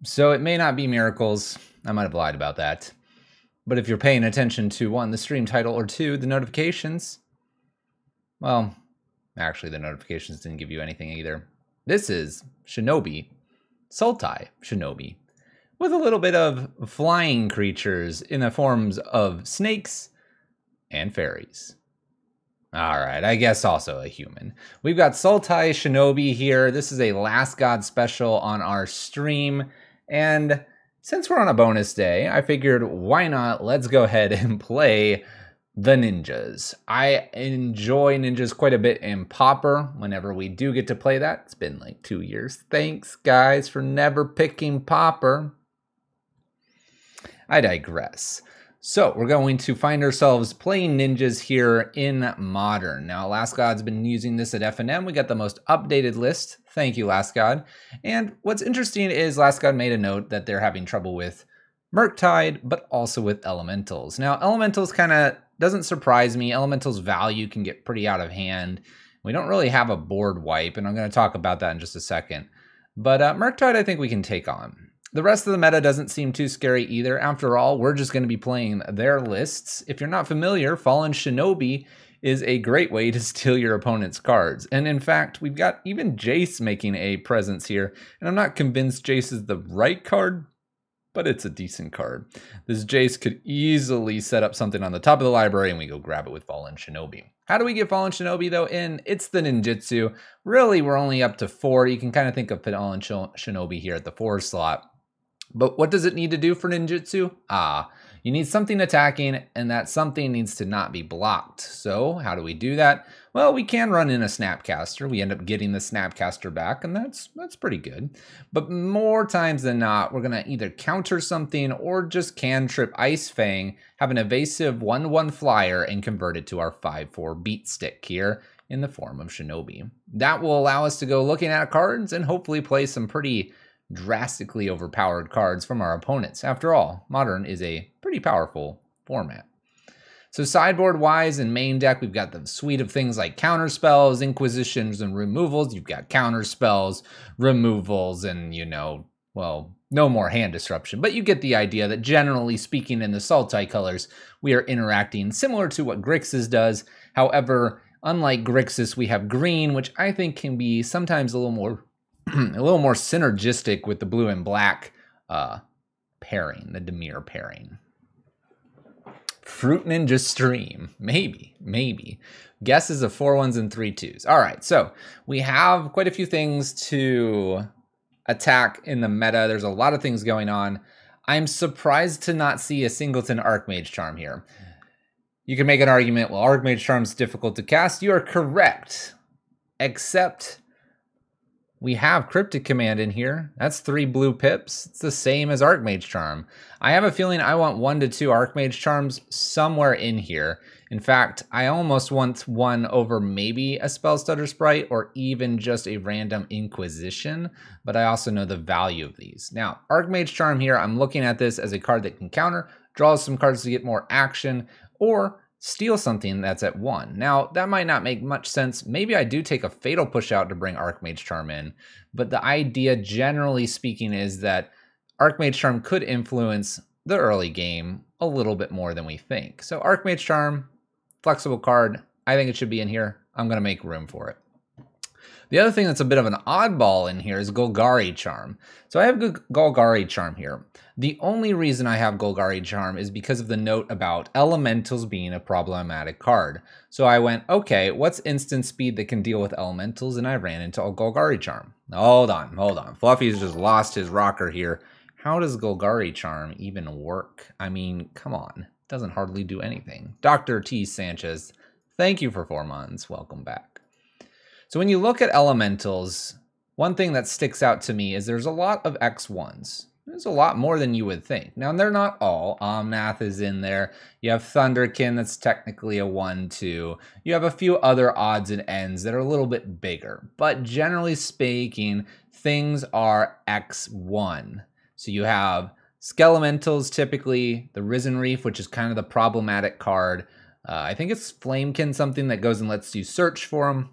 So it may not be miracles. I might have lied about that. But if you're paying attention to 1, the stream title, or 2, the notifications, well, actually the notifications didn't give you anything either. This is Shinobi, Sultai Shinobi, with a little bit of flying creatures in the forms of snakes and fairies. Alright, I guess also a human. We've got Sultai Shinobi here. This is a Last God special on our stream. And since we're on a bonus day, I figured why not, let's go ahead and play the ninjas. I enjoy ninjas quite a bit in Pauper whenever we do get to play that. It's been like 2 years. Thanks, guys, for never picking Pauper. I digress. So we're going to find ourselves playing ninjas here in Modern. Now, Last God's been using this at FNM. We got the most updated list. Thank you, Last God. And what's interesting is Last God made a note that they're having trouble with Murktide, but also with Elementals. Now, Elementals kind of doesn't surprise me. Elementals' value can get pretty out of hand. We don't really have a board wipe, and I'm going to talk about that in just a second. But Murktide, I think we can take on. The rest of the meta doesn't seem too scary either. After all, we're just going to be playing their lists. If you're not familiar, Fallen Shinobi is a great way to steal your opponent's cards. And in fact, we've got even Jace making a presence here. And I'm not convinced Jace is the right card, but it's a decent card. This Jace could easily set up something on the top of the library and we go grab it with Fallen Shinobi. How do we get Fallen Shinobi though in? It's the ninjutsu. Really, we're only up to 4. You can kind of think of Fallen Shinobi here at the 4 slot. But what does it need to do for ninjutsu? You need something attacking, and that something needs to not be blocked. So how do we do that? Well, we can run in a Snapcaster. We end up getting the Snapcaster back, and that's pretty good. But more times than not, we're going to either counter something or just cantrip Ice Fang, have an evasive 1/1 flyer, and convert it to our 5/4 beat stick here in the form of Shinobi. That will allow us to go looking at cards and hopefully play some pretty drastically overpowered cards from our opponents. After all, Modern is a pretty powerful format. So sideboard wise and main deck, we've got the suite of things like counter spells, inquisitions, and removals. You've got counter spells, removals, and well, no more hand disruption. But you get the idea that generally speaking in the Sultai colors, we are interacting similar to what Grixis does. However, unlike Grixis, we have green, which I think can be sometimes a little more synergistic with the blue and black pairing, the Demir pairing. Fruit Ninja Stream, maybe. Guesses of 4 1s and 3 2s. All right, so we have quite a few things to attack in the meta. There's a lot of things going on. I'm surprised to not see a Singleton Archmage Charm here. You can make an argument, well, Archmage Charm's difficult to cast. You are correct, except we have Cryptic Command in here. That's 3 blue pips. It's the same as Archmage Charm. I have a feeling I want 1 to 2 Archmage Charms somewhere in here. In fact, I almost want 1 over maybe a Spell Stutter Sprite or even just a random Inquisition, but I also know the value of these. Now, Archmage Charm here, I'm looking at this as a card that can counter, draws some cards to get more action, or steal something that's at 1. Now, that might not make much sense. Maybe I do take a Fatal Push out to bring Archmage Charm in, but the idea, generally speaking, is that Archmage Charm could influence the early game a little bit more than we think. So Archmage Charm, flexible card, I think it should be in here. I'm going to make room for it. The other thing that's a bit of an oddball in here is Golgari Charm. So I have Golgari Charm here. The only reason I have Golgari Charm is because of the note about Elementals being a problematic card. So I went, okay, what's instant speed that can deal with Elementals? And I ran into a Golgari Charm. Hold on. Fluffy's just lost his rocker here. How does Golgari Charm even work? I mean, come on. It doesn't hardly do anything. Dr. T. Sanchez, thank you for 4 months. Welcome back. So when you look at Elementals, one thing that sticks out to me is there's a lot of X1s. There's a lot more than you would think. Now, they're not all. Omnath is in there. You have Thunderkin, that's technically a 1-2. You have a few other odds and ends that are a little bit bigger. But generally speaking, things are X1. So you have Skelementals, typically the Risen Reef, which is kind of the problematic card. I think it's Flamekin, something that goes and lets you search for them.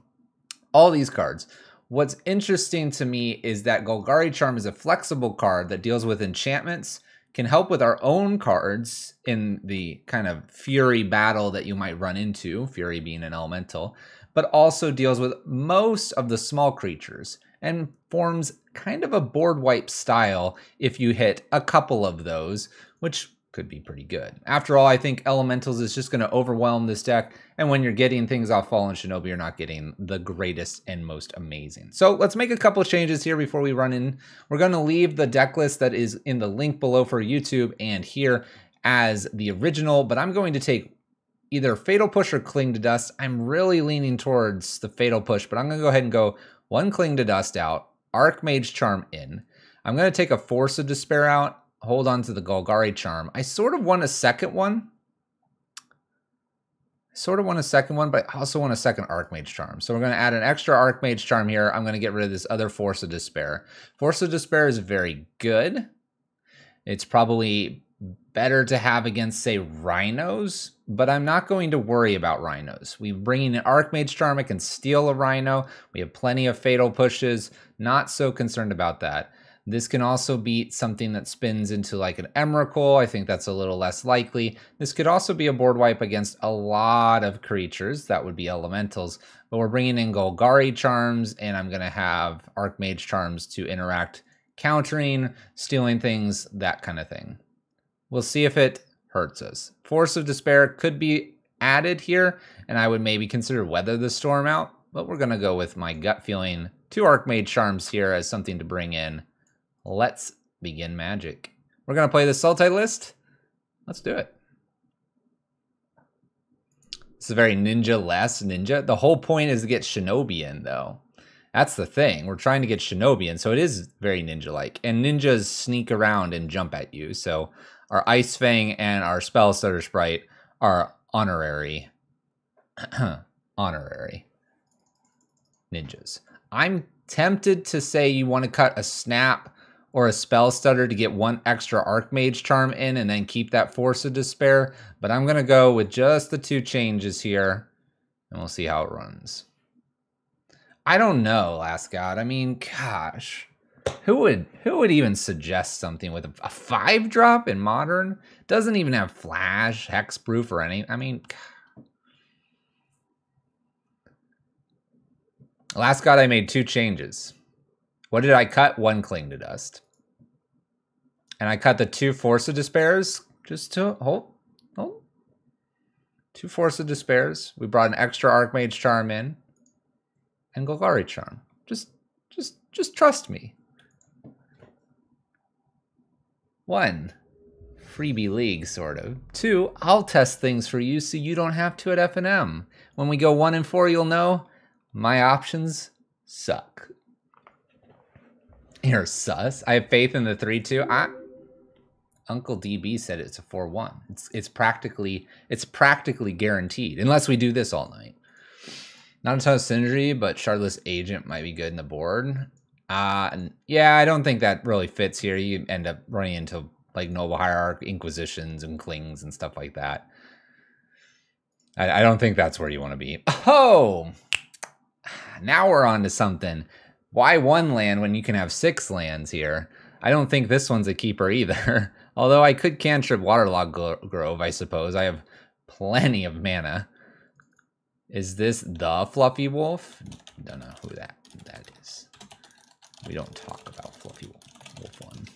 All these cards. What's interesting to me is that Golgari Charm is a flexible card that deals with enchantments, can help with our own cards in the kind of Fury battle that you might run into, Fury being an elemental, but also deals with most of the small creatures and forms kind of a board wipe style if you hit a couple of those, which could be pretty good. After all, I think Elementals is just going to overwhelm this deck, and when you're getting things off Fallen Shinobi, you're not getting the greatest and most amazing. So let's make a couple of changes here before we run in. We're going to leave the deck list that is in the link below for YouTube and here as the original, but I'm going to take either Fatal Push or Cling to Dust. I'm really leaning towards the Fatal Push, but I'm going to go ahead and go 1 Cling to Dust out, Archmage Charm in. I'm going to take a Force of Despair out, hold on to the Golgari Charm. I sort of want a second one. But I also want a second Archmage Charm. So we're going to add an extra Archmage Charm here. I'm going to get rid of this other Force of Despair. Force of Despair is very good. It's probably better to have against, say, Rhinos, but I'm not going to worry about Rhinos. We bring in an Archmage Charm. I can steal a Rhino. We have plenty of Fatal Pushes. Not so concerned about that. This can also beat something that spins into like an Emrakul. I think that's a little less likely. This could also be a board wipe against a lot of creatures. That would be elementals. But we're bringing in Golgari Charms, and I'm going to have Archmage Charms to interact, countering, stealing things, that kind of thing. We'll see if it hurts us. Force of Despair could be added here, and I would maybe consider Weather the Storm out. But we're going to go with my gut feeling. 2 Archmage Charms here as something to bring in. Let's begin Magic. We're going to play the Sultai list. Let's do it. It's a very ninja-less ninja. The whole point is to get Shinobi in, though. That's the thing. We're trying to get Shinobi in, so it is very ninja-like. And ninjas sneak around and jump at you. So our Ice Fang and our Spell Stutter Sprite are honorary. honorary ninjas. I'm tempted to say you want to cut a Snap or a Spell Stutter to get 1 extra Archmage Charm in and then keep that Force of Despair. But I'm going to go with just the 2 changes here, and we'll see how it runs. I don't know, Last God. I mean, gosh. Who would even suggest something with a 5-drop in Modern? Doesn't even have Flash, Hexproof, or any. I mean, Last God, I made 2 changes. What did I cut? 1 Cling to Dust. And I cut the 2 Force of Despairs. Just to hold. 2 Force of Despairs. We brought an extra Archmage Charm in. And Golgari Charm. Just trust me. 1. Freebie League, sort of. 2. I'll test things for you so you don't have to at F&M. When we go 1 and 4, you'll know my options suck. You're sus. I have faith in the 3-2. Uncle DB said it's a 4-1. It's practically guaranteed, unless we do this all night. Not a ton of synergy, but Shardless Agent might be good in the board. Yeah, I don't think that really fits here. You end up running into like Noble Hierarch, Inquisitions, and Clings and stuff like that. I don't think that's where you want to be. Oh! Now we're on to something. Why 1 land when you can have 6 lands here? I don't think this one's a keeper either. Although I could cantrip Waterlog Grove, I suppose. I have plenty of mana. Is this the Fluffy Wolf? Don't know who that is. We don't talk about Fluffy Wolf one.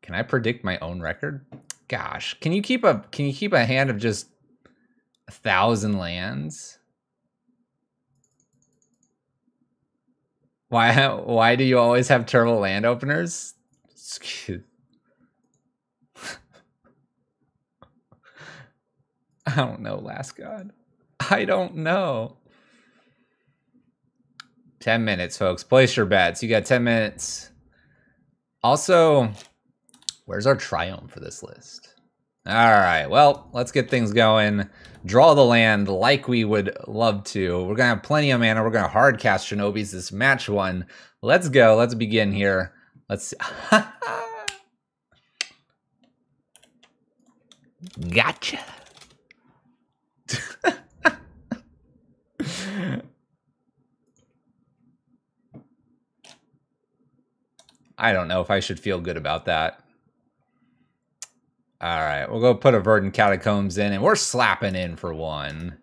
Can I predict my own record? Gosh, can you keep a hand of just 1,000 lands? Why do you always have turtle land openers? Excuse. I don't know, Last God. I don't know. 10 minutes, folks. Place your bets. You got 10 minutes. Also, where's our Triumph for this list? All right, well, let's get things going. Draw the land like we would love to. We're going to have plenty of mana. We're going to hard cast Shinobis this match 1. Let's go. Let's begin here. Let's see. Gotcha. I don't know if I should feel good about that. All right, we'll go put a Verdant Catacombs in, and we're slapping in for 1.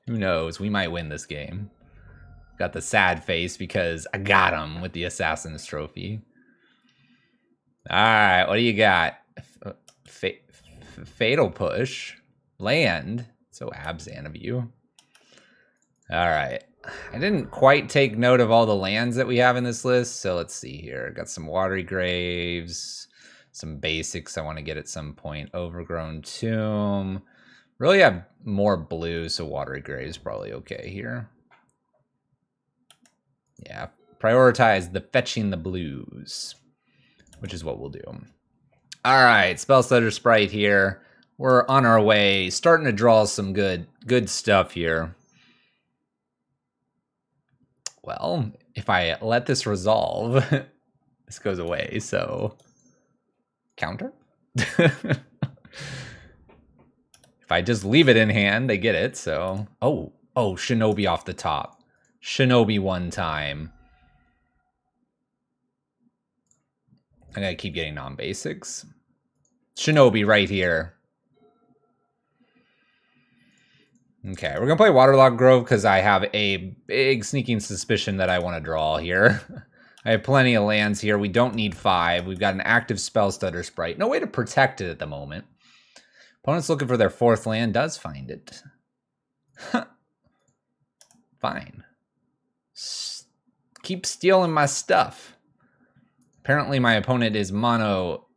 Who knows? We might win this game. Got the sad face because I got him with the Assassin's Trophy. All right, what do you got? Fatal Push. Land. So Abzan of you. All right. I didn't quite take note of all the lands that we have in this list, so let's see here. Got some Watery Graves, some basics I want to get at some point. Overgrown Tomb. Really have more blue, so Watery Graves probably okay here. Yeah, prioritize the fetching the blues, which is what we'll do. All right, Spell Stutter Sprite here. We're on our way, starting to draw some good stuff here. Well, if I let this resolve, this goes away, so counter. If I just leave it in hand, they get it, so... Oh, Shinobi off the top. Shinobi 1 time. I'm gonna keep getting non-basics. Shinobi right here. Okay, we're gonna play Waterlogged Grove because I have a big sneaking suspicion that I want to draw here. I have plenty of lands here. We don't need 5. We've got an active Spell Stutter Sprite. No way to protect it at the moment. Opponent's looking for their 4th land, does find it. Fine. Keep stealing my stuff. Apparently my opponent is mono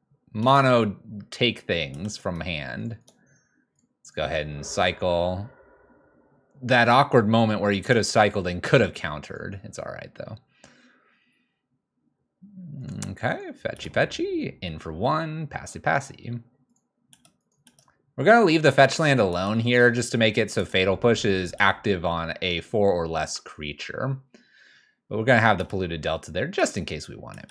take things from hand. Let's go ahead and cycle. That awkward moment where you could have cycled and could have countered. It's all right, though. Okay, fetchy. In for 1, passy. We're going to leave the fetch land alone here just to make it so Fatal Push is active on a 4 or less creature. But we're going to have the Polluted Delta there just in case we want it.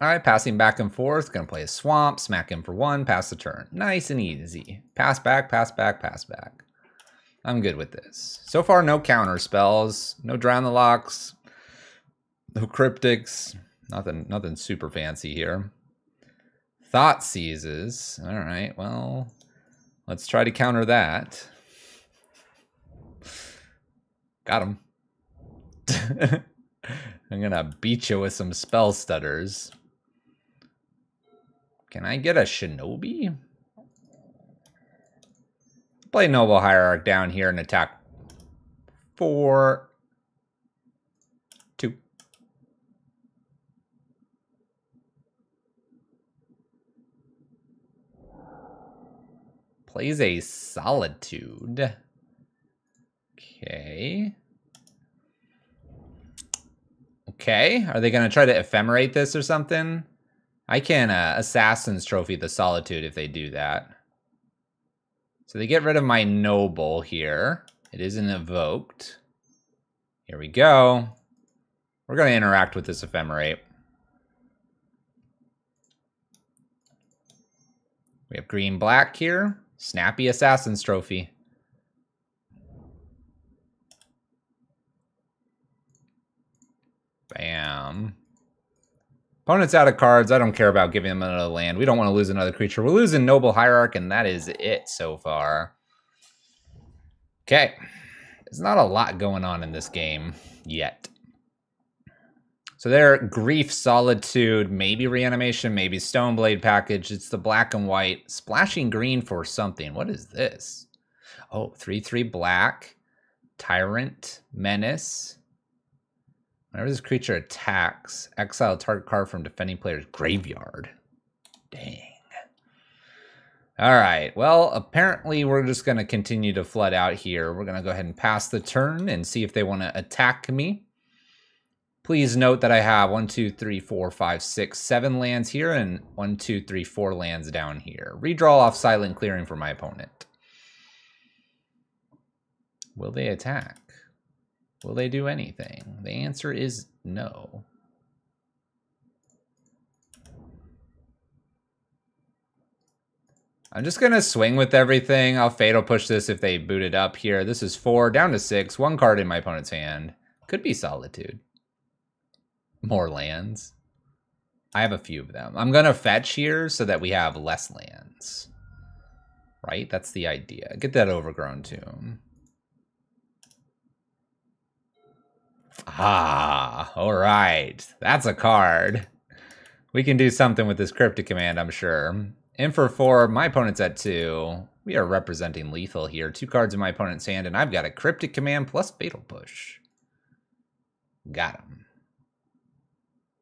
All right, passing back and forth. Going to play a Swamp, smack in for 1, pass the turn. Nice and easy. Pass back, pass back. I'm good with this. So far, no counter spells, no Drown the Locks, no Cryptics, nothing super fancy here. Thought Seizes. All right, well, let's try to counter that. Got him. I'm gonna beat you with some Spell Stutters. Can I get a Shinobi? Play Noble Hierarch down here and attack 4, 2. Plays a Solitude. Okay. Are they going to try to ephemerate this or something? I can Assassin's Trophy the Solitude if they do that. So they get rid of my Noble here. It isn't evoked. Here we go. We're going to interact with this Ephemerate. We have green-black here. Snappy Assassin's Trophy. Bam. Opponent's out of cards. I don't care about giving them another land. We don't want to lose another creature. We're losing Noble Hierarch, and that is it so far. Okay. There's not a lot going on in this game yet. So they're Grief, Solitude, maybe Reanimation, maybe Stoneblade package. It's the black and white. Splashing green for something. What is this? Oh, 3/3 black. Tyrant, Menace. Whenever this creature attacks, exile target card from defending player's graveyard. Dang. All right. Well, apparently we're just going to continue to flood out here. We're going to go ahead and pass the turn and see if they want to attack me. Please note that I have 1, 2, 3, 4, 5, 6, 7 lands here and 1, 2, 3, 4 lands down here. Redraw off Silent Clearing for my opponent. Will they attack? Will they do anything? The answer is no. I'm just going to swing with everything. I'll fatal push this if they boot it up here. This is 4, down to 6. 1 card in my opponent's hand. Could be Solitude. More lands. I have a few of them. I'm going to fetch here so that we have less lands. Right? That's the idea. Get that Overgrown Tomb. Ah, all right. That's a card. We can do something with this Cryptic Command, I'm sure. In for 4, my opponent's at 2. We are representing lethal here. 2 cards in my opponent's hand, and I've got a Cryptic Command plus Fatal Push. Got him.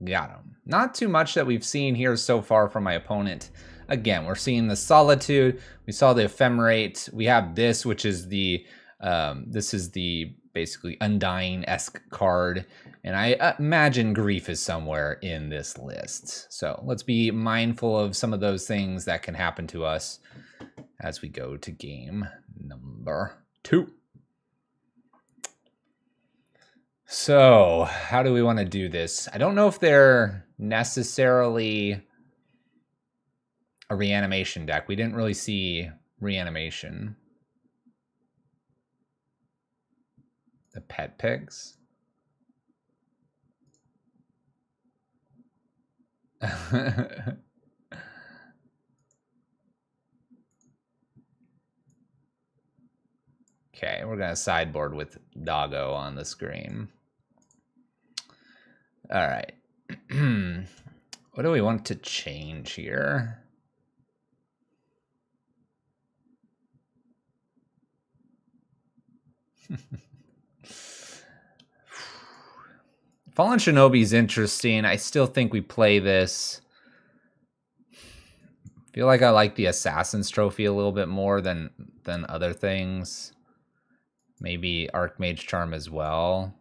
Got him. Not too much that we've seen here so far from my opponent. Again, we're seeing the Solitude. We saw the Ephemerate. We have this, which is the basically Undying-esque card. And I imagine Grief is somewhere in this list. So let's be mindful of some of those things that can happen to us as we go to game number 2. So how do we want to do this? I don't know if they're necessarily a reanimation deck. We didn't really see reanimation. The Pet Pigs. Okay, we're going to sideboard with Doggo on the screen. All right. What do we want to change here? Fallen Shinobi is interesting. I still think we play this. I feel like I like the Assassin's Trophy a little bit more than other things. Maybe Archmage Charm as well.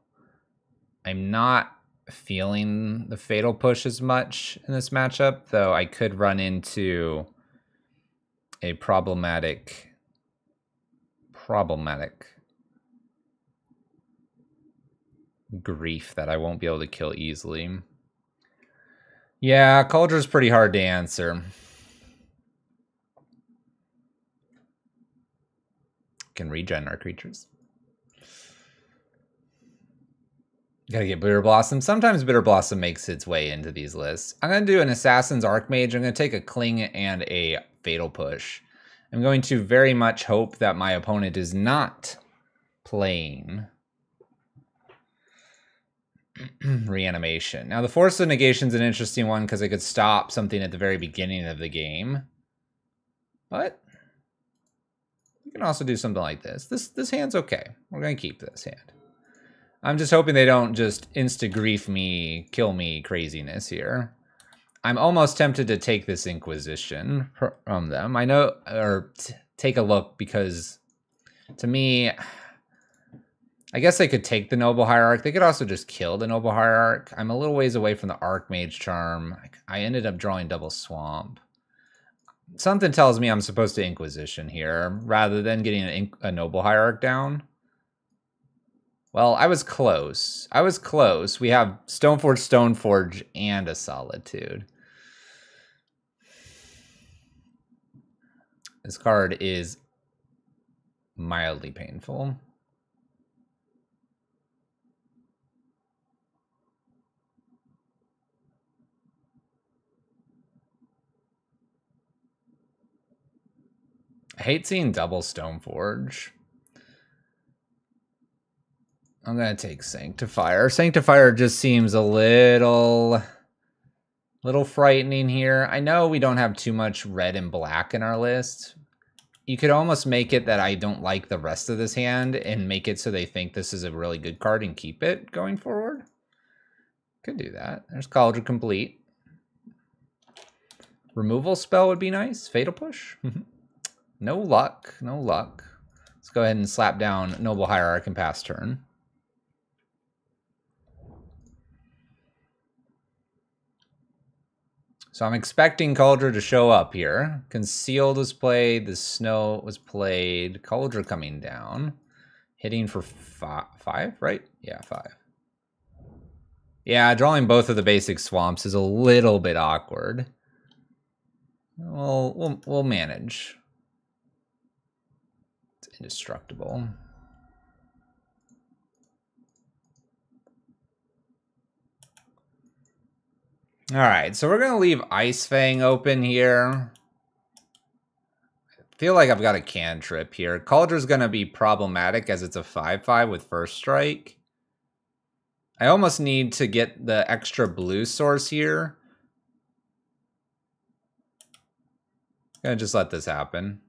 I'm not feeling the Fatal Push as much in this matchup, though I could run into a problematic Grief that I won't be able to kill easily. Yeah, Cauldron's pretty hard to answer. Can regen our creatures. Gotta get Bitter Blossom. Sometimes Bitter Blossom makes its way into these lists. I'm gonna do an Assassin's Archmage. I'm gonna take a Cling and a Fatal Push. I'm going to very much hope that my opponent is not playing Reanimation. Now, the Force of Negation is an interesting one because it could stop something at the very beginning of the game. But you can also do something like this. This hand's okay. We're going to keep this hand. I'm just hoping they don't just insta-grief me, kill me craziness here. I'm almost tempted to take this Inquisition from them. I know, or take a look, because to me, I guess they could take the Noble Hierarch. They could also just kill the Noble Hierarch. I'm a little ways away from the Archmage Charm. I ended up drawing double Swamp. Something tells me I'm supposed to Inquisition here, rather than getting a Noble Hierarch down. Well, I was close. I was close. We have Stoneforge, and a Solitude. This card is mildly painful. I hate seeing double Stoneforge. I'm going to take Sanctifier. Sanctifier just seems a little frightening here. I know we don't have too much red and black in our list. You could almost make it that I don't like the rest of this hand and make it so they think this is a really good card and keep it going forward. Could do that. There's Cauldron Complete. Removal spell would be nice. Fatal Push. No luck. No luck. Let's go ahead and slap down Noble Hierarch and pass turn. So I'm expecting Cauldron to show up here. Concealed was played. The Snow was played. Cauldron coming down. Hitting for 5, right? Yeah, 5. Yeah, drawing both of the basic swamps is a little bit awkward. We'll manage. It's indestructible. All right, so we're going to leave Ice Fang open here. I feel like I've got a cantrip here. Cauldron's going to be problematic as it's a 5/5 with first strike. I almost need to get the extra blue source here. I'm going to just let this happen.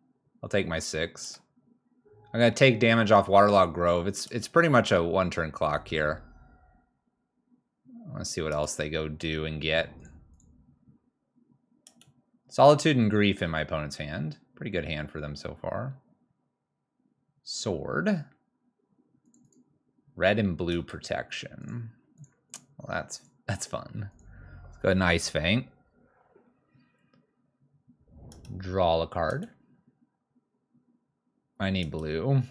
I'll take my 6. I'm going to take damage off Waterlogged Grove. It's pretty much a one-turn clock here. I want to see what else they go do and get. Solitude and Grief in my opponent's hand. Pretty good hand for them so far. Sword. Red and blue protection. Well, that's fun. Let's go ahead and Ice Fang. Draw a card. I need blue.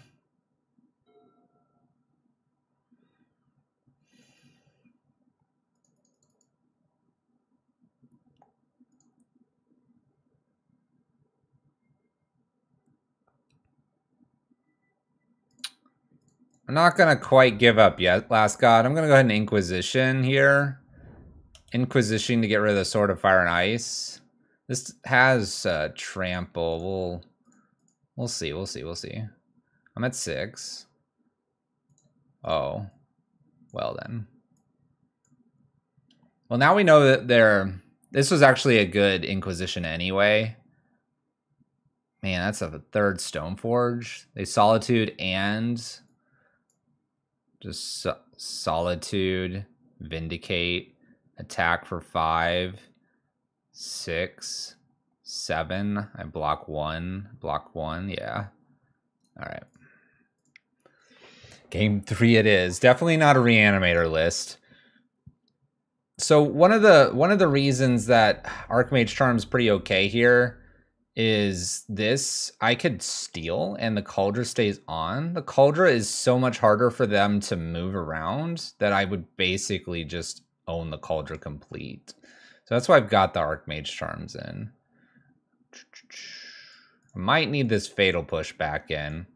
I'm not going to quite give up yet, Last God. I'm going to go ahead and Inquisition here. Inquisition to get rid of the Sword of Fire and Ice. This has Trample. We'll see. I'm at 6. Oh. Well then. Well, now we know that this was actually a good Inquisition anyway. Man, that's a 3rd Stoneforge. They Solitude and... just Solitude, Vindicate, attack for 5, 6, 7. I block 1, yeah. All right. Game 3 it is. Definitely not a Reanimator list. So one of the reasons that Archmage Charm's pretty okay here is this. I could steal and the Cauldron stays on. The Cauldron is so much harder for them to move around that I would basically just own the Cauldron complete. So that's why I've got the Archmage Charms in. I might need this Fatal Push back in.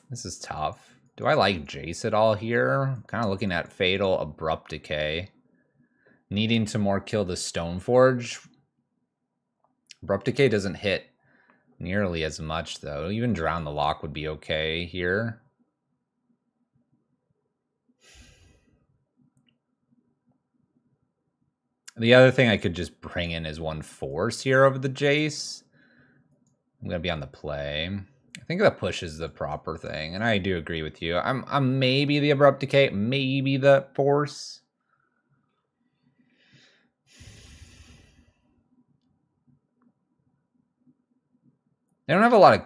This is tough. Do I like Jace at all here? I'm kind of looking at Fatal, Abrupt Decay. Needing to more kill the Stoneforge. Abrupt Decay doesn't hit nearly as much, though. Even Drown the Lock would be okay here. The other thing I could just bring in is 1 Force here over the Jace. I'm going to be on the play. I think the push is the proper thing, and I do agree with you. I'm maybe the Abrupt Decay, maybe the Force. They don't have a lot of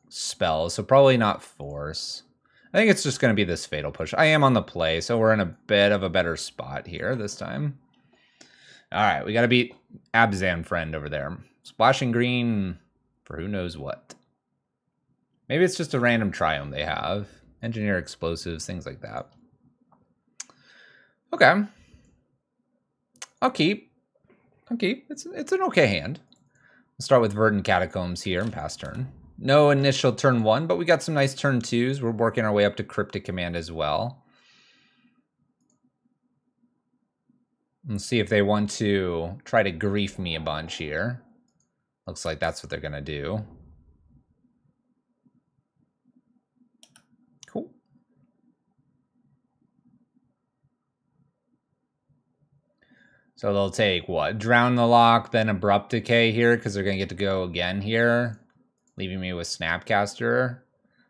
spells, so probably not Force. I think it's just going to be this Fatal Push. I am on the play, so we're in a bit of a better spot here this time. All right, we got to beat Abzan Friend over there. Splashing green for who knows what. Maybe it's just a random Triumph they have. Engineer explosives, things like that. Okay. I'll keep. It's an okay hand. We'll start with Verdant Catacombs here and pass turn. No initial turn 1, but we got some nice turn 2s. We're working our way up to Cryptic Command as well. Let's see if they want to try to grief me a bunch here. Looks like that's what they're going to do. Cool. So they'll take what? Drown the Lock, then Abrupt Decay here because they're going to get to go again here, leaving me with Snapcaster.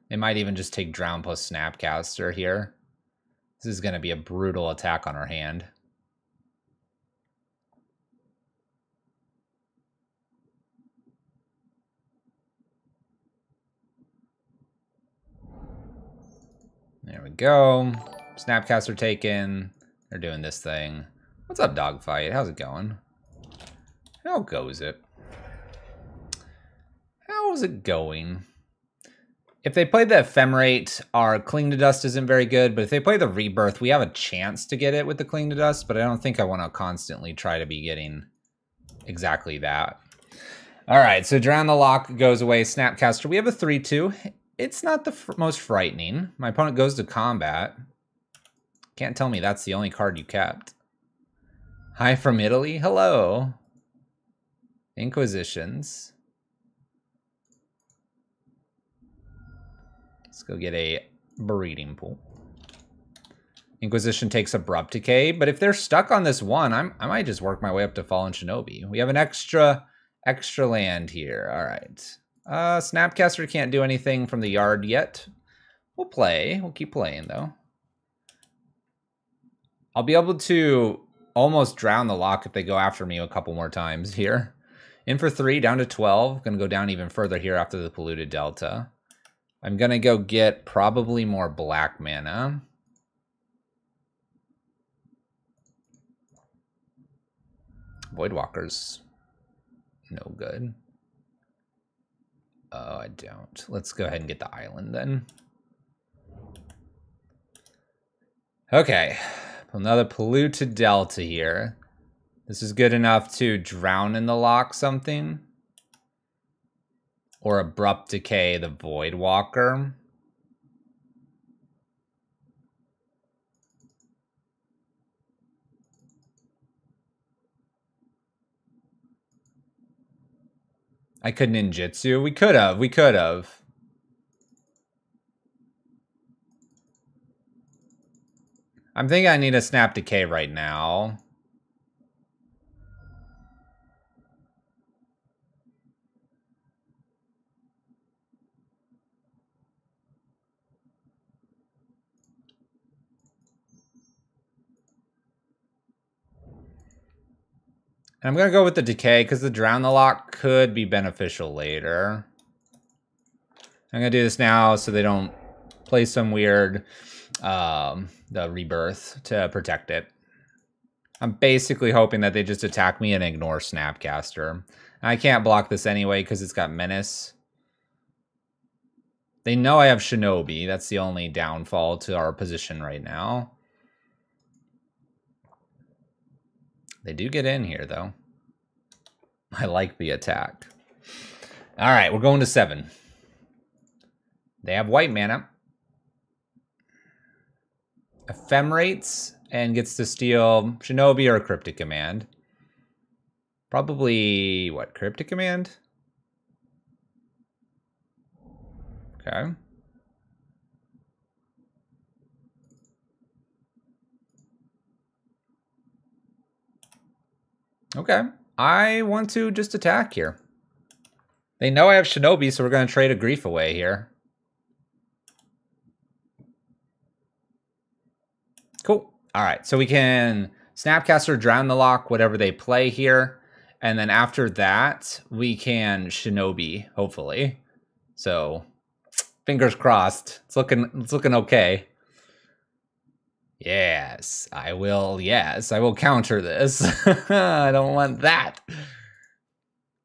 They might even just take Drown plus Snapcaster here. This is going to be a brutal attack on our hand. There we go. Snapcaster taken. They're doing this thing. What's up, Dogfight? How's it going? How goes it? How's it going? If they play the Ephemerate, our Cling to Dust isn't very good, but if they play the Rebirth, we have a chance to get it with the Cling to Dust, but I don't think I want to constantly try to be getting exactly that. All right, so Drown the Lock goes away. Snapcaster, we have a 3-2. It's not the most frightening. My opponent goes to combat. Can't tell me that's the only card you kept. Hi from Italy. Hello. Inquisitions. Let's go get a breeding pool. Inquisition takes Abrupt Decay, but if they're stuck on this one, I might just work my way up to Fallen Shinobi. We have an extra land here. All right. Snapcaster can't do anything from the yard yet. We'll play. We'll keep playing, though. I'll be able to almost Drown the Lock if they go after me a couple more times here. In for 3, down to 12. Going to go down even further here after the Polluted Delta. I'm going to go get probably more black mana. Voidwalker's no good. Oh, I don't. Let's go ahead and get the island then. Okay. Another Polluted Delta here. This is good enough to Drown in the Lock something. Or Abrupt Decay the Voidwalker. I could ninjutsu. We could have. We could have. I'm thinking I need a Snap Decay right now. And I'm going to go with the Decay because the Drown the Lock could be beneficial later. I'm going to do this now so they don't play some weird the Rebirth to protect it. I'm basically hoping that they just attack me and ignore Snapcaster. And I can't block this anyway because it's got Menace. They know I have Shinobi. That's the only downfall to our position right now. They do get in here, though. I like the attack. All right, we're going to 7. They have white mana. Ephemerates and gets to steal Shinobi or a Cryptic Command. Probably, what, Cryptic Command? Okay. Okay. I want to just attack here. They know I have Shinobi, so we're going to trade a Grief away here. Cool. All right. So we can Snapcaster, Drown the Lock, whatever they play here. And then after that, we can Shinobi, hopefully. So fingers crossed. It's looking okay. Yes, I will. Yes, I will counter this. I don't want that.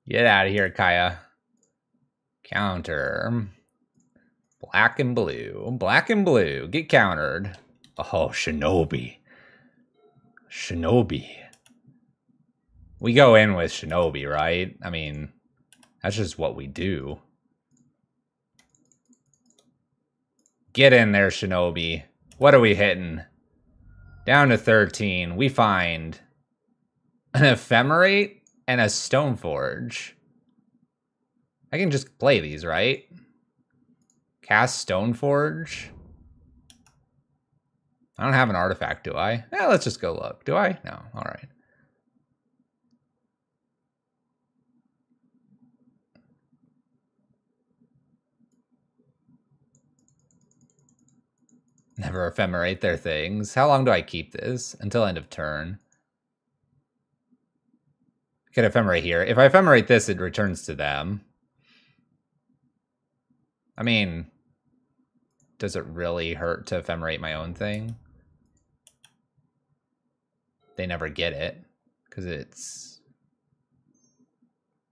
Get out of here, Kaya. Counter. Black and blue. Black and blue. Get countered. Oh, Shinobi. Shinobi. We go in with Shinobi, right? I mean, that's just what we do. Get in there, Shinobi. What are we hitting? Down to 13. We find an Ephemerate and a Stoneforge. I can just play these, right? Cast Stoneforge. I don't have an artifact, do I? Yeah, let's just go look. Do I? No. All right. Never Ephemerate their things. How long do I keep this? Until end of turn. I could Ephemerate here. If I Ephemerate this, it returns to them. I mean, does it really hurt to Ephemerate my own thing? They never get it because it's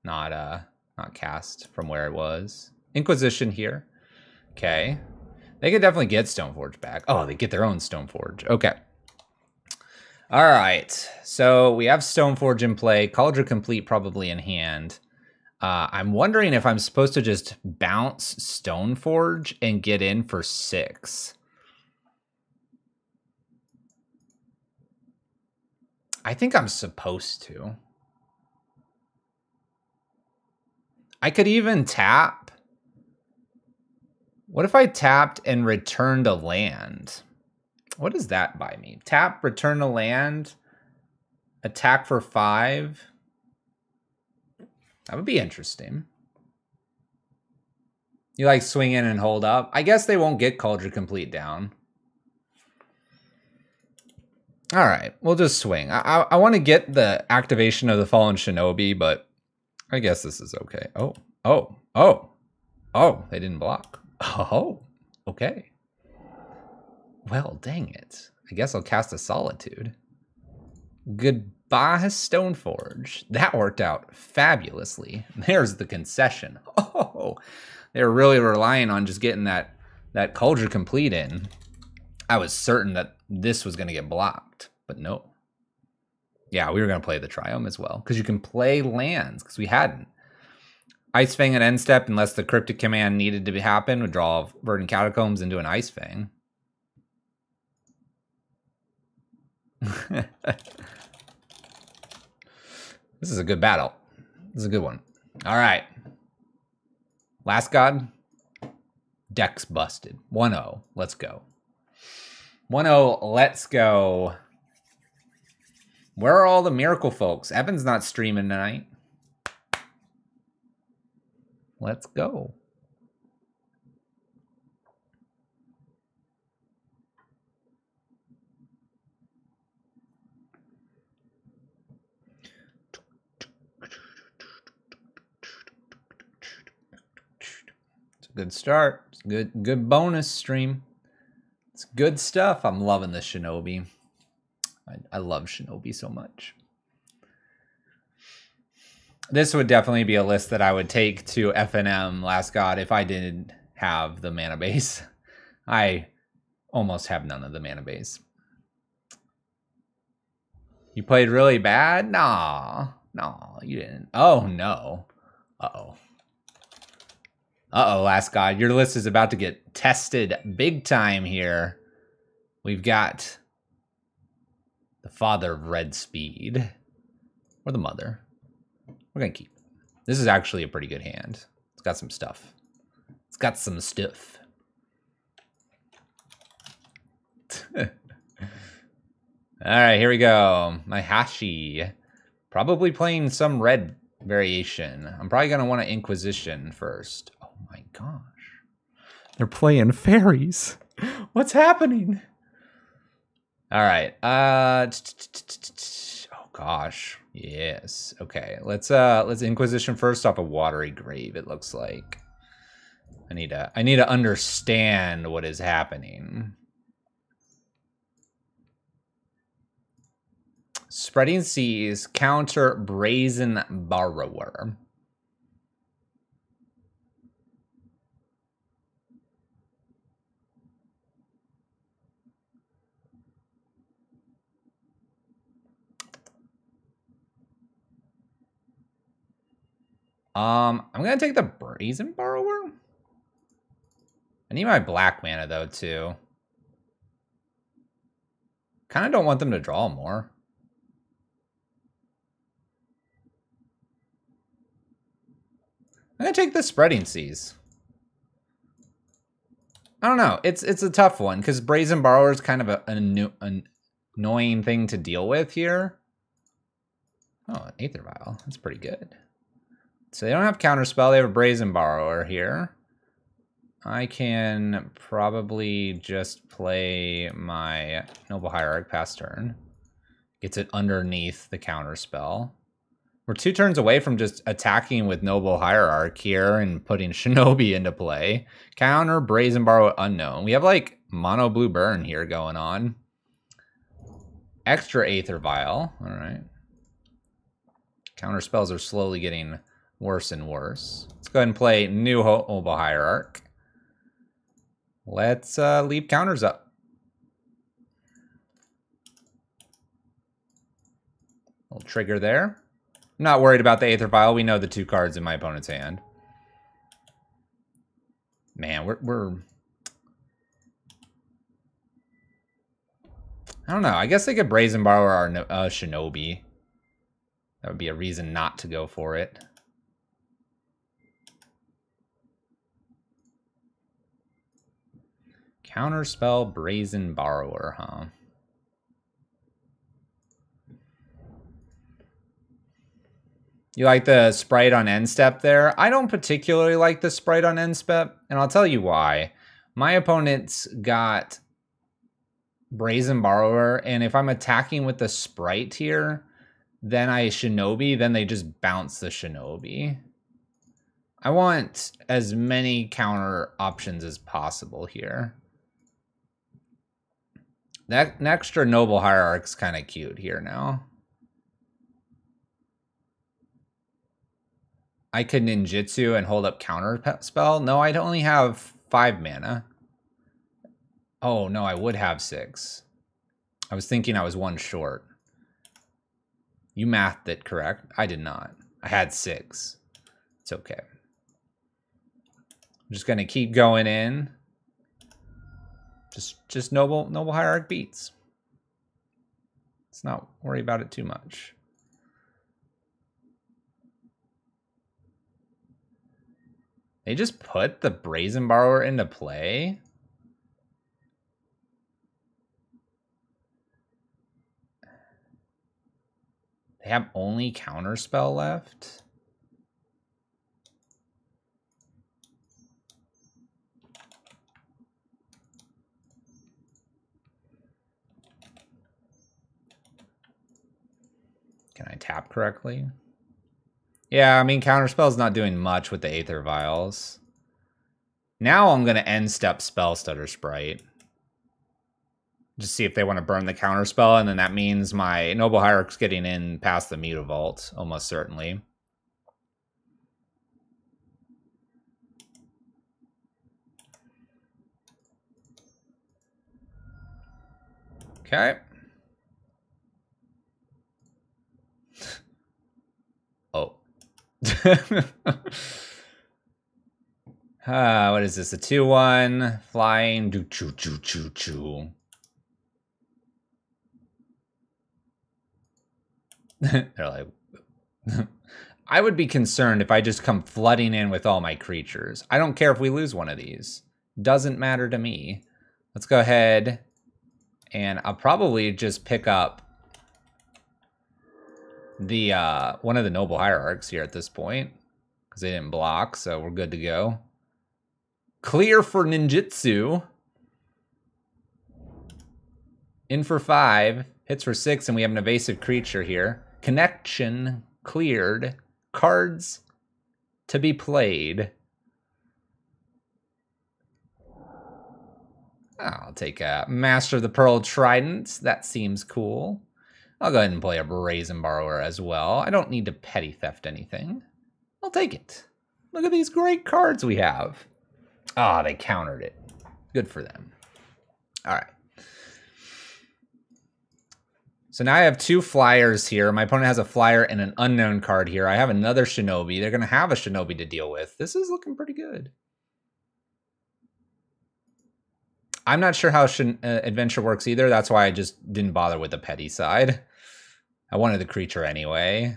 not cast from where it was. Inquisition here. Okay. They could definitely get Stoneforge back. Oh, they get their own Stoneforge. Okay. All right. So we have Stoneforge in play. Cauldron Complete probably in hand. I'm wondering if I'm supposed to just bounce Stoneforge and get in for 6. I think I'm supposed to. I could even tap. What if I tapped and returned a land? What does that buy me? Tap, return a land, attack for 5. That would be interesting. You like swing in and hold up? I guess they won't get Culture Complete down. All right, we'll just swing. I want to get the activation of the Fallen Shinobi, but I guess this is okay. Oh, they didn't block. Oh, okay. Well, dang it. I guess I'll cast a Solitude. Goodbye, Stoneforge. That worked out fabulously. There's the concession. Oh, they're really relying on just getting that Culture Complete in. I was certain that this was going to get blocked, but no. Yeah, we were going to play the Triome as well, because you can play lands, because we hadn't. Ice Fang at end step, unless the Cryptic Command needed to happen, would draw Verdant Catacombs into an Ice Fang. This is a good battle. This is a good one. All right. Last God. Deck's busted. 1-0. Let's go. 1-0. Let's go. Where are all the Miracle folks? Evan's not streaming tonight. Let's go. Good start. It's good bonus stream. It's good stuff. I'm loving the Shinobi. I love Shinobi so much. This would definitely be a list that I would take to FNM Last God if I didn't have the mana base. I almost have none of the mana base. You played really bad? Nah, you didn't. Oh, no. Uh-oh. Uh-oh, Last God. Your list is about to get tested big time here. We've got the father of red speed. Or the mother. We're going to keep it. This is actually a pretty good hand. It's got some stuff. It's got some stuff. All right, here we go. My Hashi. Probably playing some red variation. I'm probably going to want to Inquisition first. Oh my gosh. They're playing fairies. What's happening? All right. Oh gosh. Yes. Okay. Let's Inquisition first off a Watery Grave, it looks like. I need to understand what is happening. Spreading Seas, counter Brazen Borrower. I'm gonna take the Brazen Borrower. I need my black mana though too. Kind of don't want them to draw more. I'm gonna take the Spreading Seas. I don't know. It's a tough one because Brazen Borrower is kind of an annoying thing to deal with here. Oh, an Aether Vial. That's pretty good. So they don't have Counterspell. They have a Brazen Borrower here. I can probably just play my Noble Hierarch past turn. Gets it underneath the Counterspell. We're 2 turns away from just attacking with Noble Hierarch here and putting Shinobi into play. Counter, Brazen Borrower, Unknown. We have like mono blue burn here going on. Extra Aether Vial. All right. Counter spells are slowly getting worse and worse. Let's go ahead and play new Noble Hierarch. Let's leave counters up. Little trigger there. I'm not worried about the Aether Vial. We know the 2 cards in my opponent's hand. Man, we're... I don't know. I guess they could Brazen Borrower our Shinobi. That would be a reason not to go for it. Counterspell Brazen Borrower, huh? You like the sprite on end step there? I don't particularly like the sprite on end step, and I'll tell you why. My opponent's got Brazen Borrower, and if I'm attacking with the sprite here, then I Shinobi, then they just bounce the Shinobi. I want as many counter options as possible here. That extra Noble Hierarch's kind of cute here now. I could ninjutsu and hold up counter spell. No, I'd only have 5 mana. Oh, no, I would have 6. I was thinking I was 1 short. You mathed it correct. I did not. I had 6. It's okay. I'm just going to keep going in. Just Noble Hierarch beats. Let's not worry about it too much. They just put the Brazen Borrower into play? They have only Counterspell left? Can I tap correctly? Yeah, I mean, Counterspell's not doing much with the Aether Vials. Now I'm going to end step Spell Stutter Sprite. Just see if they want to burn the Counterspell, and then that means my Noble Hierarch's getting in past the Mutavault, almost certainly. Okay. Oh. What is this? A 2/1 flying. Do choo choo choo choo. They're like, I would be concerned if I just come flooding in with all my creatures. I don't care if we lose one of these. Doesn't matter to me. Let's go ahead and I'll probably just pick up the one of the Noble Hierarchs here at this point because they didn't block, so we're good to go. Clear for ninjutsu. In for 5, hits for 6, and we have an evasive creature here. Connection cleared. Cards to be played. I'll take a Master of the Pearl Trident. That seems cool. I'll go ahead and play a Brazen Borrower as well. I don't need to petty theft anything. I'll take it. Look at these great cards we have. Ah, they countered it. Good for them. All right. So now I have 2 flyers here. My opponent has a flyer and an unknown card here. I have another Shinobi. They're going to have a Shinobi to deal with. This is looking pretty good. I'm not sure how Adventure works either. That's why I just didn't bother with the petty side. I wanted the creature anyway.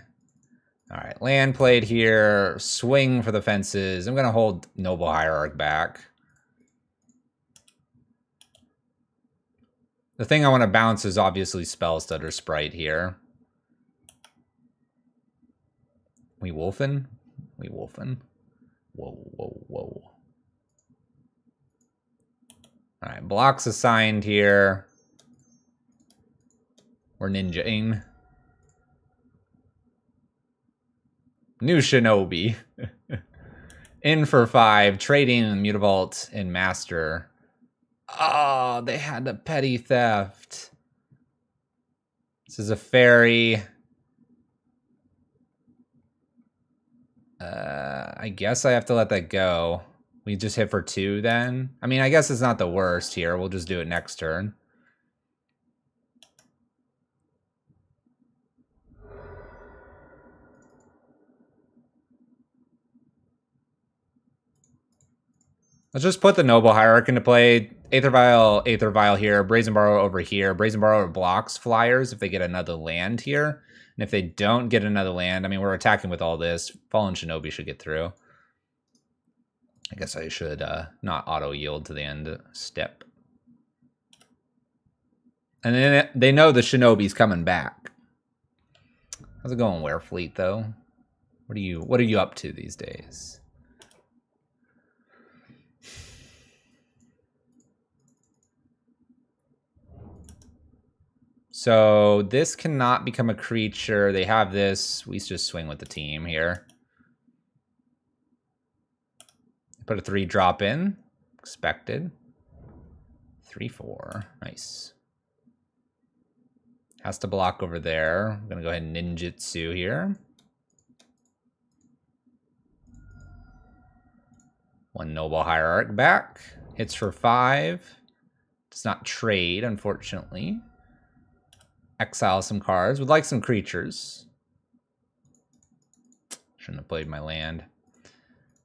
All right, land played here. Swing for the fences. I'm going to hold Noble Hierarch back. The thing I want to bounce is obviously Spell Stutter Sprite here. We wolfing? We wolfing. Whoa, whoa, whoa. All right, blocks assigned here. We're ninjaing. New Shinobi. In for 5, trading Mutavault and Master. Oh, they had the petty theft. This is a fairy. I guess I have to let that go. We just hit for 2 then. I mean, I guess it's not the worst here. We'll just do it next turn. Let's just put the Noble Hierarch into play. Aether Vial here. Brazen Borrower over here. Brazen Borrower blocks flyers if they get another land here. And if they don't get another land, I mean, we're attacking with all this. Fallen Shinobi should get through. I guess I should not auto-yield to the end step. And then they know the Shinobi's coming back. How's it going, Werefleet, though? What are you up to these days? So this cannot become a creature. They have this. We just swing with the team here. Put a 3-drop in. Expected. 3/4. Nice. Has to block over there. I'm going to go ahead and ninjutsu here. 1 Noble Hierarch back. Hits for 5. Does not trade, unfortunately. Exile some cards. Would like some creatures. Shouldn't have played my land.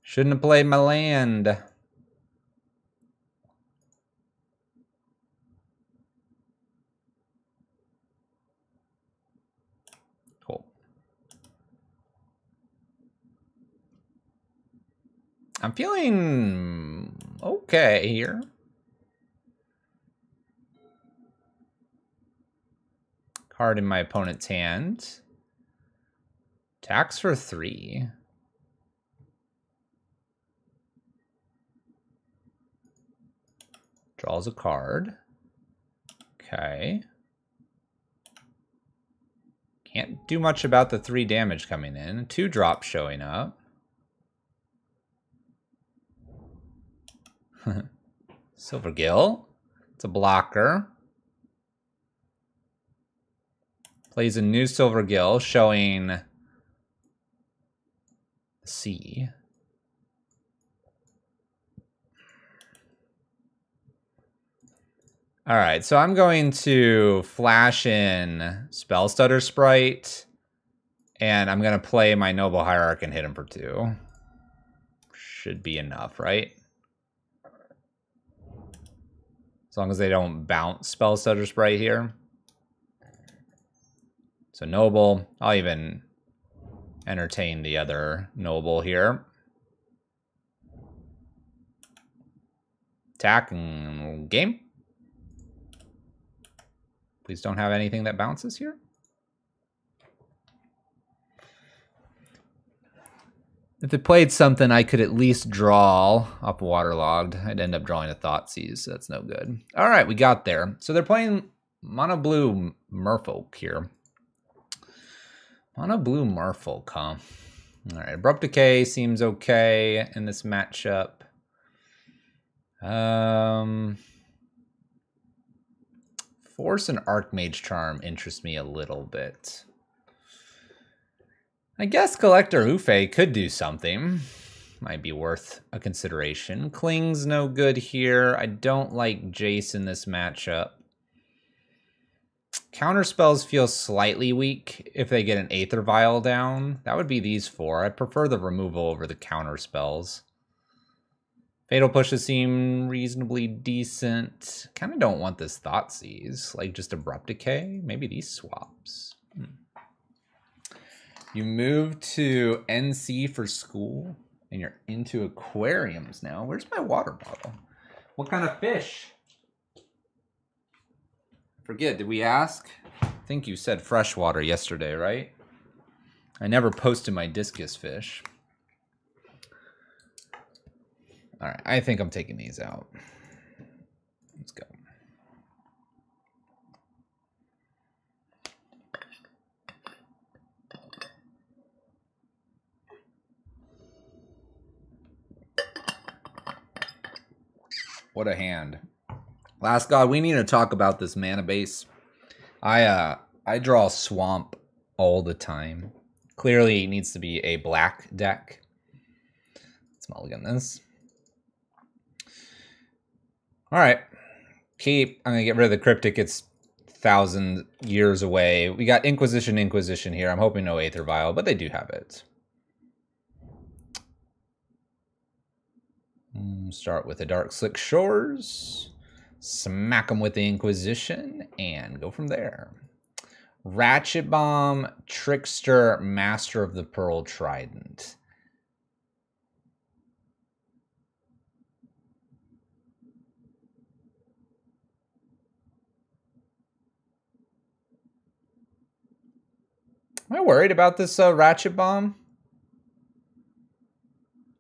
Shouldn't have played my land. Cool. I'm feeling okay here. Card in my opponent's hand. Attacks for 3. Draws a card. Okay. Can't do much about the 3 damage coming in. 2-drop showing up. Silvergill. It's a blocker. Plays a new Silvergill showing the sea. All right, so I'm going to flash in Spell Stutter Sprite, and I'm going to play my Noble Hierarch and hit him for 2. Should be enough, right? As long as they don't bounce Spell Stutter Sprite here. So Noble, I'll even entertain the other Noble here. Attack and game. Please don't have anything that bounces here. If they played something I could at least draw up Waterlogged, I'd end up drawing a Thoughtseize, so that's no good. All right, we got there. So they're playing Mono Blue Merfolk here. Mono Blue Merfolk, huh? All right, Abrupt Decay seems okay in this matchup. Force and Archmage Charm interest me a little bit. I guess Collector Ufe could do something. Might be worth a consideration. Kling's no good here. I don't like Jace in this matchup. Counter spells feel slightly weak if they get an Aether Vial down. That would be these 4. I prefer the removal over the counter spells. Fatal Pushes seem reasonably decent. Kind of don't want this Thoughtseize. Like just Abrupt Decay. Maybe these swaps. You moved to NC for school, and you're into aquariums now. Where's my water bottle? What kind of fish? Forget, did we ask? I think you said freshwater yesterday, right? I never posted my discus fish. All right, I think I'm taking these out. Let's go. What a hand. Last God, we need to talk about this mana base. I draw Swamp all the time. Clearly it needs to be a black deck. Let's mulligan this. All right. I'm going to get rid of the Cryptic. It's 1,000 years away. We got Inquisition here. I'm hoping no Aether Vial, but they do have it. Start with the Dark Slick Shores, smack them with the Inquisition, and go from there. Ratchet Bomb, Trickster, Master of the Pearl Trident. Am I worried about this Ratchet Bomb?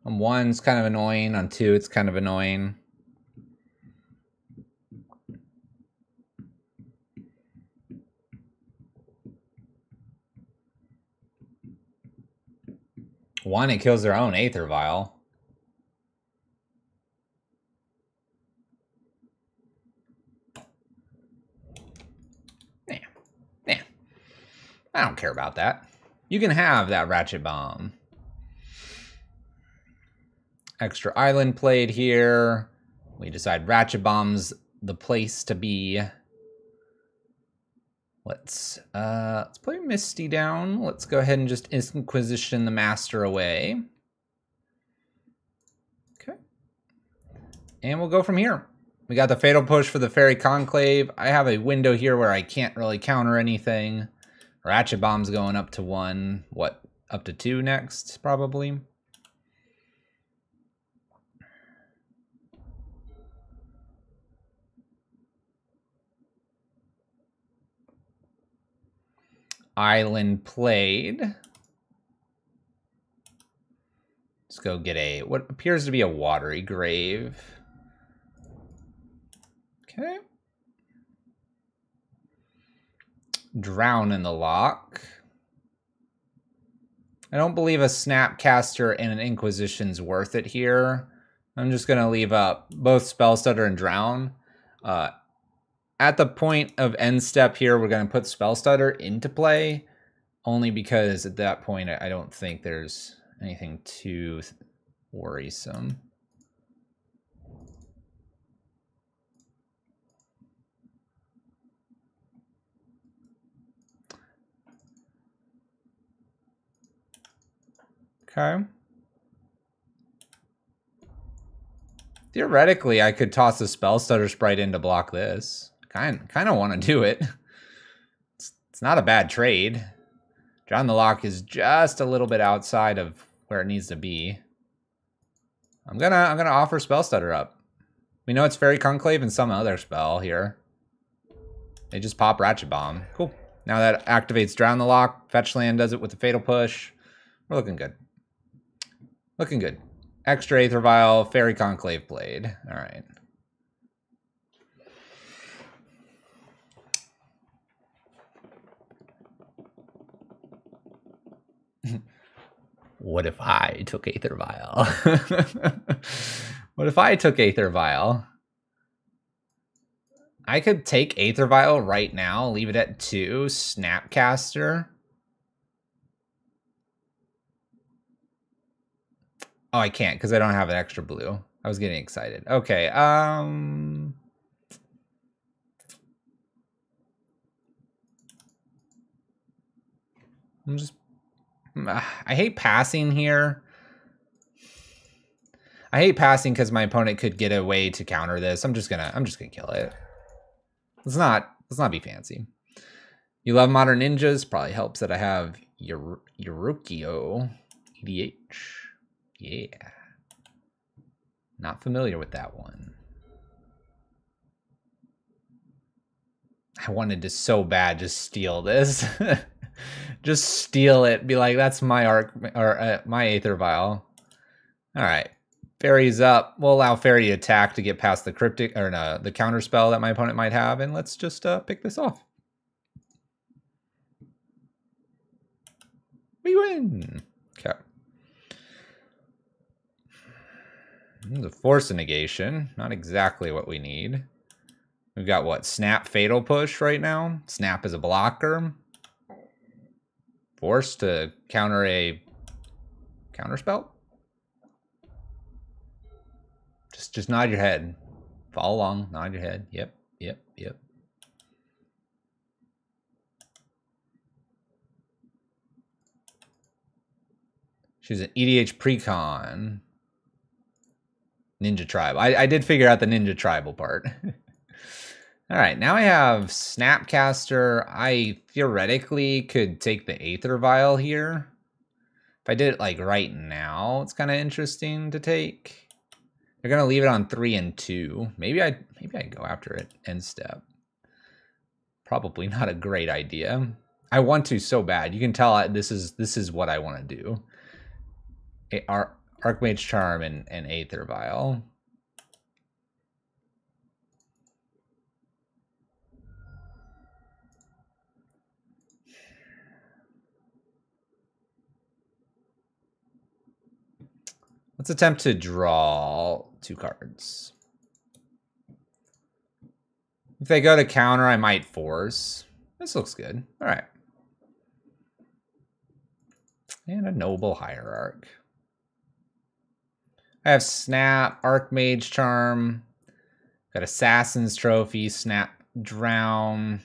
On 1, it's kind of annoying. On 2, it's kind of annoying. One, it kills their own Aether Vial. Yeah. I don't care about that. You can have that Ratchet Bomb. Extra island played here. We decide Ratchet Bomb's the place to be. Let's play Misty down. Let's go ahead and just Inquisition the Master away. Okay. And we'll go from here. We got the Fatal Push for the Fairy Conclave. I have a window here where I can't really counter anything. Ratchet Bomb's going up to 1. What? Up to 2 next, probably. Island played. Let's go get a what appears to be a watery grave. Okay. Drown in the lock. I don't believe a Snapcaster and an Inquisition's worth it here. I'm just going to leave up both Spell Stutter and Drown. At the point of end step here, we're going to put Spell Stutter into play, only because at that point, I don't think there's anything too worrisome. Okay. Theoretically, I could toss a Spell Stutter Sprite in to block this. Kind of want to do it. It's not a bad trade. Drown the Lock is just a little bit outside of where it needs to be. I'm gonna offer Spell Stutter up. We know it's Fairy Conclave and some other spell here. They just pop Ratchet Bomb. Cool. Now that activates Drown the Lock. Fetch land does it with the Fatal Push. We're looking good. Looking good. Extra Aether Vial, Fairy Conclave played. All right. What if I took Aether Vial? What if I took Aether Vial? I could take Aether Vial right now, leave it at 2, Snapcaster. Oh, I can't because I don't have an extra blue. I was getting excited. Okay, I'm just... I hate passing here. I hate passing because my opponent could get a way to counter this. I'm just gonna kill it. Let's not be fancy. You love Modern Ninjas. Probably helps that I have Yorukio EDH. Yeah. Not familiar with that one. I wanted to so bad just steal this. Just steal it. Be like, that's my arc or my Aether Vial. All right. Fairy's up. We'll allow Fairy to attack to get past the cryptic or no, the counter spell that my opponent might have, and let's just pick this off. We win. Okay. The Force of Negation. Not exactly what we need. We've got what? Snap Fatal Push right now. Snap is a blocker. Force to counter a counter spell. Just nod your head. Follow along. Nod your head. Yep. Yep. Yep. She's an EDH precon. Ninja Tribe. I did figure out the Ninja Tribal part. All right, now I have Snapcaster. I theoretically could take the Aether Vial here. If I did it like right now, it's kind of interesting to take. They're gonna leave it on 3 and 2. Maybe I go after it end step. Probably not a great idea. I want to so bad. You can tell this is what I want to do. Archmage Charm and Aether Vial. Let's attempt to draw 2 cards. If they go to counter, I might force. This looks good. All right. And a Noble Hierarch. I have Snap, Archmage Charm. Got Assassin's Trophy, Snap, Drown.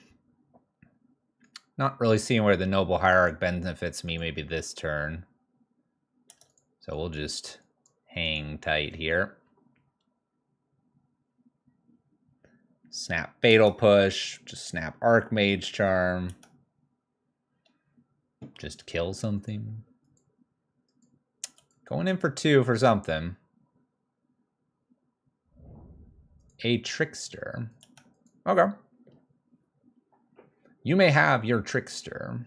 Not really seeing where the Noble Hierarch benefits me maybe this turn. So we'll just hang tight here. Snap Fatal Push, just snap Archmage Charm. Just kill something. Going in for 2 for something. A Trickster. Okay. You may have your Trickster.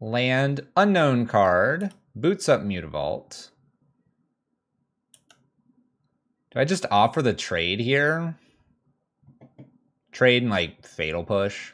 Land, unknown card, boots up Mutavault. Do I just offer the trade here? Trade and like Fatal Push.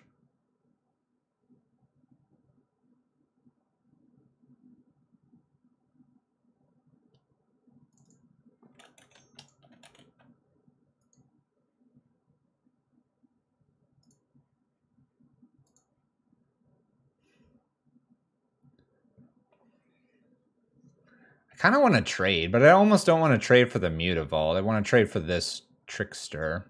I kind of want to trade, but I almost don't want to trade for the Mutavault. I want to trade for this Trickster.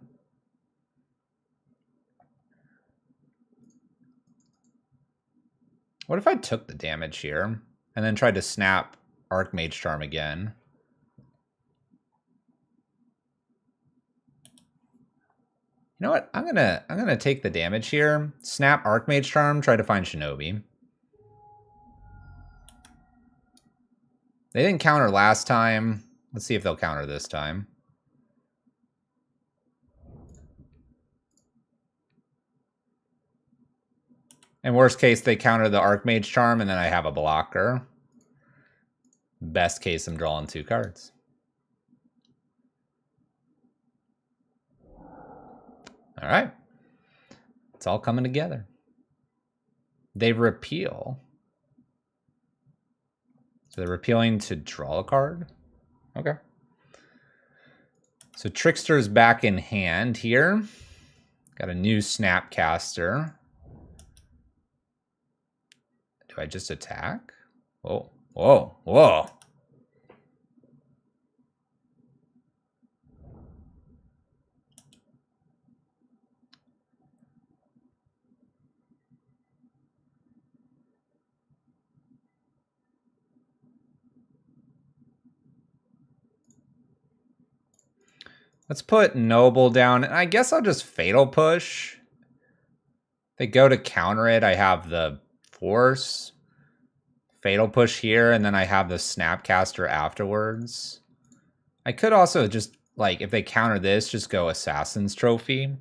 What if I took the damage here and then tried to snap Archmage Charm again? You know what? I'm gonna take the damage here. Snap Archmage Charm, try to find Shinobi. They didn't counter last time. Let's see if they'll counter this time. In worst case, they counter the Archmage Charm, and then I have a blocker. Best case, I'm drawing 2 cards. All right. It's all coming together. They repeal. So they're repealing to draw a card? Okay. So Trickster's back in hand here. Got a new Snapcaster. Do I just attack? Whoa, whoa, whoa. Let's put Noble down, and I guess I'll just Fatal Push. They go to counter it. I have the Force. Fatal Push here, and then I have the Snapcaster afterwards. I could also just, like, if they counter this, just go Assassin's Trophy.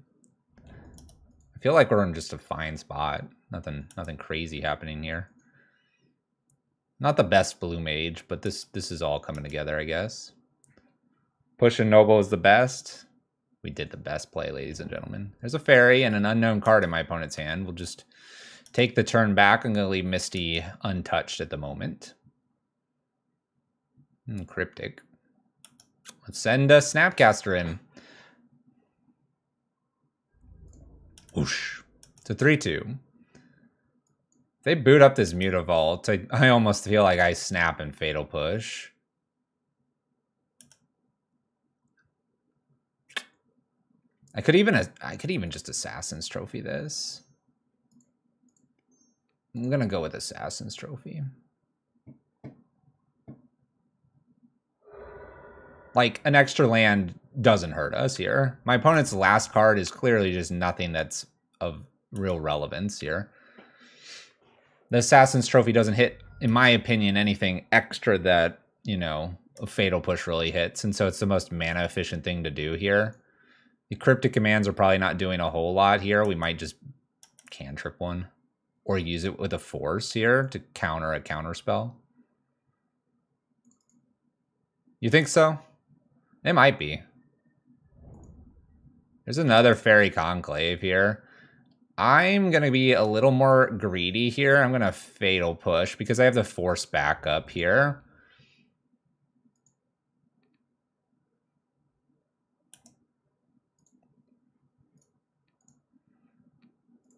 I feel like we're in just a fine spot. Nothing crazy happening here. Not the best blue mage, but this is all coming together, I guess. Push and Noble is the best. We did the best play, ladies and gentlemen. There's a fairy and an unknown card in my opponent's hand. We'll just take the turn back. I'm going to leave Misty untouched at the moment. Cryptic. Let's send a Snapcaster in. Whoosh. It's a 3-2. They boot up this Mutavault. I almost feel like I snap and Fatal Push. I could even just Assassin's Trophy this. I'm gonna go with Assassin's Trophy. Like, an extra land doesn't hurt us here. My opponent's last card is clearly just nothing that's of real relevance here. The Assassin's Trophy doesn't hit, in my opinion, anything extra that, you know, a Fatal Push really hits, and so it's the most mana efficient thing to do here. The Cryptic Commands are probably not doing a whole lot here. We might just cantrip one, or use it with a Force here to counter a counter spell. You think so? It might be. There's another Fairy Conclave here. I'm going to be a little more greedy here. I'm going to Fatal Push because I have the Force backup here.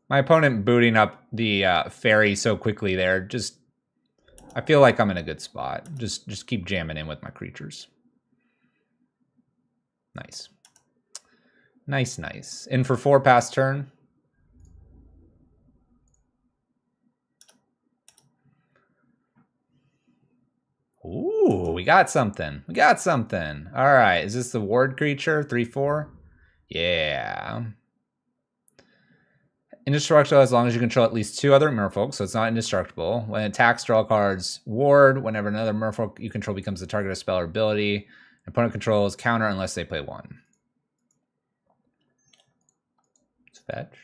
My opponent booting up the Fairy so quickly there, just... I feel like I'm in a good spot. Just keep jamming in with my creatures. Nice. Nice. In for 4 pass turn. Ooh, we got something. All right, is this the ward creature? 3/4? Yeah. Indestructible as long as you control at least 2 other merfolk, so it's not indestructible. When it attacks, draw cards. Ward, whenever another merfolk you control becomes the target of spell or ability. Opponent controls counter unless they play 1. Let's fetch.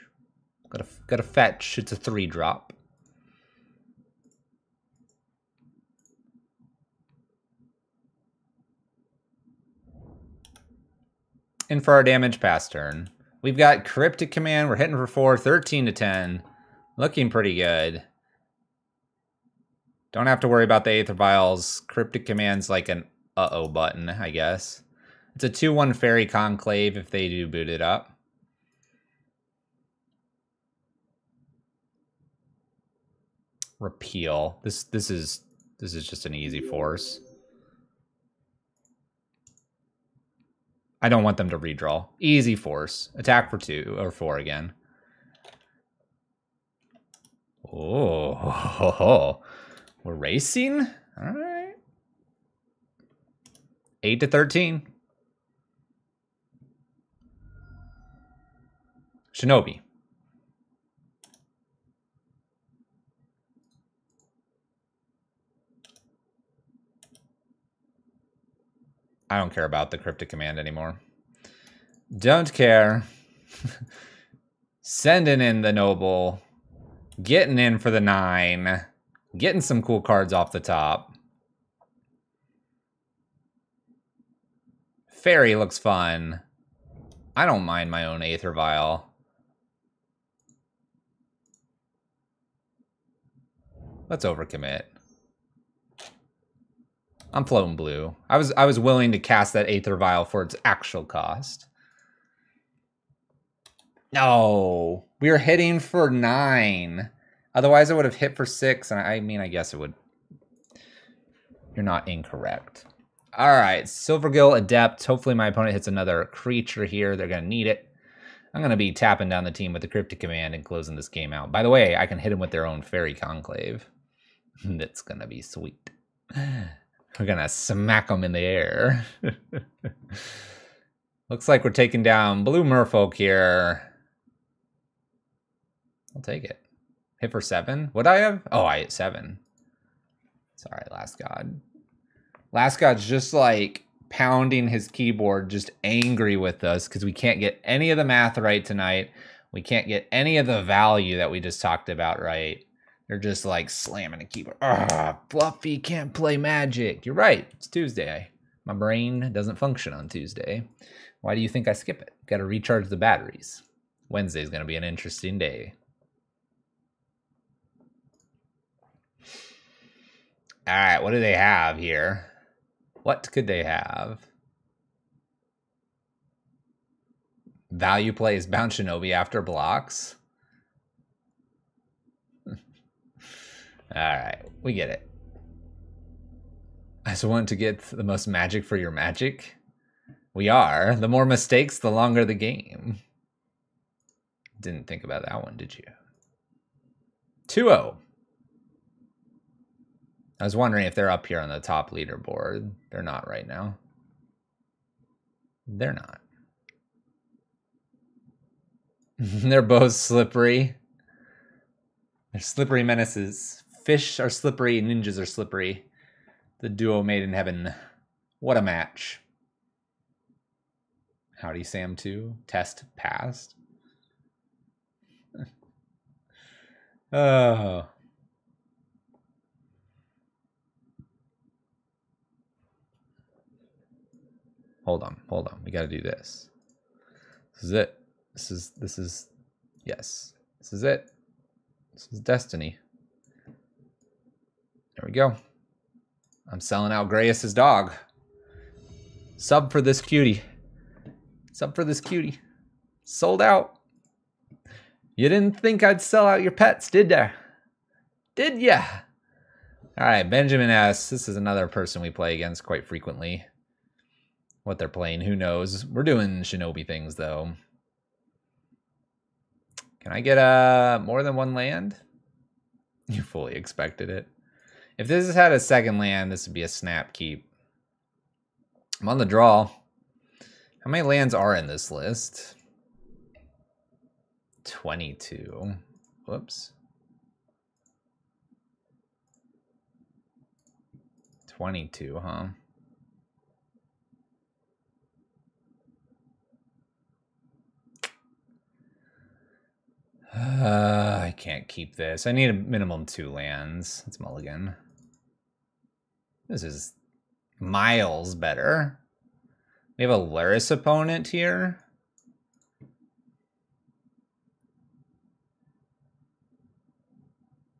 Got a fetch. It's a 3-drop. In for our damage pass turn. We've got Cryptic Command. We're hitting for 4, 13 to 10. Looking pretty good. Don't have to worry about the Aether Vials. Cryptic Command's like an uh-oh button, I guess. It's a 2/1 Fairy Conclave if they do boot it up. Repeal. This is just an easy force. I don't want them to redraw. Easy force. Attack for 2 or 4 again. Oh, we're racing? All right. 8 to 13. Shinobi. I don't care about the Cryptic Command anymore. Don't care. Sending in the Noble. Getting in for the 9. Getting some cool cards off the top. Fairy looks fun. I don't mind my own Aether Vial. Let's overcommit. I'm floating blue. I was willing to cast that Aether Vial for its actual cost. No, we were hitting for 9. Otherwise, I would have hit for 6. And I mean, I guess it would. You're not incorrect. All right, Silvergill Adept. Hopefully, my opponent hits another creature here. They're gonna need it. I'm gonna be tapping down the team with the Cryptic Command and closing this game out. By the way, I can hit them with their own Fairy Conclave. That's gonna be sweet. We're gonna smack them in the air. Looks like we're taking down blue merfolk here. I'll take it. Hit for 7. What'd I have? Oh, I hit 7. Sorry, Last God. Last God's just like pounding his keyboard, just angry with us because we can't get any of the math right tonight. We can't get any of the value that we just talked about right. They're just like slamming the keyboard. Fluffy can't play Magic. You're right. It's Tuesday. My brain doesn't function on Tuesday. Why do you think I skip it? Got to recharge the batteries. Wednesday's going to be an interesting day. All right, what do they have here? What could they have? Value plays Bounce Shinobi after blocks. All right, we get it. I just want to get the most magic for your magic. We are. The more mistakes, the longer the game. Didn't think about that one, did you? 2-0. I was wondering if they're up here on the top leaderboard. They're not right now. They're not. They're both slippery. They're slippery menaces. Fish are slippery, ninjas are slippery. The duo made in heaven. What a match. Howdy, Sam 2. Test passed. Oh. Hold on. We got to do this. This is it. This is, yes. This is it. This is destiny. There we go. I'm selling out Grayus's dog. Sub for this cutie. Sub for this cutie. Sold out. You didn't think I'd sell out your pets, did ya? Did ya? All right, Benjamin S. This is another person we play against quite frequently. What they're playing, who knows? We're doing Shinobi things, though. Can I get more than one land? You fully expected it. If this had a second land, this would be a snap keep. I'm on the draw. How many lands are in this list? 22. Whoops. 22, huh? I can't keep this. I need a minimum 2 lands. It's mulligan. This is miles better. We have a Luris opponent here.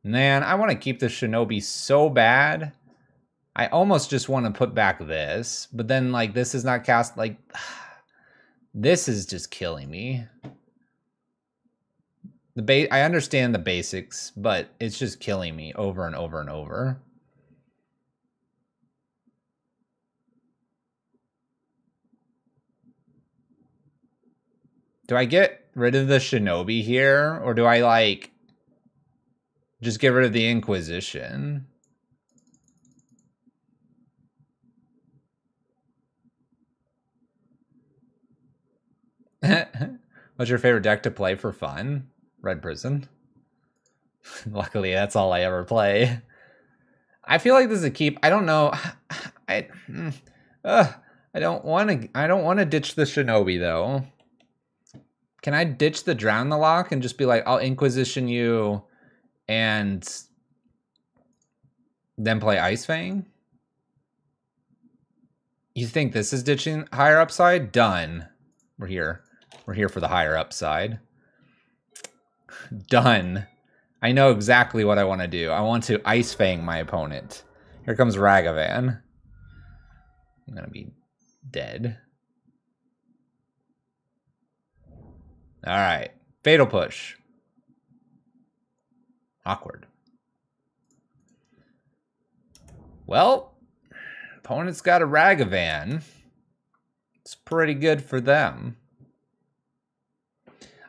Man, I want to keep the Shinobi so bad. I almost just want to put back this, but then like this is not cast, like this is just killing me. I understand the basics, but it's just killing me over and over and over. Do I get rid of the Shinobi here, or do I like just get rid of the Inquisition? What's your favorite deck to play for fun? Red Prison. Luckily, that's all I ever play. I feel like this is a keep. I don't know. I don't want to ditch the Shinobi though. Can I ditch the Drown the Lock and just be like, I'll Inquisition you and then play Ice Fang? You think this is ditching higher upside? Done. We're here. We're here for the higher upside. Done. I know exactly what I want to do. I want to Ice Fang my opponent. Here comes Ragavan. I'm going to be dead. All right. Fatal Push. Awkward. Well, opponent's got a Ragavan. It's pretty good for them.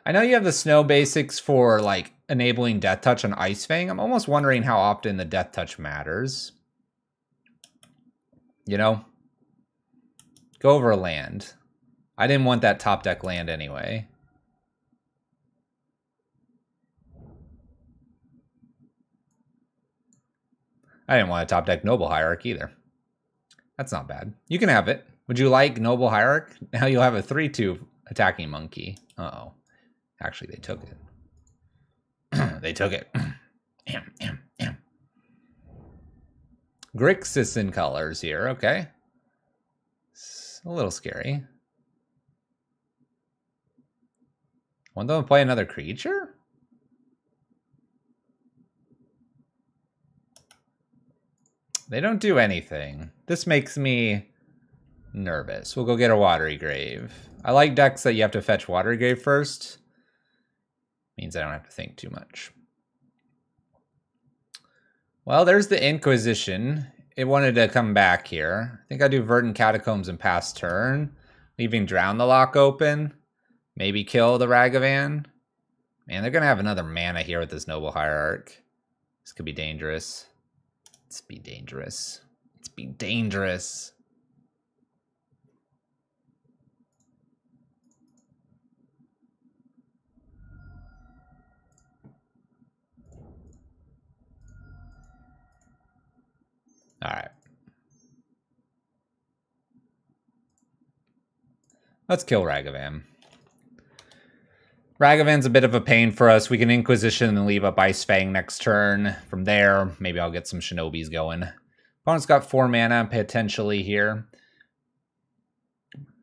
I know you have the snow basics for like enabling Death Touch on Ice Fang. I'm almost wondering how often the Death Touch matters. You know? Go over a land. I didn't want that top deck land anyway. I didn't want a top deck Noble Hierarch either. That's not bad. You can have it. Would you like Noble Hierarch? Now you'll have a 3/2 attacking monkey. Uh-oh. Actually, they took it. They took it. Grixis in colors here. Okay. It's a little scary. Want them to play another creature? They don't do anything. This makes me nervous. We'll go get a Watery Grave. I like decks that you have to fetch Watery Grave first. Means I don't have to think too much. Well, there's the Inquisition. It wanted to come back here. I think I do Verdant Catacombs and pass turn. Leaving Drown the Lock open. Maybe kill the Ragavan. Man, they're going to have another mana here with this Noble Hierarch. This could be dangerous. Let's be dangerous. Let's be dangerous. All right. Let's kill Ragavan. Ragavan's a bit of a pain for us. We can Inquisition and leave up Ice Fang next turn. From there, maybe I'll get some Shinobis going. Opponent's got 4 mana potentially here.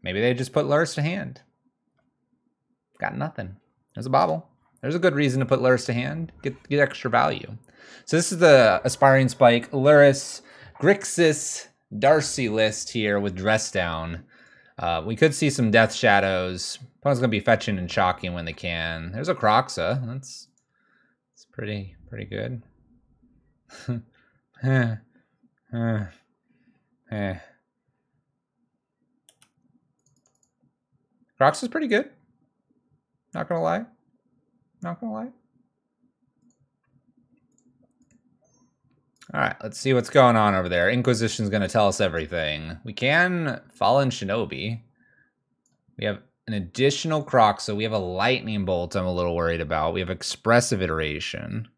Maybe they just put Lurrus to hand. Got nothing. There's a bobble. There's a good reason to put Lurrus to hand. Get extra value. So this is the Aspiring Spike, Lurrus, Grixis, Darcy list here with Dress Down. We could see some Death Shadows. Opponent's going to be fetching and shocking when they can. There's a Croxa. That's pretty good. Croxa's pretty good. Not going to lie. Not going to lie. All right, let's see what's going on over there. Inquisition's going to tell us everything. We can Fallen Shinobi. We have an additional Croxa. We have a Lightning Bolt I'm a little worried about. We have Expressive Iteration.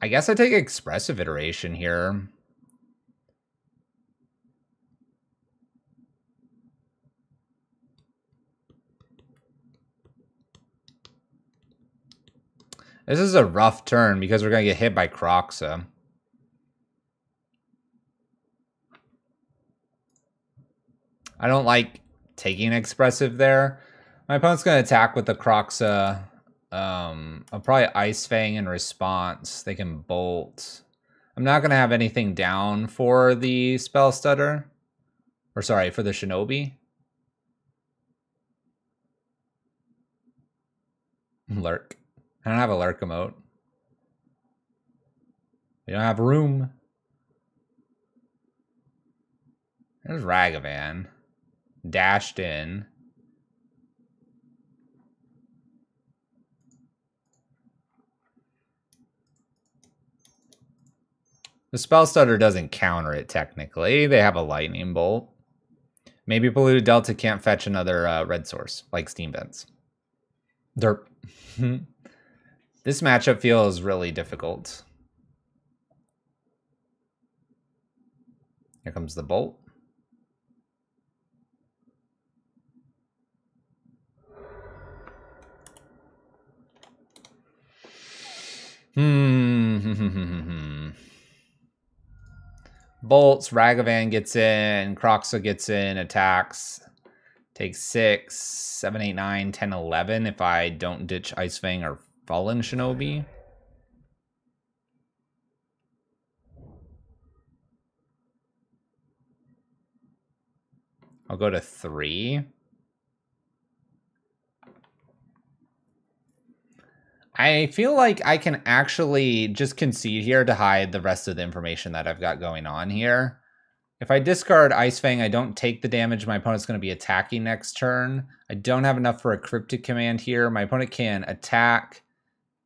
I guess I take Expressive Iteration here. This is a rough turn because we're going to get hit by Croxa. I don't like taking Expressive there. My opponent's going to attack with the Croxa. I'll probably Ice Fang in response. They can Bolt. I'm not going to have anything down for the Spell Stutter. Or sorry, for the Shinobi. Lurk. I don't have a Lurk emote. We don't have room. There's Ragavan. Dashed in. The Spell Stutter doesn't counter it technically. They have a Lightning Bolt. Maybe Polluted Delta can't fetch another red source, like Steam Vents. Derp. This matchup feels really difficult. Here comes the Bolt. Bolts, Ragavan gets in, Croxa gets in, attacks. Takes 6, 7, 8, 9, 10, 11 if I don't ditch Ice Fang or Fallen Shinobi. I'll go to 3. I feel like I can actually just concede here to hide the rest of the information that I've got going on here. If I discard Ice Fang, I don't take the damage. My opponent's going to be attacking next turn. I don't have enough for a Cryptic Command here. My opponent can attack,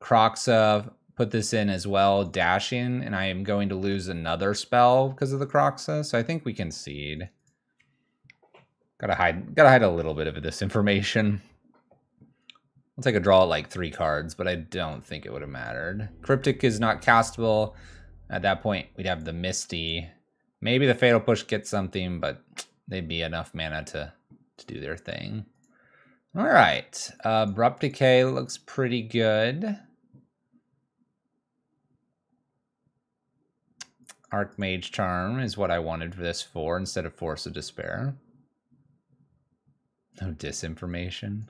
Croxa, put this in as well, dashing, and I am going to lose another spell because of the Croxa. So I think we concede. Gotta hide a little bit of this information. I'll take a draw at like 3 cards, but I don't think it would have mattered. Cryptic is not castable. At that point, we'd have the Misty. Maybe the Fatal Push gets something, but they'd be enough mana to do their thing. All right. Abrupt Decay looks pretty good. Archmage Charm is what I wanted for this for instead of Force of Despair. No disinformation.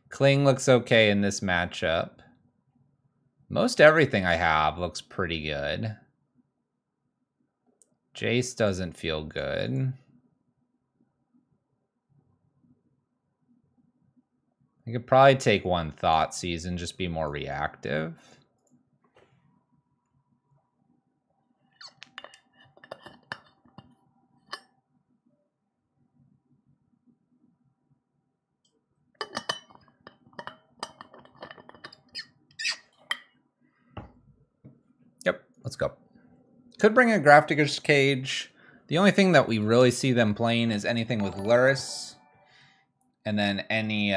Cling looks okay in this matchup. Most everything I have looks pretty good. Jace doesn't feel good. I could probably take one Thoughtseize and just be more reactive. Let's go. Could bring a Grafdigger's Cage. The only thing that we really see them playing is anything with Luris. And then any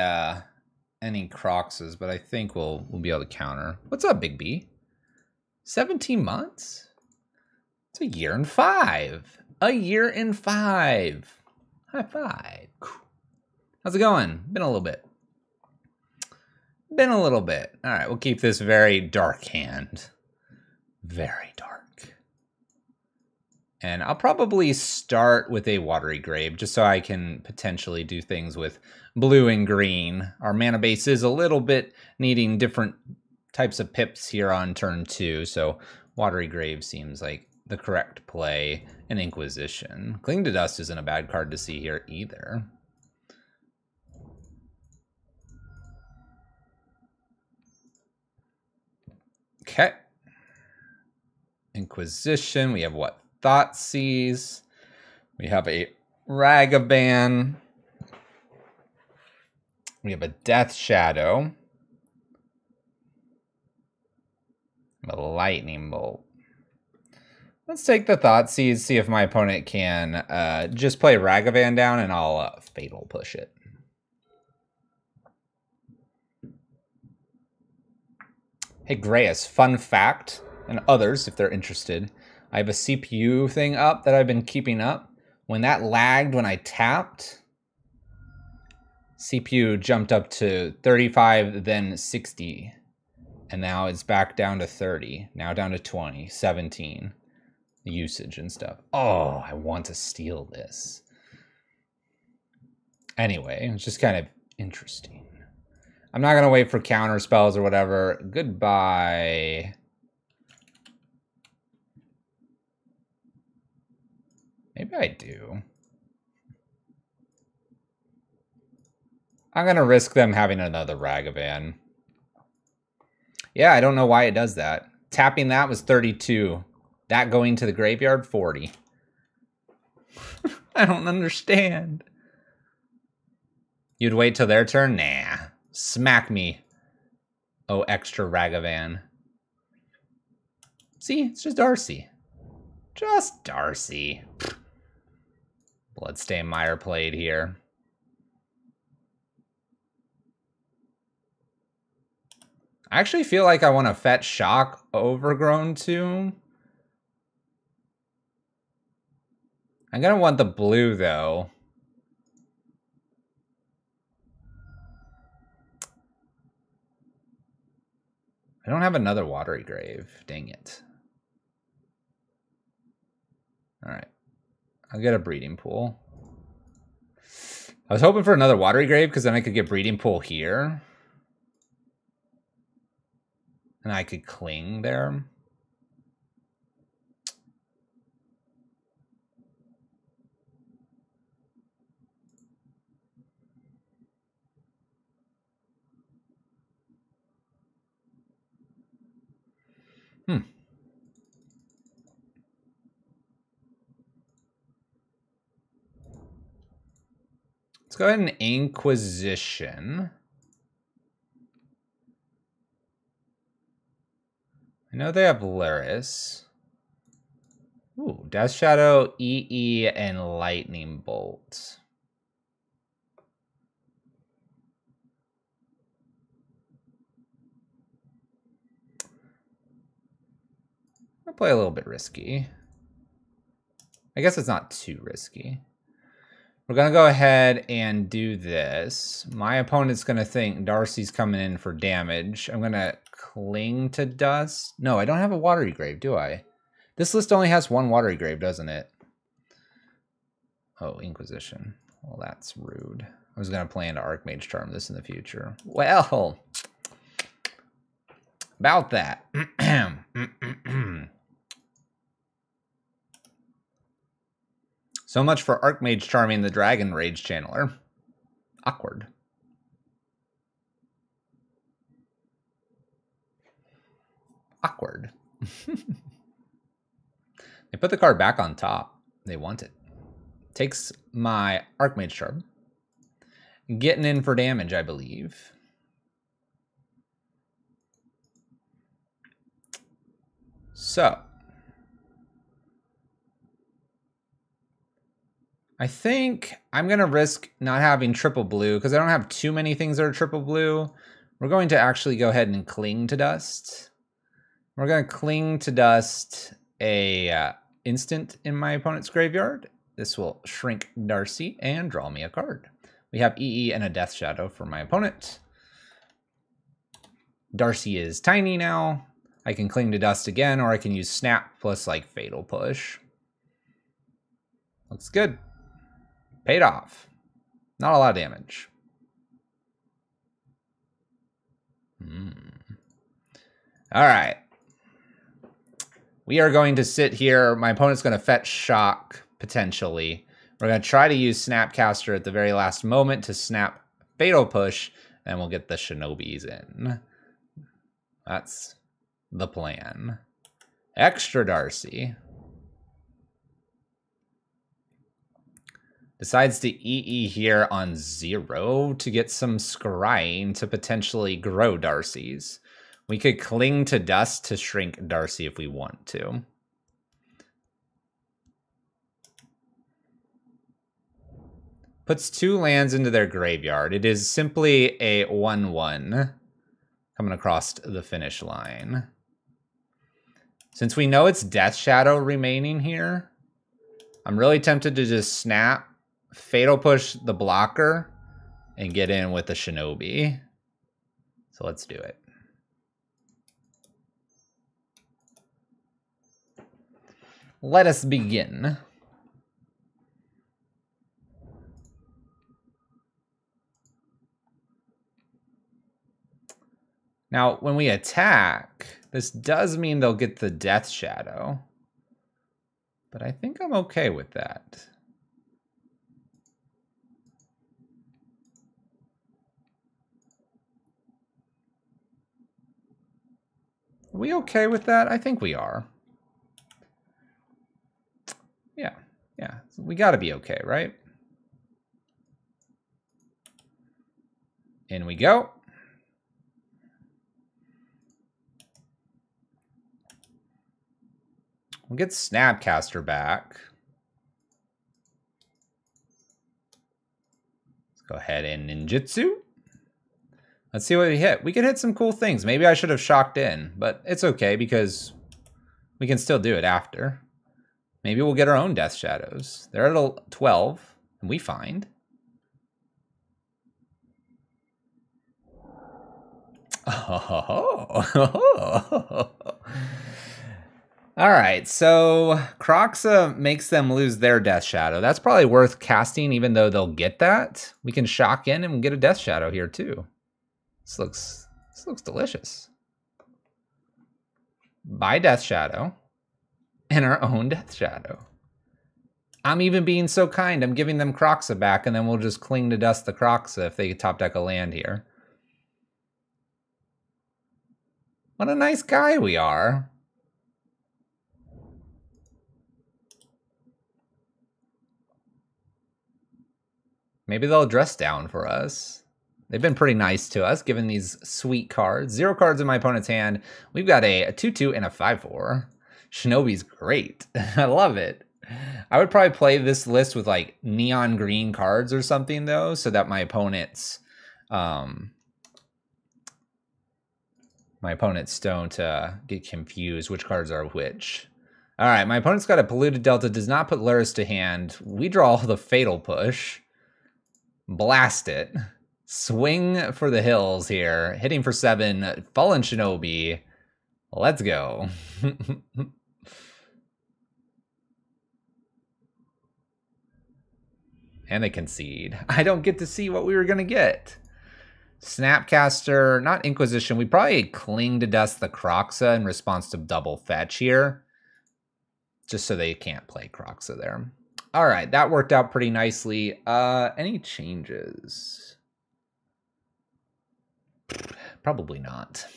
Croxes, but I think we'll be able to counter. What's up, Big B? 17 months? It's a year and 5. A year and 5. High five. How's it going? Been a little bit. All right, we'll keep this very dark hand. Very dark. And I'll probably start with a Watery Grave, just so I can potentially do things with blue and green. Our mana base is a little bit needing different types of pips here on turn 2, so Watery Grave seems like the correct play. And Inquisition. Cling to Dust isn't a bad card to see here either. Okay. Inquisition, we have what? Thoughtseize. We have a Ragavan. We have a Death Shadow. A Lightning Bolt. Let's take the Thoughtseize, see if my opponent can just play Ragavan down, and I'll Fatal Push it. Hey, Grayus, fun fact, and others if they're interested. I have a CPU thing up that I've been keeping up. When that lagged when I tapped, CPU jumped up to 35, then 60. And now it's back down to 30. Now down to 20, 17. Usage and stuff. Oh, I want to steal this. Anyway, it's just kind of interesting. I'm not going to wait for counter spells or whatever. Goodbye. Maybe I do. I'm going to risk them having another Ragavan. Yeah, I don't know why it does that. Tapping that was 32. That going to the graveyard, 40. I don't understand. You'd wait till their turn? Nah. Smack me. Oh, extra Ragavan. See, it's just Darcy. Just Darcy. Bloodstained Mire played here. I actually feel like I want to fetch Shock Overgrown Tomb. I'm going to want the blue, though. I don't have another Watery Grave. Dang it. All right. I'll get a Breeding Pool. I was hoping for another Watery Grave because then I could get Breeding Pool here. And I could cling there. Let's go ahead and Inquisition. I know they have Luris. Ooh, Death Shadow, EE, and Lightning Bolt. I'll play a little bit risky. I guess it's not too risky. We're going to go ahead and do this. My opponent's going to think Darcy's coming in for damage. I'm going to Cling to Dust. No, I don't have a Watery Grave, do I? This list only has one Watery Grave, doesn't it? Oh, Inquisition. Well, that's rude. I was going to play into Archmage Charm this in the future. Well, about that. So much for Archmage Charming the Dragon Rage Channeler. Awkward. Awkward. They put the card back on top. They want it. Takes my Archmage Charm. Getting in for damage, I believe. So, I think I'm going to risk not having triple blue because I don't have too many things that are triple blue. We're going to actually go ahead and cling to dust. We're going to cling to dust a instant in my opponent's graveyard. This will shrink Darcy and draw me a card. We have EE and a Death Shadow for my opponent. Darcy is tiny now. I can cling to dust again, or I can use Snap plus like Fatal Push. Looks good. Paid off. Not a lot of damage. All right. We are going to sit here. My opponent's going to fetch Shock, potentially. We're going to try to use Snapcaster at the very last moment to snap Fatal Push, and we'll get the Shinobis in. That's the plan. Extra Darcy. Decides to EE here on 0 to get some scrying to potentially grow Darcy's. We could cling to dust to shrink Darcy if we want to. Puts 2 lands into their graveyard. It is simply a 1/1 coming across the finish line. Since we know it's Death Shadow remaining here, I'm really tempted to just snap, Fatal Push the blocker, and get in with the Shinobi. So let's do it. Let us begin. Now, when we attack, this does mean they'll get the Death Shadow. But I think I'm okay with that. Are we okay with that? I think we are. Yeah, we gotta be okay, right? In we go. We'll get Snapcaster back. Let's go ahead and ninjutsu. Let's see what we hit. We can hit some cool things. Maybe I should have shocked in, but it's okay because we can still do it after. Maybe we'll get our own Death Shadows. They're at 12, and we find. Oh. All right, so Croxa makes them lose their Death Shadow. That's probably worth casting, even though they'll get that. We can shock in and get a Death Shadow here too. This looks delicious. Buy Death Shadow and our own Death Shadow. I'm even being so kind. I'm giving them Croxa back, and then we'll just cling to dust the Croxa if they top deck a land here. What a nice guy we are. Maybe they'll dress down for us. They've been pretty nice to us, given these sweet cards. 0 cards in my opponent's hand. We've got a 2/2 and a 5/4. Shinobi's great. I love it. I would probably play this list with like neon green cards or something though, so that my opponents don't get confused which cards are which. All right, my opponent's got a Polluted Delta, does not put Luris to hand. We draw the Fatal Push. Blast it. Swing for the hills here. Hitting for 7. Fallen Shinobi. Let's go. And they concede. I don't get to see what we were going to get. Snapcaster, not Inquisition. We probably cling to dust the Croxa in response to double fetch here. Just so they can't play Croxa there. All right, that worked out pretty nicely. Any changes? Probably not.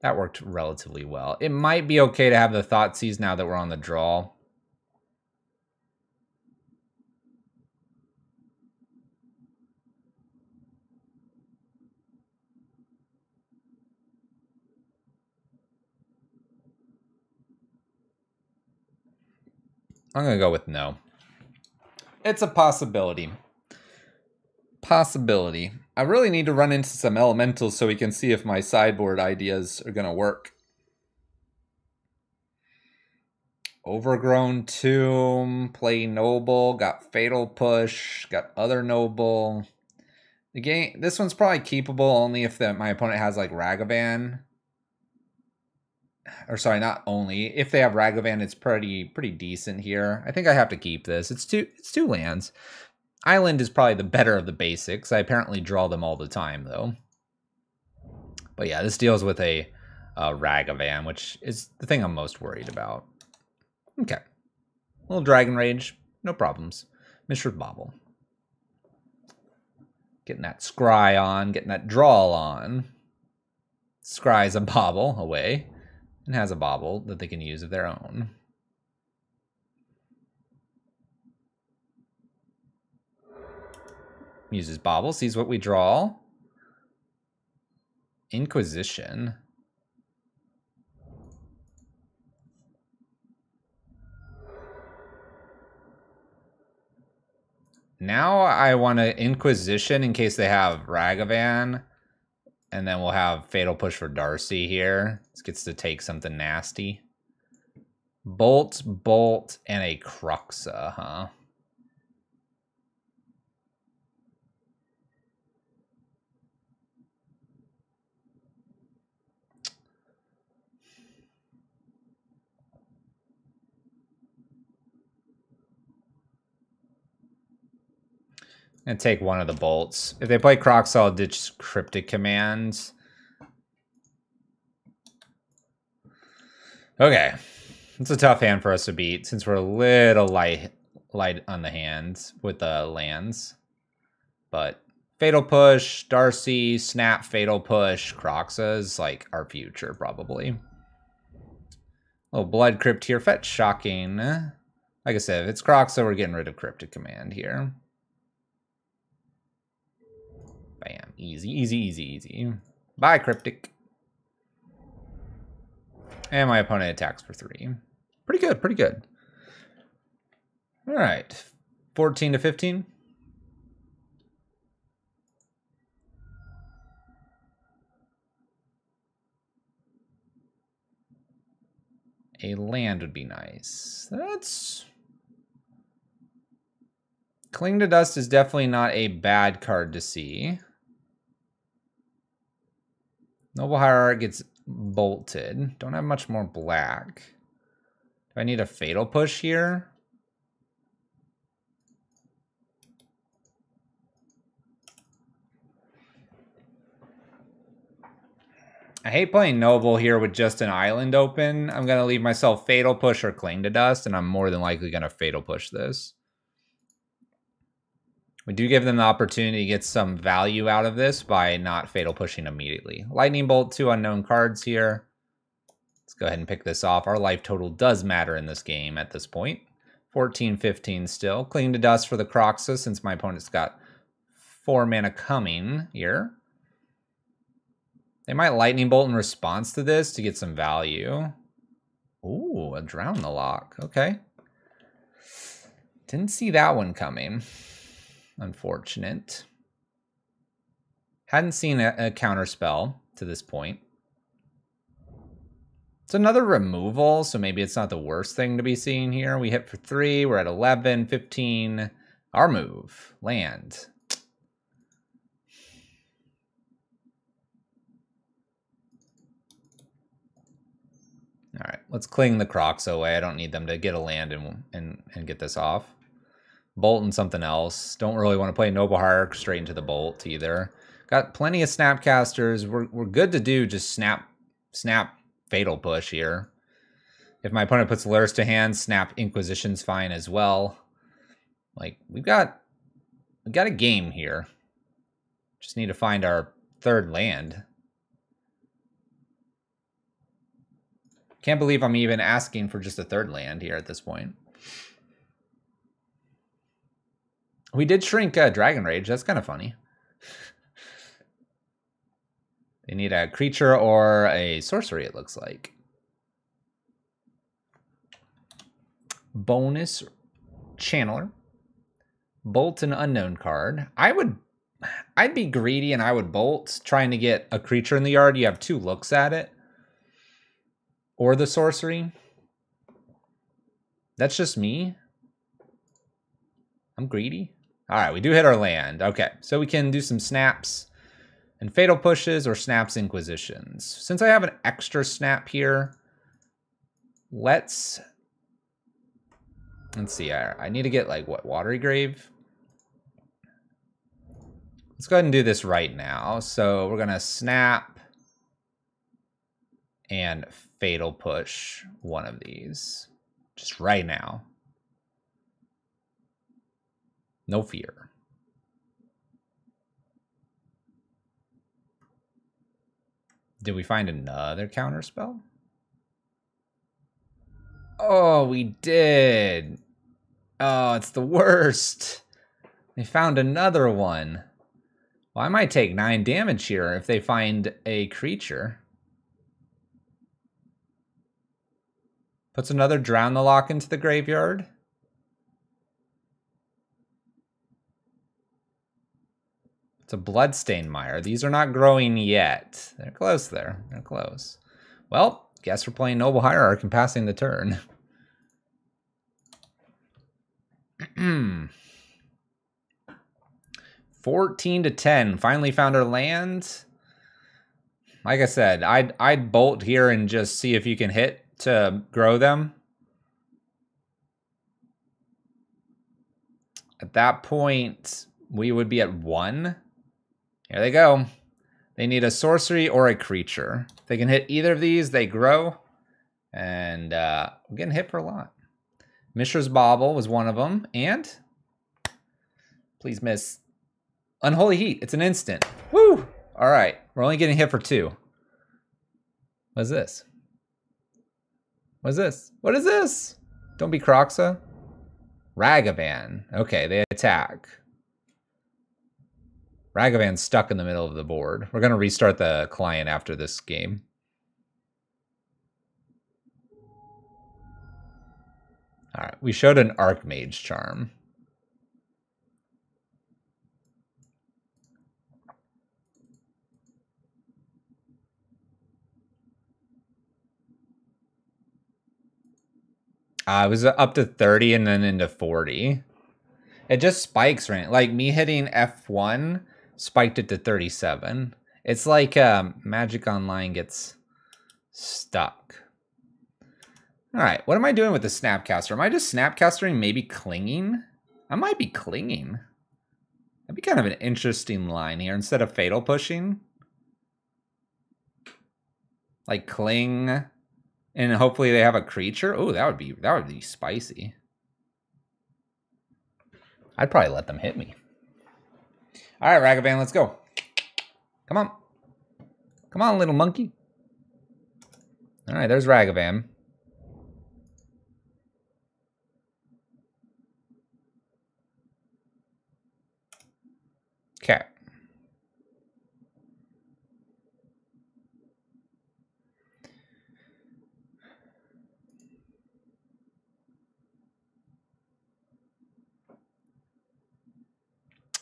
That worked relatively well. It might be okay to have the Thoughtseize now that we're on the draw. I'm going to go with no. It's a possibility. Possibility. I really need to run into some elementals so we can see if my sideboard ideas are going to work. Overgrown Tomb, play Noble, got Fatal Push, got other Noble. The game, this one's probably keepable only if my opponent has like Ragavan. Or sorry, not only. If they have Ragavan, it's pretty decent here. I think I have to keep this. It's two lands. Island is probably the better of the basics. I apparently draw them all the time, though. But yeah, this deals with a Ragavan, which is the thing I'm most worried about. Okay. A little Dragon Rage. No problems. Mishra's Bauble. Getting that scry on. Getting that draw on. Scry's a bauble away. And has a bauble that they can use of their own. Uses bauble, sees what we draw. Inquisition. Now I want to Inquisition in case they have Ragavan. And then we'll have Fatal Push for Darcy here. This gets to take something nasty. Bolt, and a Cruxa, huh? And take one of the bolts. If they play Crocs, I'll ditch Cryptic Commands. Okay. It's a tough hand for us to beat since we're a little light on the hands with the lands. But Fatal Push, Darcy, Snap, Fatal Push, Croxa is like our future probably. Oh, Blood Crypt here. Fetch, shocking. Like I said, if it's Croxa, we're getting rid of Cryptic Command here. Bam. Easy. Bye, Cryptic. And my opponent attacks for 3. Pretty good. All right. 14 to 15. A land would be nice. That's... Cling to Dust is definitely not a bad card to see. Noble Hierarch gets bolted. Don't have much more black. Do I need a Fatal Push here? I hate playing Noble here with just an island open. I'm going to leave myself Fatal Push or Cling to Dust, and I'm more than likely going to Fatal Push this. We do give them the opportunity to get some value out of this by not Fatal Pushing immediately. Lightning Bolt, 2 unknown cards here. Let's go ahead and pick this off. Our life total does matter in this game at this point. 14-15 still. Cling to Dust for the Croxa since my opponent's got 4 mana coming here. They might Lightning Bolt in response to this to get some value. Ooh, a Drown the Lock. Okay. Didn't see that one coming. Unfortunate. Hadn't seen a counter spell to this point. It's another removal, so maybe it's not the worst thing to be seeing here. We hit for 3. We're at 11, 15. Our move. Land. All right, let's cling the Crocs away. I don't need them to get a land and get this off. Bolt and something else. Don't really want to play Noble Hierarch straight into the Bolt either. Got plenty of Snapcasters. We're good to do just snap Fatal Push here. If my opponent puts Lures to hand, Snap Inquisition's fine as well. Like, we got a game here. Just need to find our 3rd land. Can't believe I'm even asking for just a 3rd land here at this point. We did shrink Dragon Rage. That's kind of funny. They need a creature or a sorcery, it looks like. Bonus Channeler. Bolt an unknown card. I'd be greedy and I would bolt, trying to get a creature in the yard. You have 2 looks at it. Or the sorcery. That's just me. I'm greedy. All right, we do hit our land. Okay, so we can do some snaps and fatal pushes or snaps inquisitions. Since I have an extra snap here, let's see. I need to get like what, Watery Grave? Let's go ahead and do this right now. So we're gonna snap and fatal push one of these just right now. No fear. Did we find another counter spell? Oh, we did. Oh, it's the worst. They found another one. Well, I might take 9 damage here if they find a creature. Puts another Drown the Lock into the graveyard. It's a Bloodstained Mire. These are not growing yet. They're close there. They're close. Well, guess we're playing Noble Hierarch and passing the turn. 14-10. Finally found our land. Like I said, I'd bolt here and just see if you can hit to grow them. At that point, we would be at 1. Here they go. They need a sorcery or a creature. If they can hit either of these, they grow. And we're getting hit for a lot. Mishra's Bauble was one of them. And please miss. Unholy Heat. It's an instant. Woo! All right. We're only getting hit for 2. What's this? What's this? What is this? Don't be Croxa. Ragavan. Okay, they attack. Ragavan's stuck in the middle of the board. We're going to restart the client after this game. All right, we showed an Archmage Charm. It was up to 30 and then into 40. It just spikes, right? Like me hitting F1 spiked it to 37. It's like Magic Online gets stuck. All right, what am I doing with the Snapcaster? Am I just Snapcastering, maybe clinging? I might be clinging. That'd be kind of an interesting line here instead of fatal pushing. Like cling, and hopefully they have a creature. Oh, that would be spicy. I'd probably let them hit me. All right, Ragavan, let's go. Come on. Come on, little monkey. All right, there's Ragavan. Okay.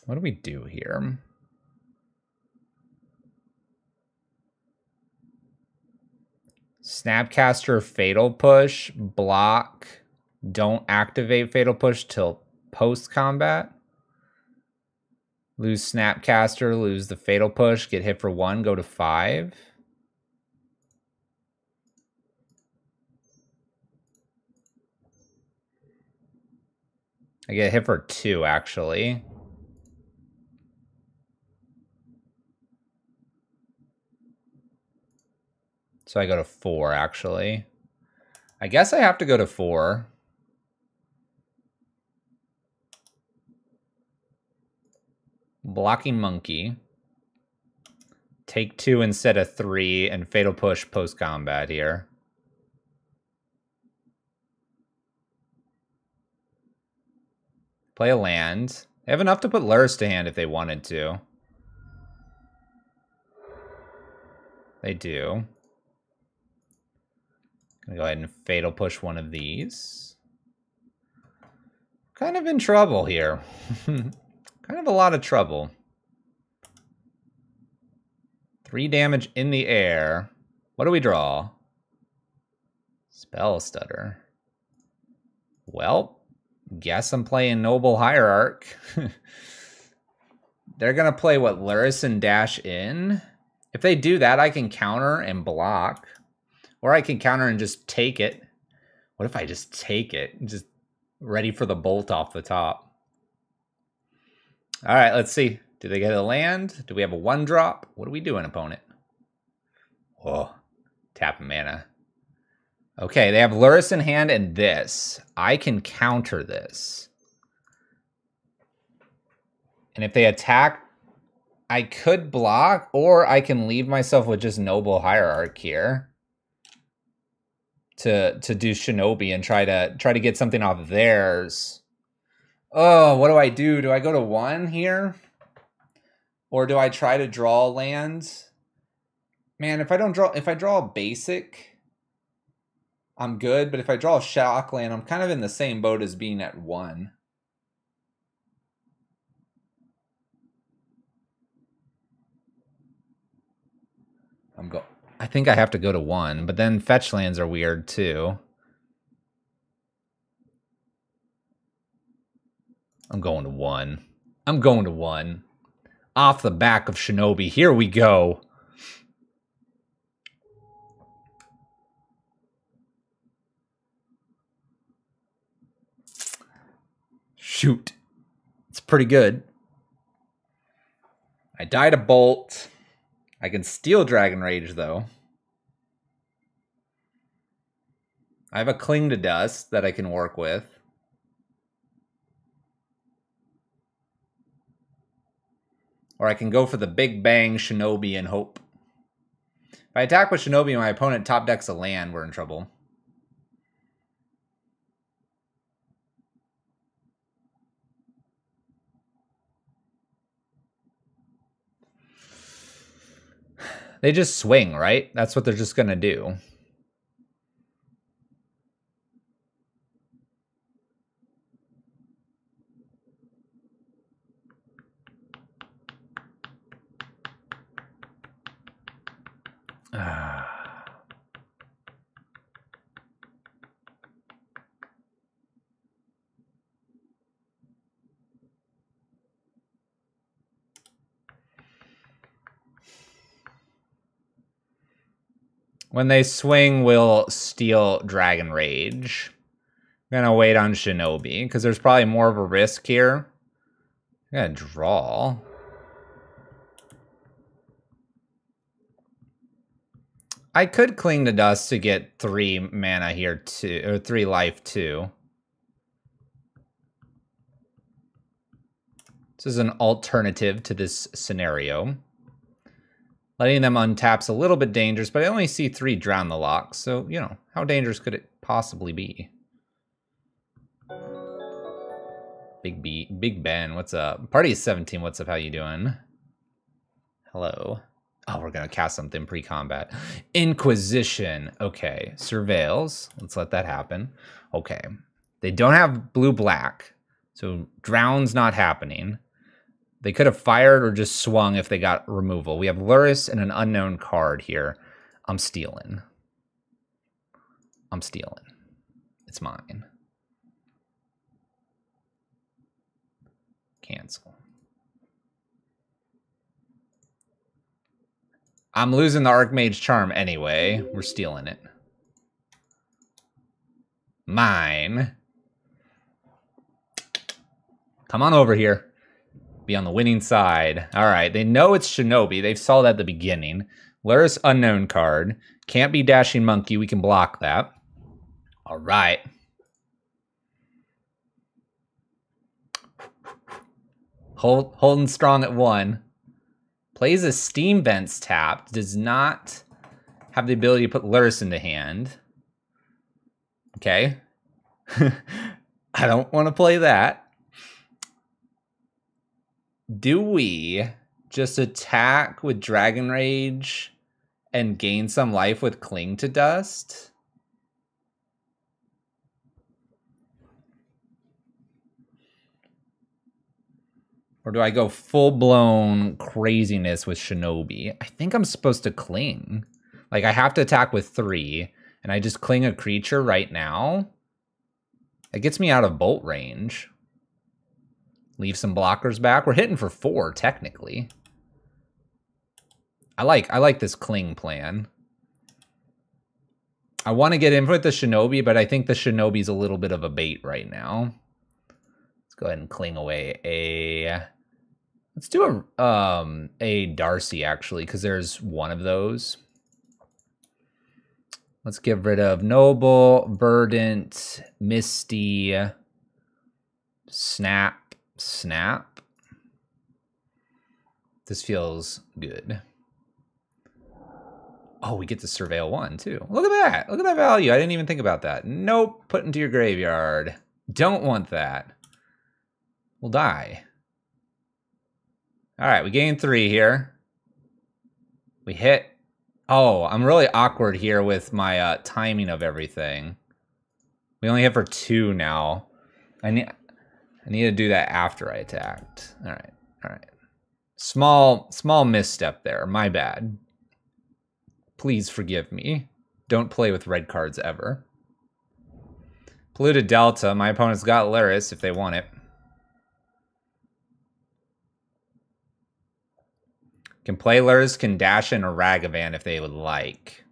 What do we do here? Snapcaster Fatal Push, block, don't activate Fatal Push till post-combat. Lose Snapcaster, lose the Fatal Push, get hit for 1, go to 5. I get hit for 2, actually. So I go to 4, actually. I guess I have to go to 4. Blocking Monkey. Take 2 instead of 3, and Fatal Push post-combat here. Play a land. They have enough to put Lurrus to hand if they wanted to. They do. Gonna go ahead and Fatal Push one of these. Kind of in trouble here. Kind of a lot of trouble. 3 damage in the air. What do we draw? Spell Stutter. Well, guess I'm playing Noble Hierarch. They're going to play, what, Luris and dash in? If they do that, I can counter and block. Or I can counter and just take it. What if I just take it? Just ready for the bolt off the top. All right, let's see. Do they get a land? Do we have a 1-drop? What do we do, an opponent? Oh, tap mana. Okay, they have Luris in hand and this. I can counter this. And if they attack, I could block, or I can leave myself with just Noble Hierarch here to do Shinobi and try to get something off of theirs. Oh, what do I do? Do I go to 1 here? Or do I try to draw land? Man, if I draw a basic, I'm good, but if I draw a shock land, I'm kind of in the same boat as being at 1. I think I have to go to 1, but then fetch lands are weird too. I'm going to 1. I'm going to 1. Off the back of Shinobi. Here we go. Shoot. It's pretty good. I died a bolt. I can steal Dragon Rage, though. I have a Cling to Dust that I can work with. Or I can go for the Big Bang Shinobi and hope. If I attack with Shinobi and my opponent top decks a land, we're in trouble. They just swing, right? That's what they're just going to do. When they swing, we'll steal Dragon Rage. I'm gonna wait on Shinobi, because there's probably more of a risk here. I'm gonna draw. I could Cling to Dust to get 3 mana here too, or 3 life too. This is an alternative to this scenario. Letting them untap's a little bit dangerous, but I only see 3 drown the lock, so, you know, how dangerous could it possibly be? Big Ben, what's up? Party 17, what's up? How you doing? Hello. Oh, we're gonna cast something pre-combat. Inquisition. Okay, Surveils. Let's let that happen. Okay, they don't have blue-black, so drown's not happening. They could have fired or just swung if they got removal. We have Luris and an unknown card here. I'm stealing. I'm stealing. It's mine. Cancel. I'm losing the Archmage Charm anyway. We're stealing it. Mine. Come on over here. Be on the winning side. All right, they know it's Shinobi. They saw that at the beginning. Luris unknown card. Can't be Dashing Monkey. We can block that. All right. Holding strong at 1. Plays a Steam Vents tapped. Does not have the ability to put Luris into hand. Okay. I don't want to play that. Do we just attack with Dragon Rage and gain some life with Cling to Dust? Or do I go full-blown craziness with Shinobi? I think I'm supposed to cling. Like, I have to attack with 3, and I just cling a creature right now. It gets me out of bolt range. Leave some blockers back. We're hitting for 4, technically. I like this cling plan. I want to get in with the Shinobi, but I think the Shinobi's a little bit of a bait right now. Let's go ahead and cling away a... Let's do a Darcy, actually, because there's one of those. Let's get rid of Noble, Verdant, Misty, Snap. This feels good. Oh, we get to Surveil 1, too. Look at that. Look at that value. I didn't even think about that. Nope. Put into your graveyard. Don't want that. We'll die. All right, we gained 3 here. We hit. Oh, I'm really awkward here with my timing of everything. We only hit for 2 now. I need to do that after I attacked. All right. Small misstep there. My bad. Please forgive me. Don't play with red cards ever. Polluted Delta. My opponent's got Laris if they want it. Can play Laris, can dash in a Ragavan if they would like.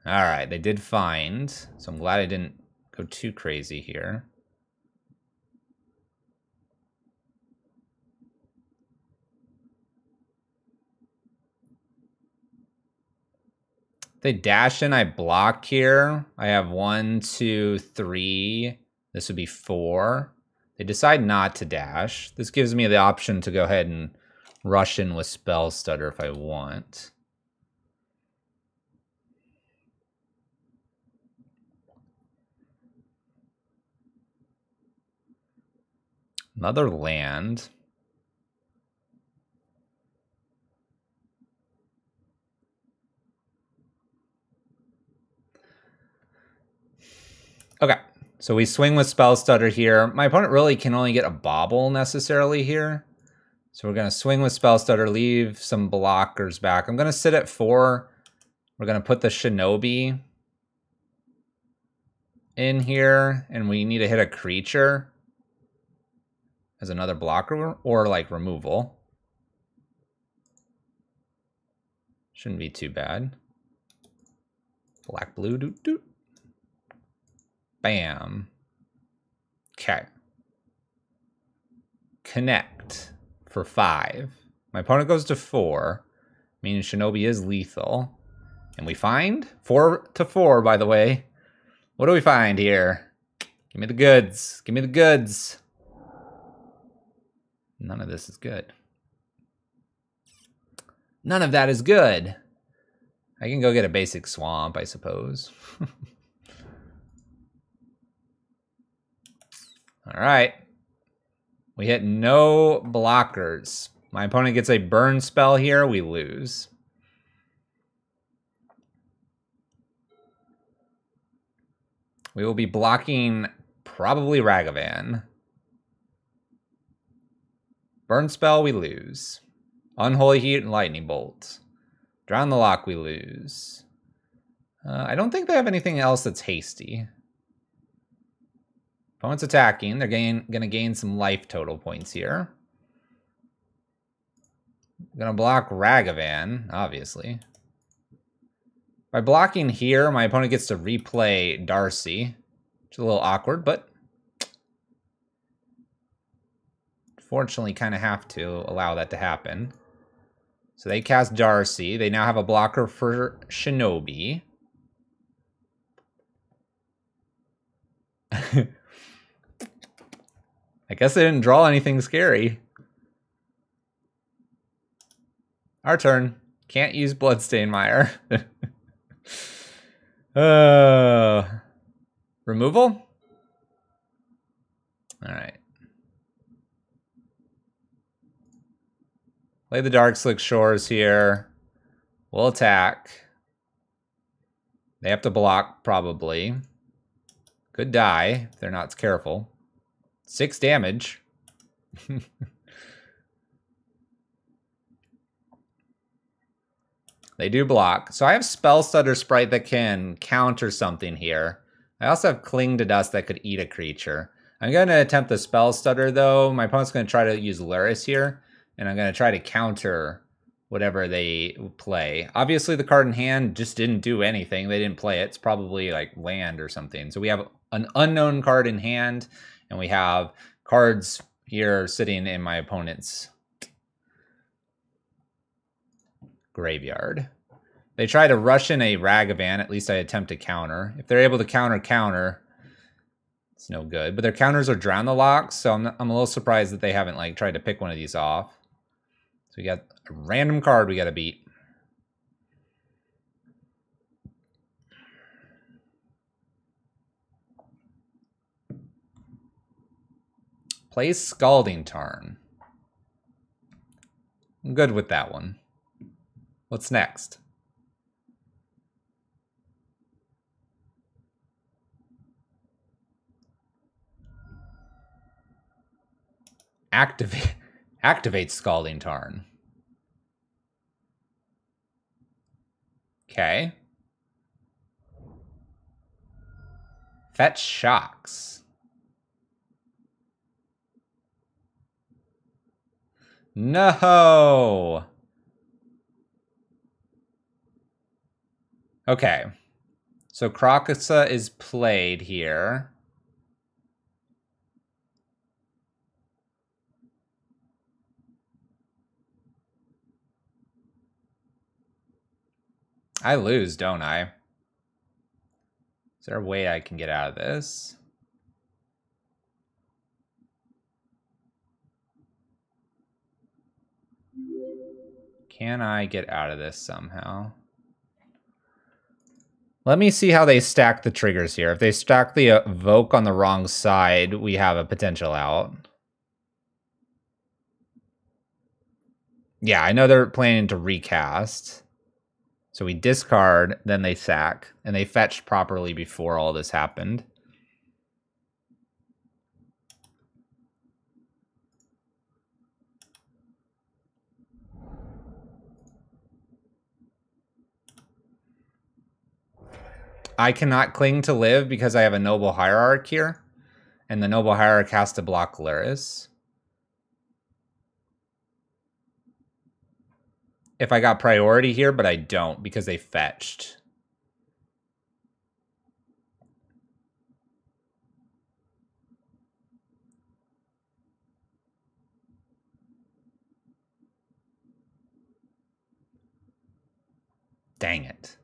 Alright, they did find. So I'm glad I didn't go too crazy here. They dash in, I block here. I have 1, 2, 3. This would be 4. They decide not to dash. This gives me the option to go ahead and rush in with Spell Stutter if I want. Another land. Okay, so we swing with Spell Stutter here. My opponent really can only get a Bobble necessarily here. So we're going to swing with Spell Stutter, leave some blockers back. I'm going to sit at 4. We're going to put the Shinobi in here, and we need to hit a creature as another blocker or like removal. Shouldn't be too bad. Black, blue, doot, doot. Bam. Okay. Connect for 5. My opponent goes to 4, meaning Shinobi is lethal. And we find 4 to 4, by the way. What do we find here? Give me the goods. Give me the goods. None of this is good. None of that is good. I can go get a basic swamp, I suppose. All right. We hit no blockers. My opponent gets a burn spell here. We lose. We will be blocking probably Ragavan. Burn spell, we lose. Unholy Heat and Lightning Bolt. Drown the Lock, we lose. I don't think they have anything else that's hasty. Opponent's attacking. They're going to gain some life total points here. I'm going to block Ragavan, obviously. By blocking here, my opponent gets to replay Darcy, which is a little awkward, but fortunately kind of have to allow that to happen. So they cast Darcy. They now have a blocker for Shinobi. I guess they didn't draw anything scary. Our turn. Can't use Bloodstain Mire. Removal? Alright. Play the Dark Slick Shores here. We'll attack. They have to block, probably. Could die if they're not careful. 6 damage. They do block. So I have Spell Stutter Sprite that can counter something here. I also have Cling to Dust that could eat a creature. I'm going to attempt the Spell Stutter, though. My opponent's going to try to use Luris here, and I'm going to try to counter whatever they play. Obviously, the card in hand just didn't do anything. They didn't play it. It's probably like land or something. So we have an unknown card in hand, and we have cards here sitting in my opponent's graveyard. They try to rush in a Ragavan. At least I attempt to counter. If they're able to counter, it's no good. But their counters are Drown the Locks, so I'm a little surprised that they haven't like tried to pick one of these off. So we got a random card we got to beat. Play Scalding Tarn. I'm good with that one. What's next? Activate Scalding Tarn. Okay. Fetch Shocks. No. Okay. So Krokusa is played here. I lose, don't I? Is there a way I can get out of this? Can I get out of this somehow? Let me see how they stack the triggers here. If they stack the Evoke on the wrong side, we have a potential out. Yeah, I know they're planning to recast. So we discard, then they sack, and they fetched properly before all this happened. I cannot cling to live because I have a Noble Hierarch here, and the Noble Hierarch has to block Luris. If I got priority here, but I don't because they fetched. Dang it.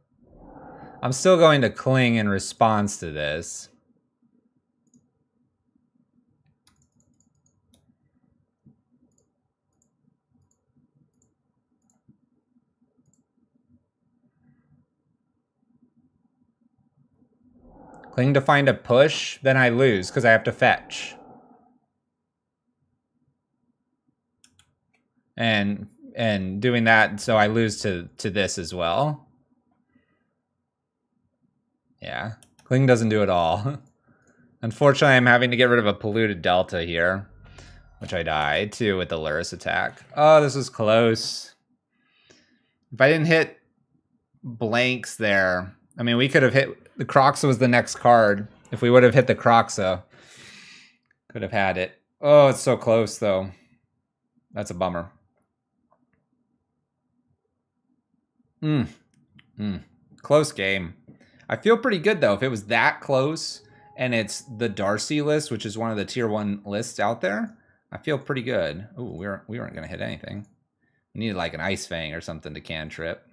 I'm still going to cling in response to this. Cling to find a push, then I lose because I have to fetch. And doing that, so I lose to this as well. Yeah, Cling doesn't do it all. Unfortunately, I'm having to get rid of a polluted Delta here, which I died to with the Luris attack. Oh, this was close. If I didn't hit blanks there, I mean, we could have hit... The Kroxa was the next card. If we would have hit the Kroxa, could have had it. Oh, it's so close, though. That's a bummer. Close game. I feel pretty good, though. If it was that close, and it's the Darcy list, which is one of the tier 1 lists out there, I feel pretty good. Ooh, we weren't going to hit anything. We needed like an Ice Fang or something to cantrip.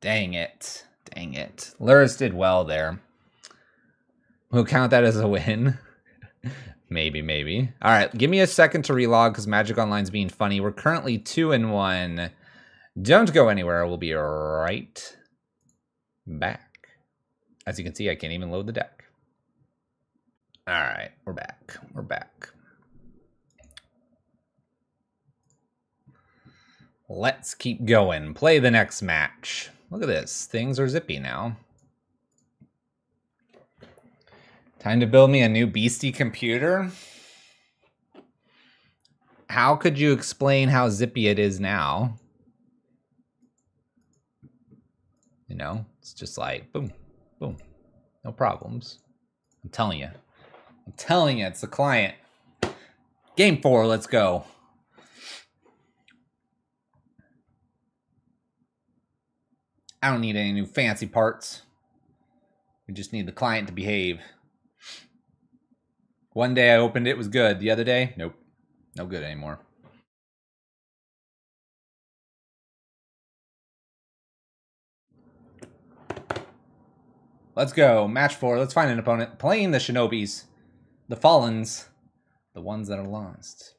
Dang it. Dang it. Luris did well there. We'll count that as a win. Maybe. All right, give me a second to relog because Magic Online's being funny. We're currently 2-1. Don't go anywhere. We'll be right back. As you can see, I can't even load the deck. All right, we're back. We're back. Let's keep going. Play the next match. Look at this. Things are zippy now. Time to build me a new beastie computer. How could you explain how zippy it is now? You know, it's just like, boom, boom, no problems. I'm telling you. I'm telling you, it's the client. Game 4, let's go. I don't need any new fancy parts. We just need the client to behave. One day I opened it, it was good. The other day, nope. No good anymore. Let's go. Match 4. Let's find an opponent. Playing the Shinobis. The Fallens. The ones that are lost.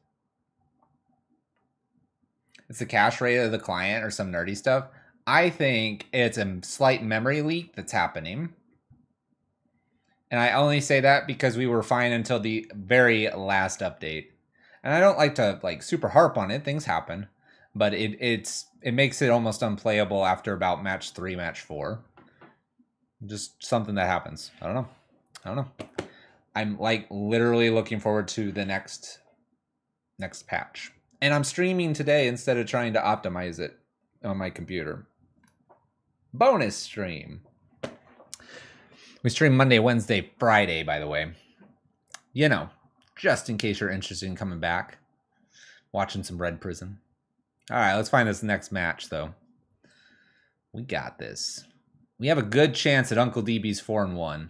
It's the cache rate of the client or some nerdy stuff. I think it's a slight memory leak that's happening. And I only say that because we were fine until the very last update. And I don't like to like super harp on it. Things happen. But it makes it almost unplayable after about match 3, match 4. Just something that happens. I don't know. I'm like literally looking forward to the next patch. And I'm streaming today instead of trying to optimize it on my computer. Bonus stream. We stream Monday, Wednesday, Friday, by the way. You know, just in case you're interested in coming back. Watching some Red Prison. All right, let's find this next match, though. We got this. We have a good chance at Uncle DB's 4-1.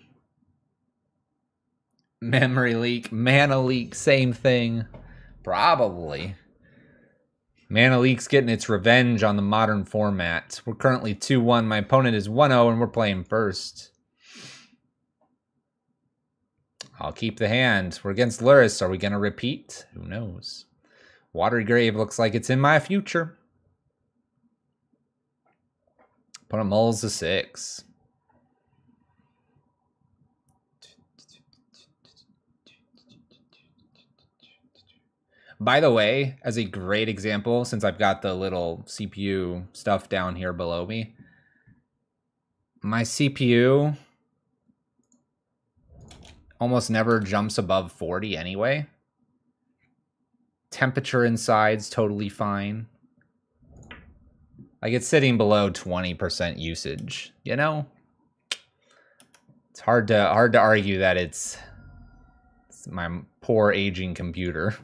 Memory leak, mana leak, same thing. Probably. Mana leak's getting its revenge on the modern format. We're currently 2-1. My opponent is 1-0, and we're playing first. I'll keep the hand. We're against Luris. Are we going to repeat? Who knows? Watery Grave looks like it's in my future. Opponent mulls a 6. By the way, as a great example, since I've got the little CPU stuff down here below me, my CPU almost never jumps above 40 anyway. Temperature inside's totally fine. Like it's sitting below 20% usage, you know? It's hard to argue that it's my poor aging computer.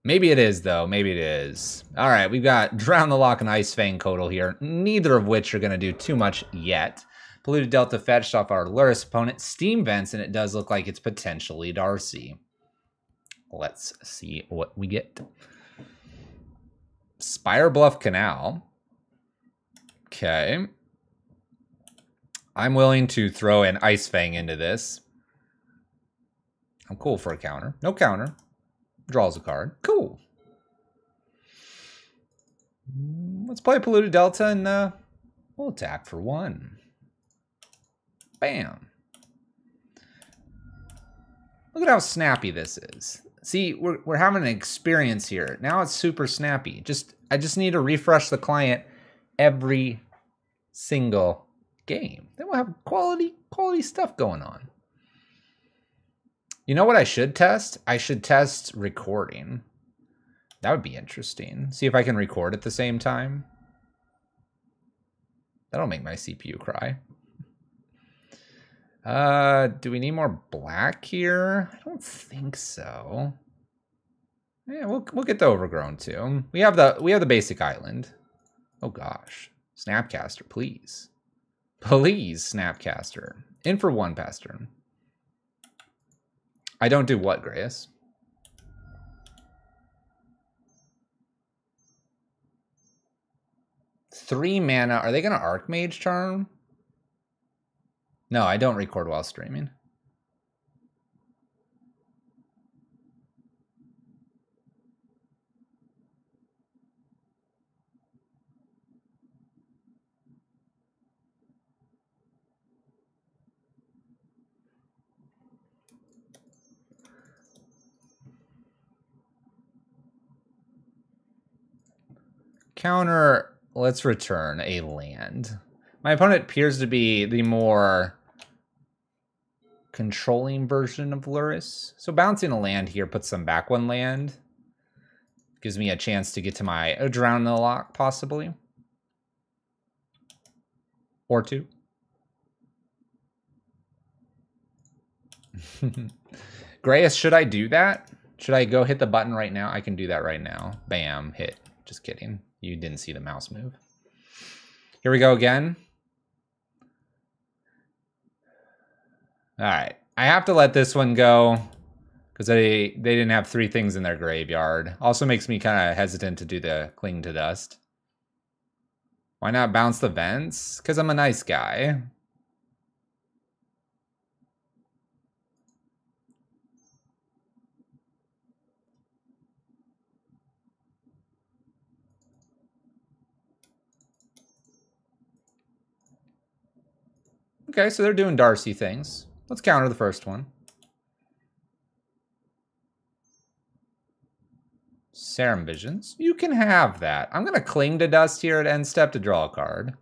Maybe it is, though. Maybe it is. All right, we've got Drown the Lock and Ice Fang Kodal here, neither of which are going to do too much yet. Polluted Delta fetched off our Luris opponent. Steam Vents, and it does look like it's potentially Darcy. Let's see what we get. Spire Bluff Canal. Okay. I'm willing to throw an Ice Fang into this. I'm cool for a counter. No counter. Draws a card. Cool. Let's play Polluted Delta and we'll attack for 1. Bam. Look at how snappy this is. See, we're having an experience here. Now it's super snappy. I just need to refresh the client every single game. Then we'll have quality stuff going on. You know what I should test? I should test recording. That would be interesting. See if I can record at the same time. That'll make my CPU cry. Do we need more black here? I don't think so. Yeah, we'll get the overgrown too. We have the basic island. Oh gosh. Snapcaster, please. Please, Snapcaster. In for 1 pass turn. I don't do what, Grayus? Three mana. Are they going to Archmage Charm? No, I don't record while streaming. Counter, let's return a land. My opponent appears to be the more controlling version of Luris. So bouncing a land here puts them back 1 land. Gives me a chance to get to my Drown the Lock, possibly. Or 2. Grayus, should I do that? Should I go hit the button right now? I can do that right now. Bam, hit. Just kidding. You didn't see the mouse move. Here we go again. All right. I have to let this one go because they didn't have 3 things in their graveyard. Also makes me kind of hesitant to do the cling to dust. Why not bounce the vents? Because I'm a nice guy. Okay, so they're doing Darcy things. Let's counter the first one. Serum Visions. You can have that. I'm going to cling to dust here at end step to draw a card.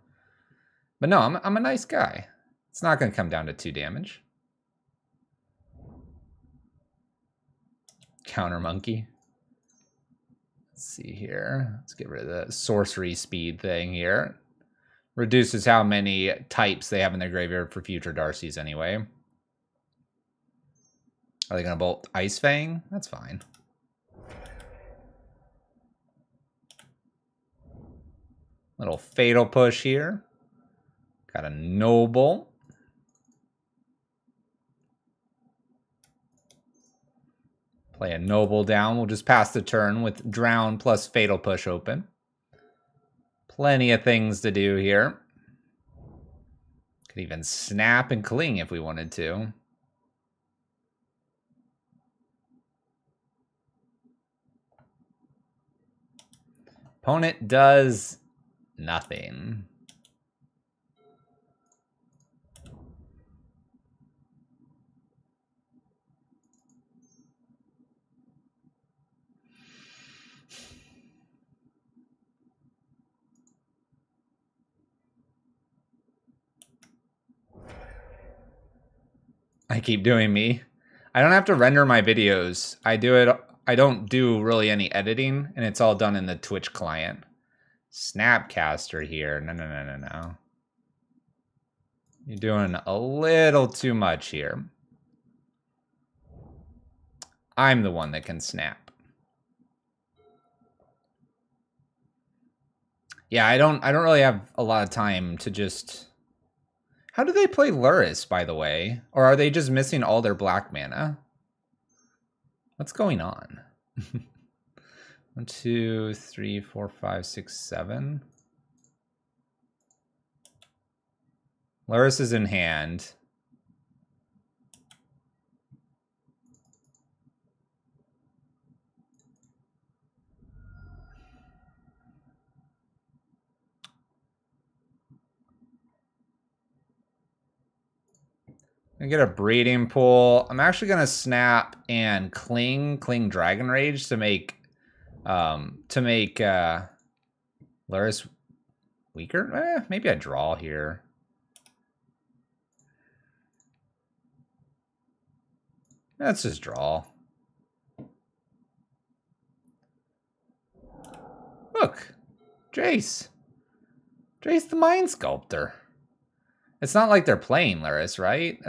But no, I'm a nice guy. It's not going to come down to 2 damage. Counter Monkey. Let's see here. Let's get rid of the sorcery speed thing here. Reduces how many types they have in their graveyard for future Darcys anyway. Are they going to bolt Ice Fang? That's fine. Little Fatal Push here. Got a Noble. Play a Noble down. We'll just pass the turn with Drown plus Fatal Push open. Plenty of things to do here. Could even snap and cling if we wanted to. Opponent does nothing. I keep doing me. I don't have to render my videos. I don't do really any editing, and it's all done in the Twitch client. Snapcaster here. No. You're doing a little too much here. I'm the one that can snap. Yeah, I don't really have a lot of time to just... How do they play Luris, by the way? Or are they just missing all their black mana? What's going on? 1, 2, 3, 4, 5, 6, 7. Luris is in hand. I get a breeding pool. I'm actually gonna snap and cling Dragon Rage to make Luris weaker. Maybe I draw here. Let's just draw. Look, Jace the Mind Sculptor. It's not like they're playing Luris, right?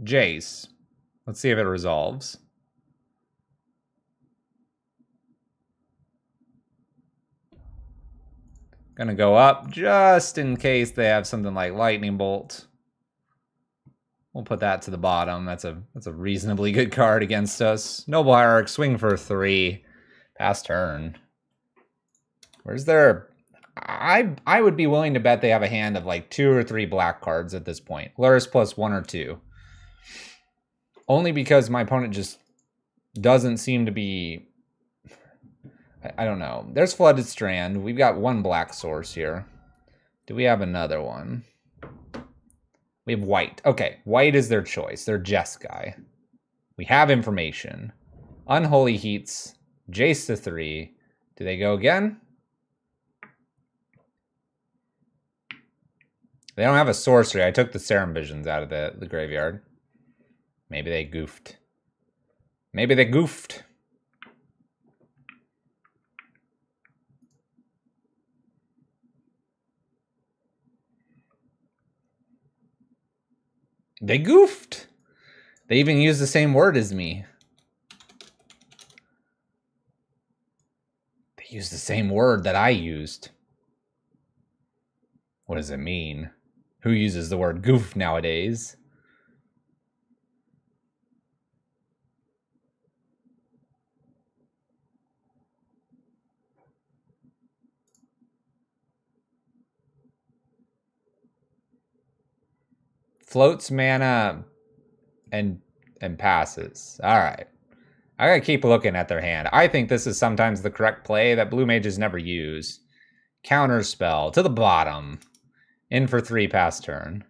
Jace. Let's see if it resolves. Gonna go up just in case they have something like Lightning Bolt. We'll put that to the bottom. That's a reasonably good card against us. Noble Hierarch, swing for 3. Pass turn. Where's their... I would be willing to bet they have a hand of like 2 or 3 black cards at this point. Luris plus 1 or 2. Only because my opponent just doesn't seem to be... I don't know. There's Flooded Strand. We've got 1 black source here. Do we have another one? We have white. Okay, white is their choice. They're Jeskai. We have information. Unholy Heats. Jace to 3. Do they go again? They don't have a sorcery. I took the Serum Visions out of the graveyard. Maybe they goofed. Maybe they goofed. They goofed. They even used the same word as me. They used the same word that I used. What does it mean? Who uses the word goof nowadays? Floats mana and passes. All right. I gotta keep looking at their hand. I think this is sometimes the correct play that blue mages never use. Counter spell to the bottom. In for 3 pass turn.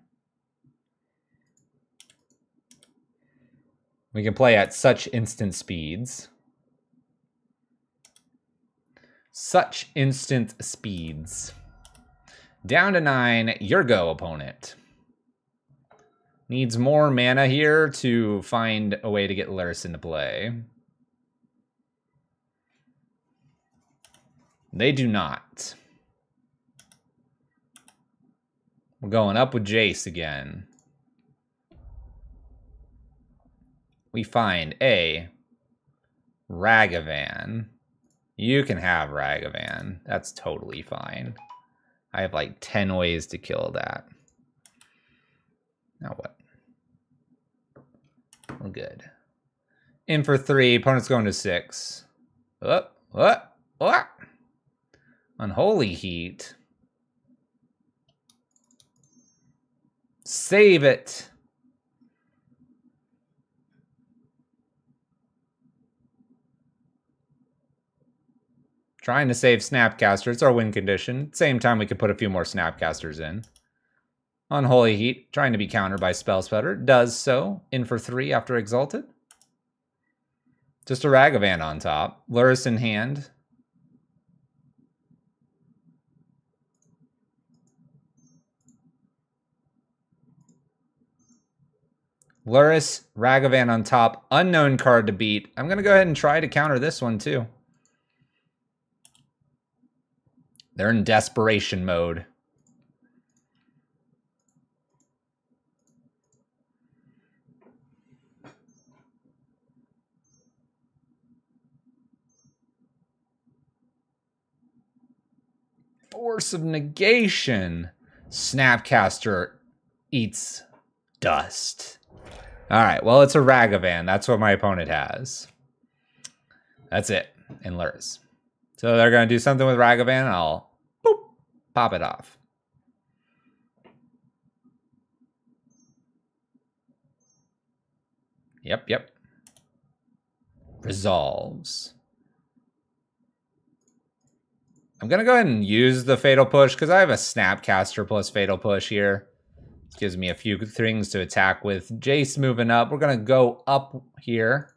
We can play at such instant speeds. Such instant speeds. Down to 9, your go, opponent. Needs more mana here to find a way to get Luris into play. They do not. We're going up with Jace again. We find a Ragavan. You can have Ragavan. That's totally fine. I have like 10 ways to kill that. Now what? We're good. In for 3. Opponent's going to 6. What? Unholy Heat. Save it. Trying to save Snapcaster. It's our win condition. Same time, we could put a few more Snapcasters in. Unholy Heat, trying to be countered by Spell Sputter. Does so. In for 3 after Exalted. Just a Ragavan on top. Luris in hand. Luris, Ragavan on top. Unknown card to beat. I'm going to go ahead and try to counter this one too. They're in desperation mode. Force of Negation. Snapcaster eats dust. All right, well, it's a Ragavan. That's what my opponent has. That's it, in Luris. So they're going to do something with Ragavan, and I'll boop, pop it off. Yep. Resolves. I'm going to go ahead and use the Fatal Push because I have a Snapcaster plus Fatal Push here. This gives me a few things to attack with. Jace moving up. We're going to go up here.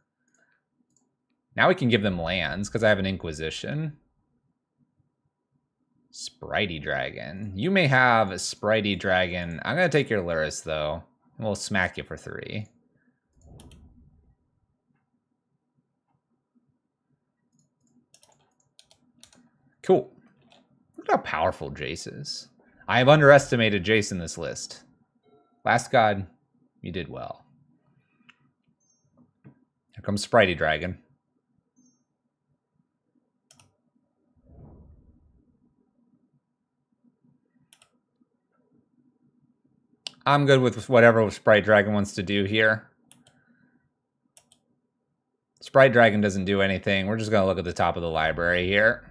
Now we can give them lands because I have an Inquisition. Spritey Dragon. You may have a Spritey Dragon. I'm going to take your Luris, though. And we'll smack you for 3. Cool. Look at how powerful Jace is. I have underestimated Jace in this list. Last God, you did well. Here comes Spritey Dragon. I'm good with whatever Sprite Dragon wants to do here. Sprite Dragon doesn't do anything. We're just going to look at the top of the library here.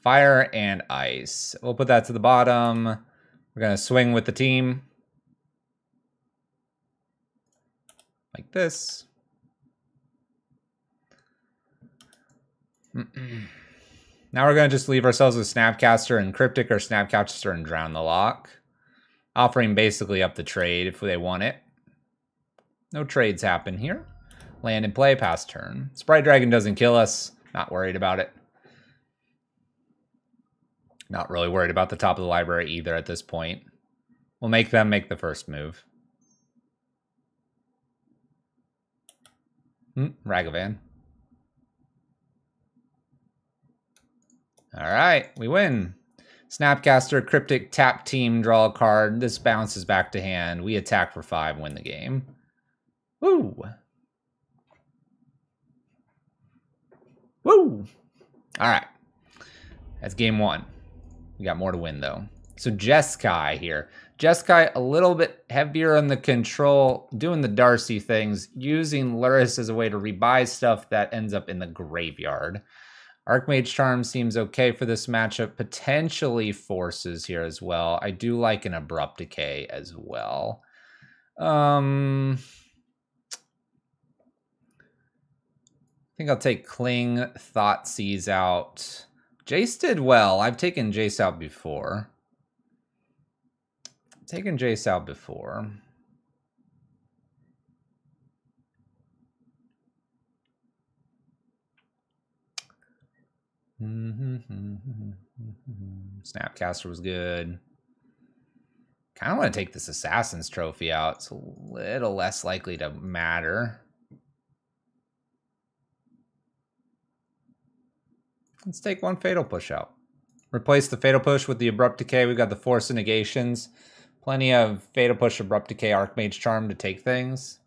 Fire and Ice. We'll put that to the bottom. We're going to swing with the team. Like this. Now we're going to just leave ourselves with Snapcaster and Cryptic or Snapcaster and Drown the Lock. Offering basically up the trade if they want it. No trades happen here. Land and play, pass turn. Sprite Dragon doesn't kill us. Not worried about it. Not really worried about the top of the library either at this point. We'll make them make the first move. Ragavan. All right, we win. Snapcaster, Cryptic, tap team, draw a card. This bounces back to hand. We attack for 5, win the game. Woo! Woo! All right. That's game 1. We got more to win, though. So Jeskai here. Jeskai a little bit heavier on the control, doing the Darcy things, using Luris as a way to rebuy stuff that ends up in the graveyard. Archmage Charm seems okay for this matchup. Potentially Forces here as well. I do like an Abrupt Decay as well. I think I'll take Cling, Thoughtseize out. Jace did well. I've taken Jace out before. Snapcaster was good. Kind of want to take this Assassin's Trophy out. It's a little less likely to matter. Let's take one Fatal Push out. Replace the Fatal Push with the Abrupt Decay. We've got the Force of Negations. Plenty of Fatal Push, Abrupt Decay, Archmage Charm to take things.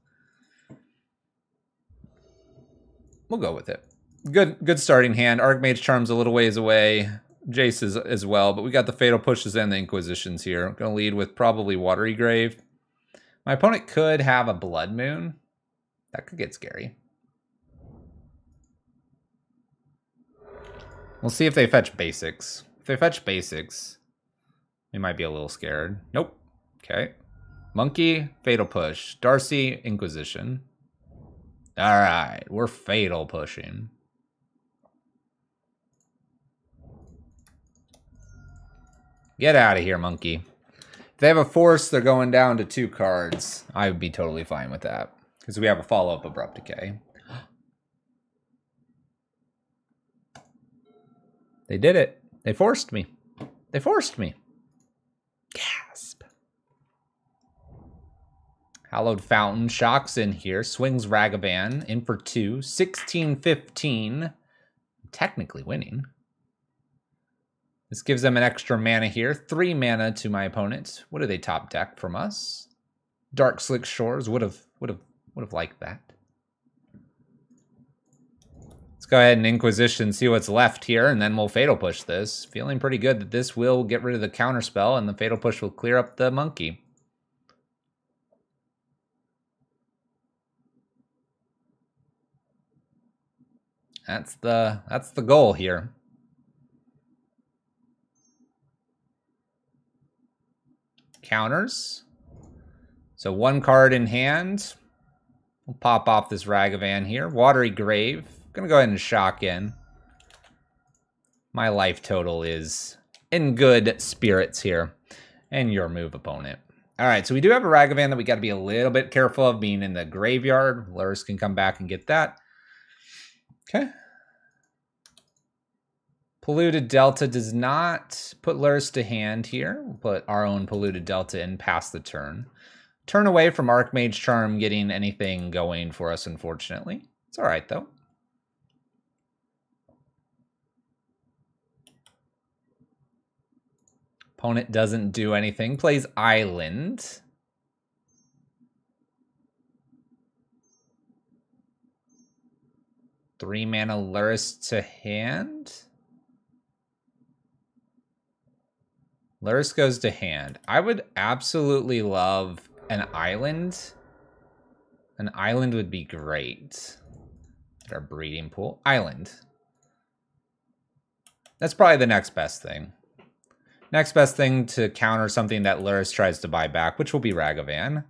We'll go with it. Good starting hand. Archmage Charm's a little ways away. Jace is as well, but we got the Fatal Pushes and the Inquisitions here. I'm going to lead with probably Watery Grave. My opponent could have a Blood Moon. That could get scary. We'll see if they fetch basics. If they fetch basics, we might be a little scared. Nope. Okay. Monkey, Fatal Push. Darcy, Inquisition. All right, we're Fatal Pushing. Get out of here, monkey. If they have a Force, they're going down to 2 cards. I would be totally fine with that. Because we have a follow-up Abrupt Decay. They did it. They forced me. They forced me. Gasp. Hallowed Fountain. Shocks in here. Swings Ragavan. In for 2. 16-15. Technically winning. This gives them an extra mana here. 3 mana to my opponent. What do they top deck from us? Dark Slick Shores. Would have liked that. Let's go ahead and Inquisition, see what's left here, and then we'll Fatal Push this. Feeling pretty good that this will get rid of the counterspell, and the Fatal Push will clear up the monkey. That's the goal here. Counters. So 1 card in hand. We'll pop off this Ragavan here. Watery Grave. Gonna go ahead and shock in. My life total is in good spirits here. And your move, opponent. All right, so we do have a Ragavan that we got to be a little bit careful of being in the graveyard. Luris can come back and get that. Okay. Polluted Delta does not put Luris to hand here. We'll put our own Polluted Delta in past the turn. Turn away from Archmage Charm getting anything going for us, unfortunately. It's all right, though. Opponent doesn't do anything. Plays Island. Three mana Luris to hand. Luris goes to hand. I would absolutely love an island. An island would be great. Our breeding pool. Island. That's probably the next best thing. Next best thing to counter something that Luris tries to buy back, which will be Ragavan.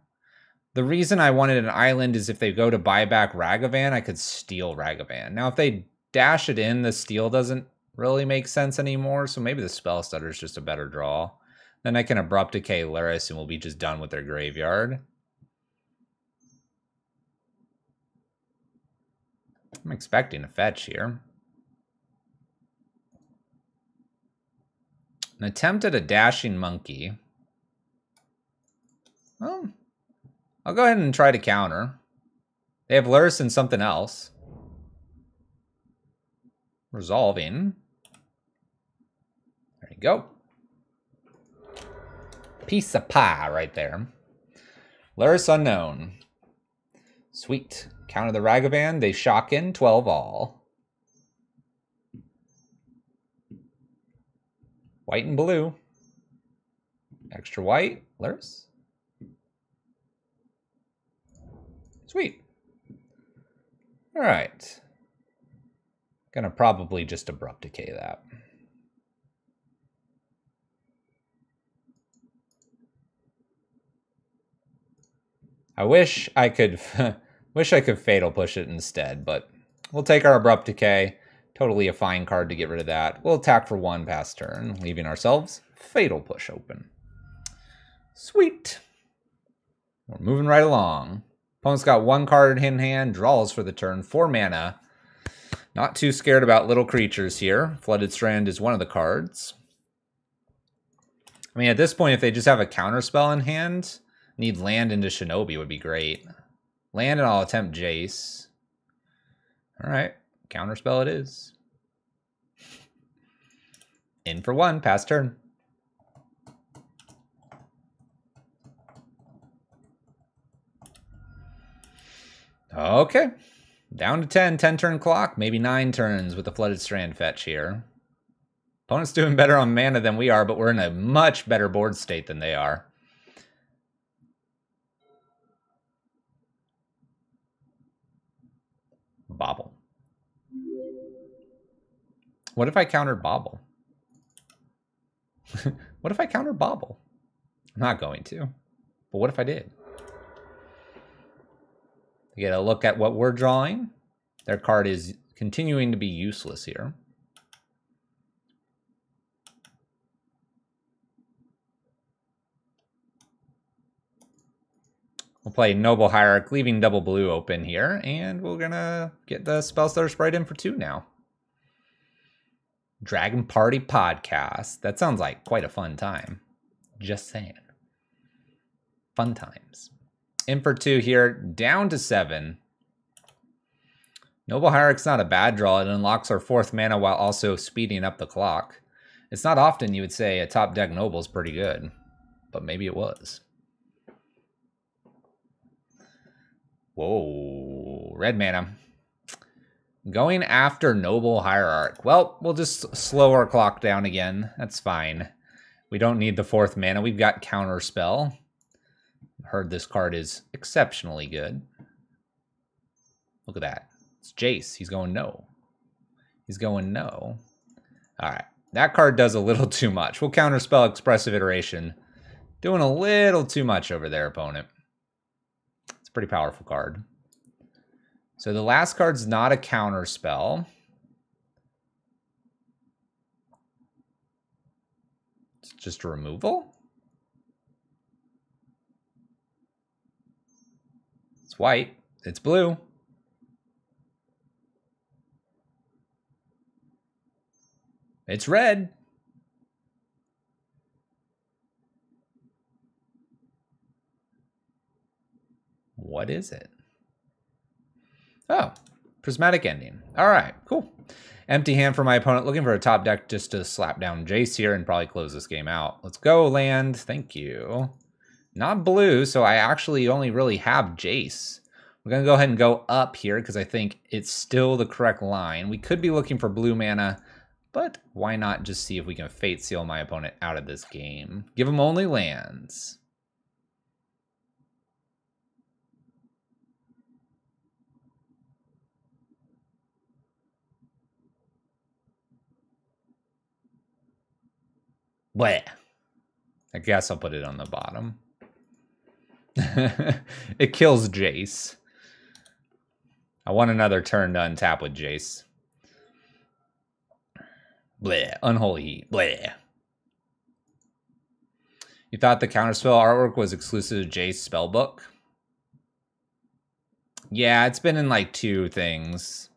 The reason I wanted an island is if they go to buy back Ragavan, I could steal Ragavan. Now, if they dash it in, the steal doesn't really make sense anymore, so maybe the Spell Stutter is just a better draw. Then I can Abrupt Decay Luris and we'll be just done with their graveyard. I'm expecting a fetch here. An attempt at a Dashing Monkey. Well, I'll go ahead and try to counter. They have Lurrus and something else. Resolving. There you go. Piece of pie right there. Lurrus unknown. Sweet. Counter the Ragavan. They shock in 12 all. White and blue. Extra white. Lurrus. Sweet. All right. Gonna probably just abrupt decay that. I wish I could fatal push it instead, but we'll take our abrupt decay. Totally a fine card to get rid of that. We'll attack for 1 past turn, leaving ourselves fatal push open. Sweet. We're moving right along. Opponent's got 1 card in hand, draws for the turn, 4 mana. Not too scared about little creatures here. Flooded Strand is one of the cards. I mean, at this point, if they just have a counter spell in hand, need land into Shinobi would be great. Land and I'll attempt Jace. All right, counter spell it is. In for 1, pass turn. Okay, down to 10 turn clock, maybe 9 turns with the Flooded Strand fetch here. Opponent's doing better on mana than we are, but we're in a much better board state than they are. Bobble. What if I countered Bobble? What if I countered Bobble? I'm not going to, but what if I did? To get a look at what we're drawing. Their card is continuing to be useless here. We'll play Noble Hierarch, leaving double blue open here, and we're gonna get the Spellstutter Sprite in for 2 now. Dragon Party Podcast. That sounds like quite a fun time. Just saying. Fun times. In for 2 here, down to 7. Noble Hierarch's not a bad draw. It unlocks our 4th mana while also speeding up the clock. It's not often you would say a top deck Noble's pretty good, but maybe it was. Whoa, red mana. Going after Noble Hierarch. Well, we'll just slow our clock down again. That's fine. We don't need the 4th mana. We've got Counter Spell. Heard this card is exceptionally good. Look at that. It's Jace. He's going no. He's going no. All right. That card does a little too much. We'll Counterspell Expressive Iteration. Doing a little too much over there, opponent. It's a pretty powerful card. So the last card's not a counterspell. It's just a removal. It's white. It's blue. It's red. What is it? Oh, Prismatic Ending. All right, cool. Empty hand for my opponent, looking for a top deck just to slap down Jace here and probably close this game out. Let's go, land. Thank you. Not blue, so I actually only really have Jace. We're going to go ahead and go up here because I think it's still the correct line. We could be looking for blue mana, but why not just see if we can Fate Seal my opponent out of this game? Give him only lands. Bleh. I guess I'll put it on the bottom. It kills Jace. I want another turn to untap with Jace. Bleh. Unholy Heat. Bleh. You thought the Counterspell artwork was exclusive to Jace Spellbook? Yeah, it's been in like 2 things.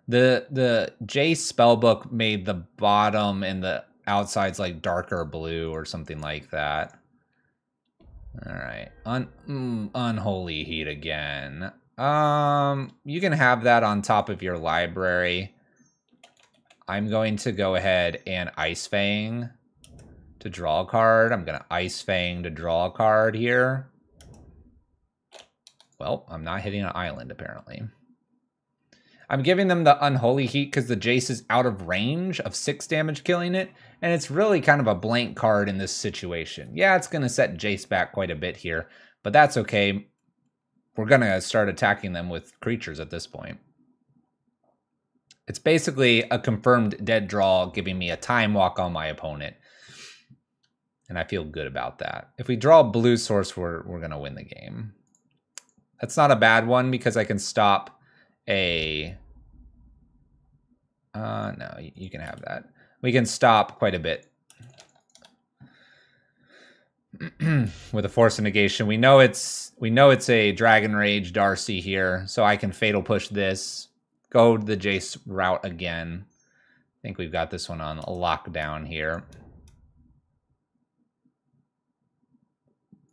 The Jace Spellbook made the bottom and the outside's like darker blue or something like that. All right. Unholy Heat again. You can have that on top of your library. I'm going to go ahead and Ice Fang to draw a card. I'm going to Ice Fang to draw a card here. Well, I'm not hitting an island, apparently. I'm giving them the Unholy Heat because the Jace is out of range of 6 damage killing it, and it's really kind of a blank card in this situation. Yeah, it's going to set Jace back quite a bit here, but that's okay. We're going to start attacking them with creatures at this point. It's basically a confirmed dead draw, giving me a time walk on my opponent. And I feel good about that. If we draw a blue source, we're going to win the game. That's not a bad one because I can stop a... no, you can have that. We can stop quite a bit. With a Force of Negation. We know it's a Dragon Rage Darcy here, so I can Fatal Push this. Go the Jace route again. I think we've got this one on lockdown here.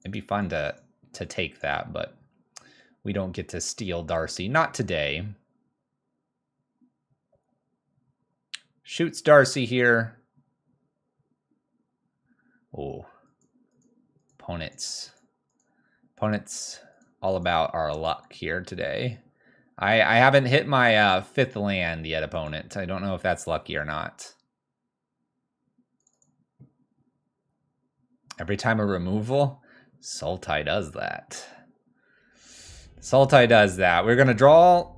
It'd be fun to take that, but we don't get to steal Darcy. Not today. Shoots Darcy here. Oh. Opponents all about our luck here today. I haven't hit my 5th land yet, opponent. I don't know if that's lucky or not. Every time a removal, Sultai does that. Sultai does that. We're going to draw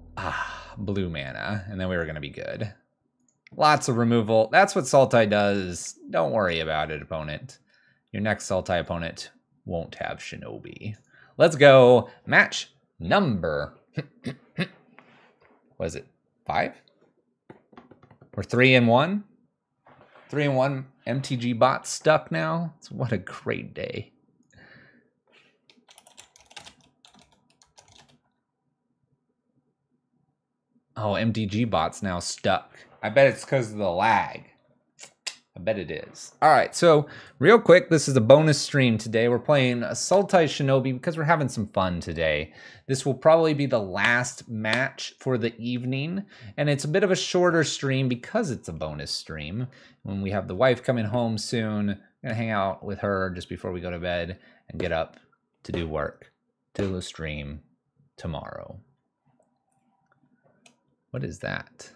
blue mana, and then we were going to be good. Lots of removal. That's what Sultai does. Don't worry about it, opponent. Your next Sultai opponent won't have Shinobi. Let's go. Match number... what is it? 5? We're 3-1. 3-1 MTG bot stuck now. What a great day. Oh, MTG bot's now stuck. I bet it's because of the lag. I bet it is. All right, so real quick, this is a bonus stream today. We're playing a Sultai Shinobi because we're having some fun today. This will probably be the last match for the evening, and it's a bit of a shorter stream because it's a bonus stream. When we have the wife coming home soon, I'm gonna hang out with her just before we go to bed and get up to do work, to the stream tomorrow. What is that?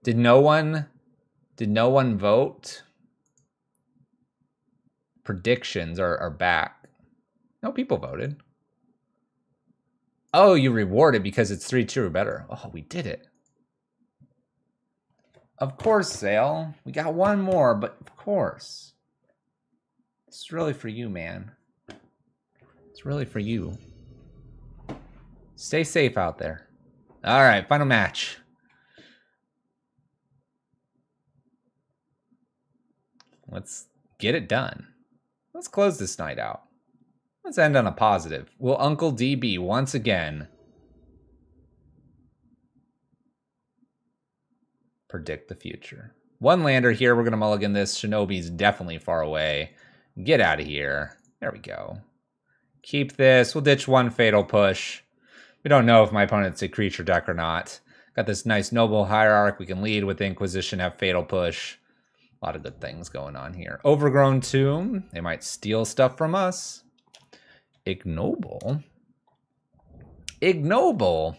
Did no one vote? Predictions are back. No, people voted. Oh, you rewarded because it's 3-2 or better. Oh, we did it. Of course, Sale. We got one more, but of course. It's really for you, man. It's really for you. Stay safe out there. All right, final match. Let's get it done. Let's close this night out. Let's end on a positive. Will Uncle DB once again predict the future? One lander here. We're going to mulligan this. Shinobi's definitely far away. Get out of here. There we go. Keep this. We'll ditch one Fatal Push. We don't know if my opponent's a creature deck or not. Got this nice Noble Hierarch. We can lead with Inquisition, have Fatal Push. A lot of good things going on here. Overgrown Tomb. They might steal stuff from us. Ignoble. Ignoble.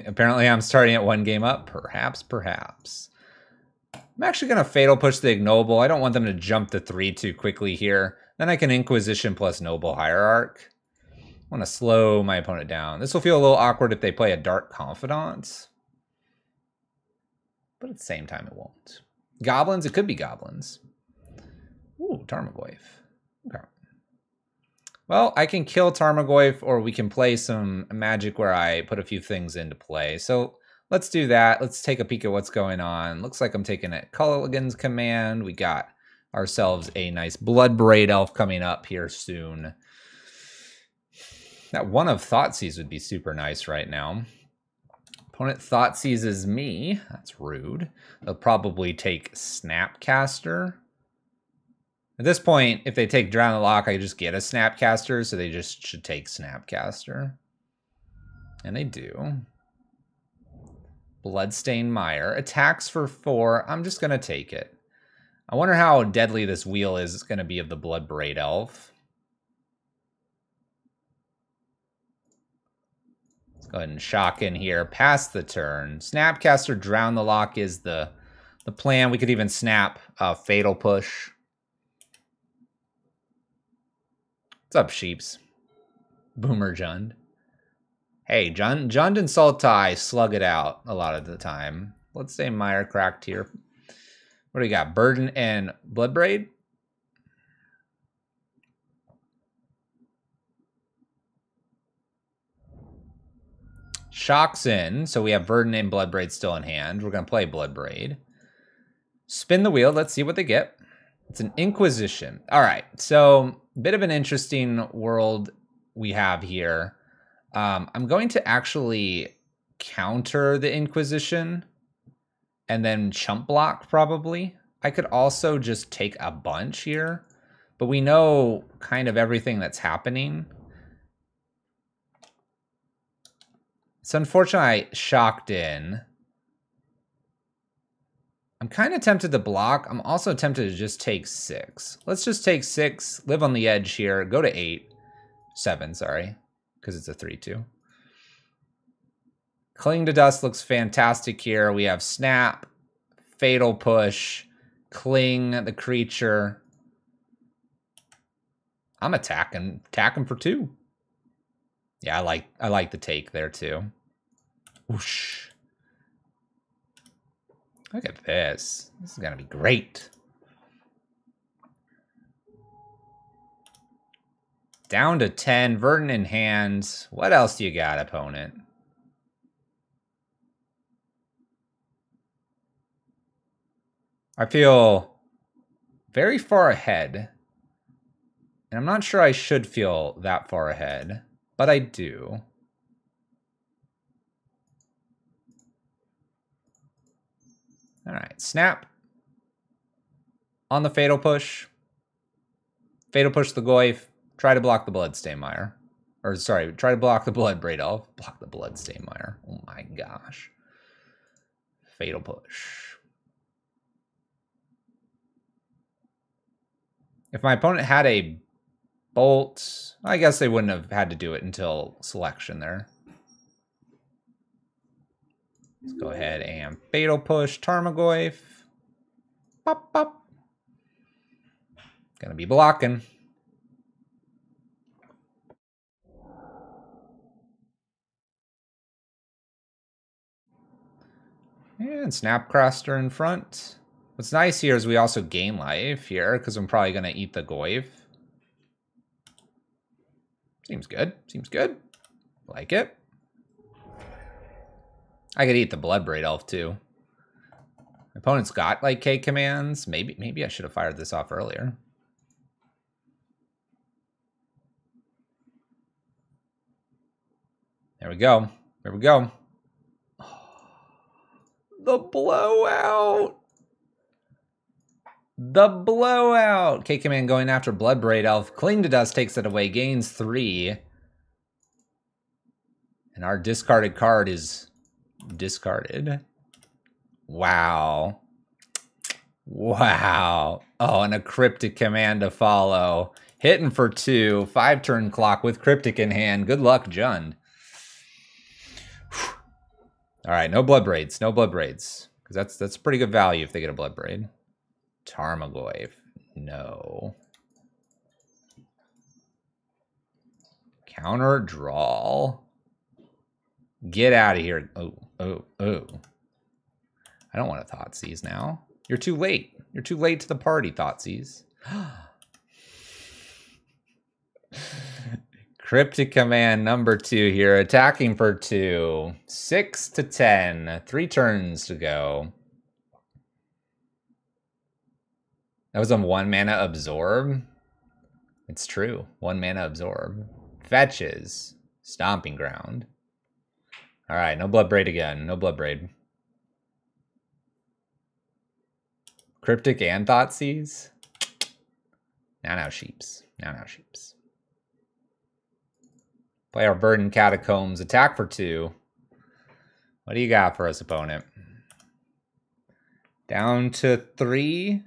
Apparently I'm starting at 1 game up. Perhaps, perhaps. I'm actually going to Fatal Push the Ignoble. I don't want them to jump to 3 too quickly here. Then I can Inquisition plus Noble Hierarch. I want to slow my opponent down. This will feel a little awkward if they play a Dark Confidant. But at the same time, it won't. Goblins? It could be goblins. Ooh, Tarmogoyf. Okay. Well, I can kill Tarmogoyf, or we can play some magic where I put a few things into play. So let's do that. Let's take a peek at what's going on. Looks like I'm taking it Culligan's command. We got ourselves a nice Blood Braid Elf coming up here soon. That one of Thoughtseize would be super nice right now. Opponent Thoughtseizes me. That's rude. They'll probably take Snapcaster. At this point, if they take Drown the Lock, I just get a Snapcaster, so they just should take Snapcaster. And they do. Bloodstained Mire. Attacks for 4. I'm just going to take it. I wonder how deadly this wheel is going to be of the Bloodbraid Elf. Let's go ahead and shock in here. Pass the turn. Snapcaster, Drown the Lock is the plan. We could even snap Fatal Push. What's up, sheeps? Boomer Jund. Hey, Jund and Sultai slug it out a lot of the time. Let's say Mire cracked here. What do we got? Burden and Bloodbraid? Shocks in, so we have Burden and Bloodbraid still in hand. We're going to play Bloodbraid. Spin the wheel. Let's see what they get. It's an Inquisition. All right, so a bit of an interesting world we have here. I'm going to actually counter the Inquisition and then chump block probably. I could also just take a bunch here, but we know kind of everything that's happening. It's unfortunate I shocked in. I'm kind of tempted to block. I'm also tempted to just take 6. Let's just take 6, live on the edge here, go to 8. 7, sorry, because it's a 3-2. Cling to Dust looks fantastic here. We have Snap, Fatal Push, Cling the creature. I'm attacking for 2. Yeah, I like the take there too. Whoosh. Look at this. This is gonna be great. Down to 10, Verdant in hand. What else do you got, opponent? I feel very far ahead. And I'm not sure I should feel that far ahead, but I do. All right, Snap. On the Fatal Push. Fatal Push the Goyf. Try to block the Bloodstained Mire. Or, sorry, try to block the Bloodbraid Elf. Block the Bloodstained Mire. Oh my gosh. Fatal Push. If my opponent had a Bolt, I guess they wouldn't have had to do it until selection there. Let's go ahead and Fatal Push Tarmogoyf. Pop, pop. Gonna be blocking. And Snapcaster in front. What's nice here is we also gain life here because I'm probably going to eat the Goyf. Seems good. Seems good. Like it. I could eat the Bloodbraid Elf too. My opponent's got like K commands. Maybe I should have fired this off earlier. There we go. There we go. The blowout. The blowout. K-Command going after Bloodbraid Elf. Cling to Dust takes it away. Gains 3. And our discarded card is discarded. Wow. Wow. Oh, and a Cryptic Command to follow. Hitting for 2. 5-turn clock with Cryptic in hand. Good luck, Jund. All right, no Bloodbraids. No Bloodbraids. Because that's pretty good value if they get a Bloodbraid. Tarmogoyf. No. Counter draw. Get out of here. Oh, oh, oh. I don't want to Thoughtseize now. You're too late. You're too late to the party, Thoughtseize. Cryptic Command number 2 here. Attacking for 2. 6 to 10. 3 turns to go. That was a 1 mana absorb. It's true. 1 mana absorb. Fetches. Stomping Ground. All right, no Bloodbraid again. No Bloodbraid. Cryptic and Thoughtseize. Now, sheeps. Now, sheeps. Play our Verdant Catacombs. Attack for 2. What do you got for us, opponent? Down to 3.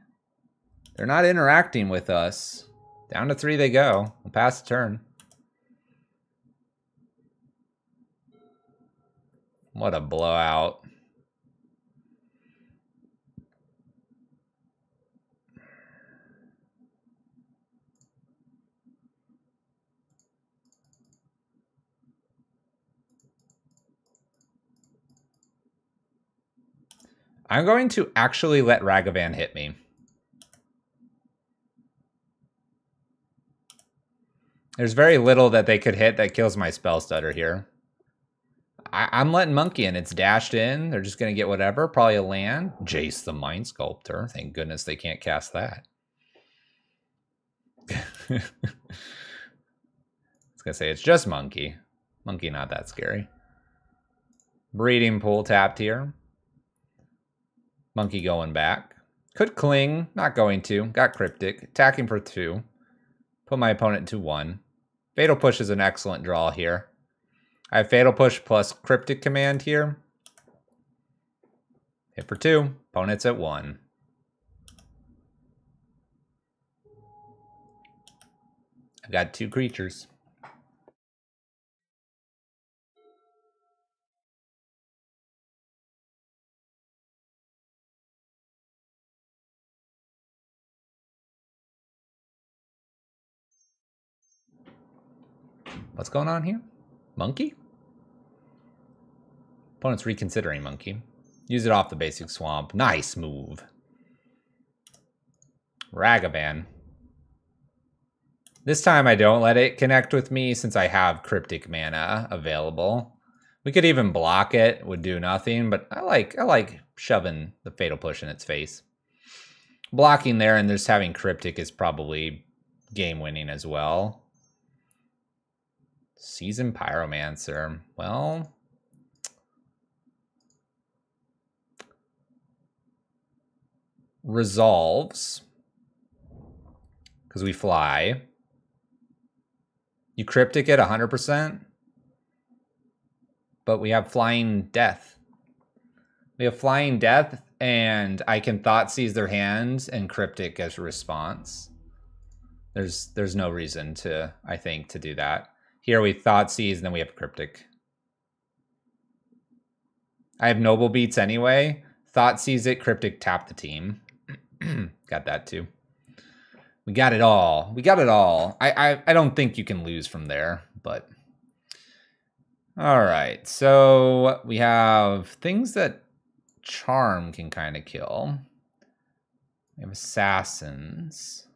They're not interacting with us. Down to 3 they go. We'll pass the turn. What a blowout. I'm going to actually let Ragavan hit me. There's very little that they could hit that kills my spell stutter here. I'm letting Monkey in. It's dashed in. They're just going to get whatever. Probably a land. Jace the Mind Sculptor. Thank goodness they can't cast that. I was going to say, it's just Monkey. Monkey not that scary. Breeding Pool tapped here. Monkey going back. Could cling. Not going to. Got Cryptic. Attacking for 2. Put my opponent to 1. Fatal Push is an excellent draw here. I have Fatal Push plus Cryptic Command here. Hit for 2. Opponent's at 1. I've got 2 creatures. What's going on here? Monkey? Opponent's reconsidering Monkey. Use it off the basic swamp. Nice move. Ragavan. This time I don't let it connect with me since I have Cryptic mana available. We could even block it, would do nothing, but I like shoving the Fatal Push in its face. Blocking there and just having Cryptic is probably game winning as well. Seasoned Pyromancer. Well, resolves because we fly. You Cryptic at 100%, but we have Flying Death. We have Flying Death, and I can Thoughtseize their hands and Cryptic as a response. There's no reason to, I think, to do that. Here we Thoughtseize, and then we have Cryptic. I have Noble Beats anyway. Thoughtseize it, Cryptic, tap the team. Got that too. We got it all. We got it all. I don't think you can lose from there, but... Alright, so we have things that Charm can kind of kill. We have Assassins.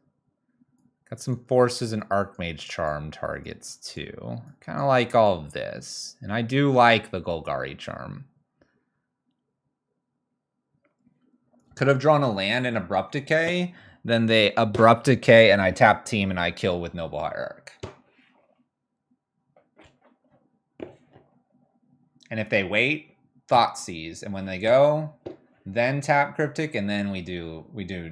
Got some Forces and Archmage Charm targets too. Kind of like all of this. And I do like the Golgari Charm. Could have drawn a land in Abrupt Decay. Then they Abrupt Decay and I tap team and I kill with Noble Hierarch. And if they wait, Thoughtseize. And when they go, then tap Cryptic and then we do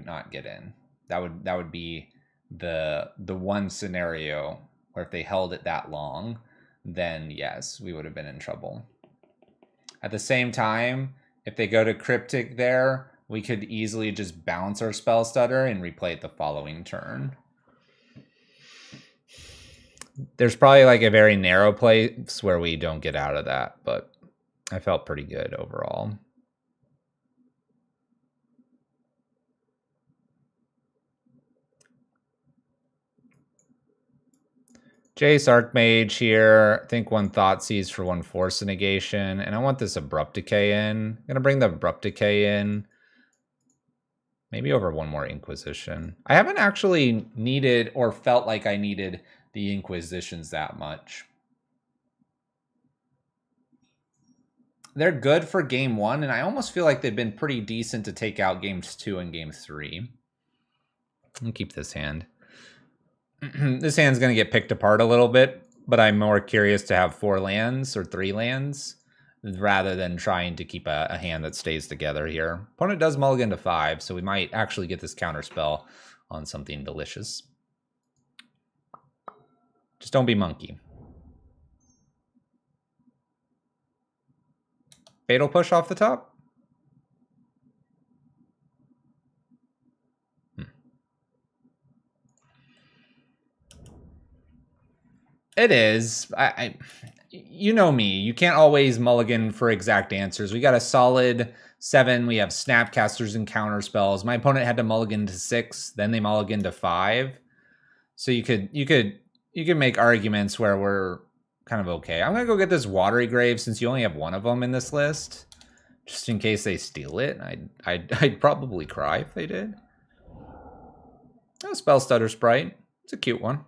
not get in. That would be the one scenario where if they held it that long, then yes, we would have been in trouble. At the same time, if they go to Cryptic there, we could easily just bounce our Spell Stutter and replay it the following turn. There's probably like a very narrow place where we don't get out of that, but I felt pretty good overall. Jace Archmage here. I think 1 Thoughtseize for 1 Force Negation. And I want this Abrupt Decay in. I'm going to bring the Abrupt Decay in. Maybe over 1 more Inquisition. I haven't actually needed or felt like I needed the Inquisitions that much. They're good for game 1, and I almost feel like they've been pretty decent to take out games 2 and game 3. I'll keep this hand. This hand's going to get picked apart a little bit, but I'm more curious to have 4 lands or 3 lands rather than trying to keep a hand that stays together here. Opponent does mulligan to 5, so we might actually get this counter spell on something delicious. Just don't be monkey. Fatal push off the top. It is. You know me. You can't always mulligan for exact answers. We got a solid 7. We have snapcasters and counter spells. My opponent had to mulligan to 6, then they mulligan to 5. So you could make arguments where we're kind of okay. I'm gonna go get this Watery Grave since you only have one of them in this list, just in case they steal it. I'd probably cry if they did. Oh, Spell Stutter Sprite. It's a cute one.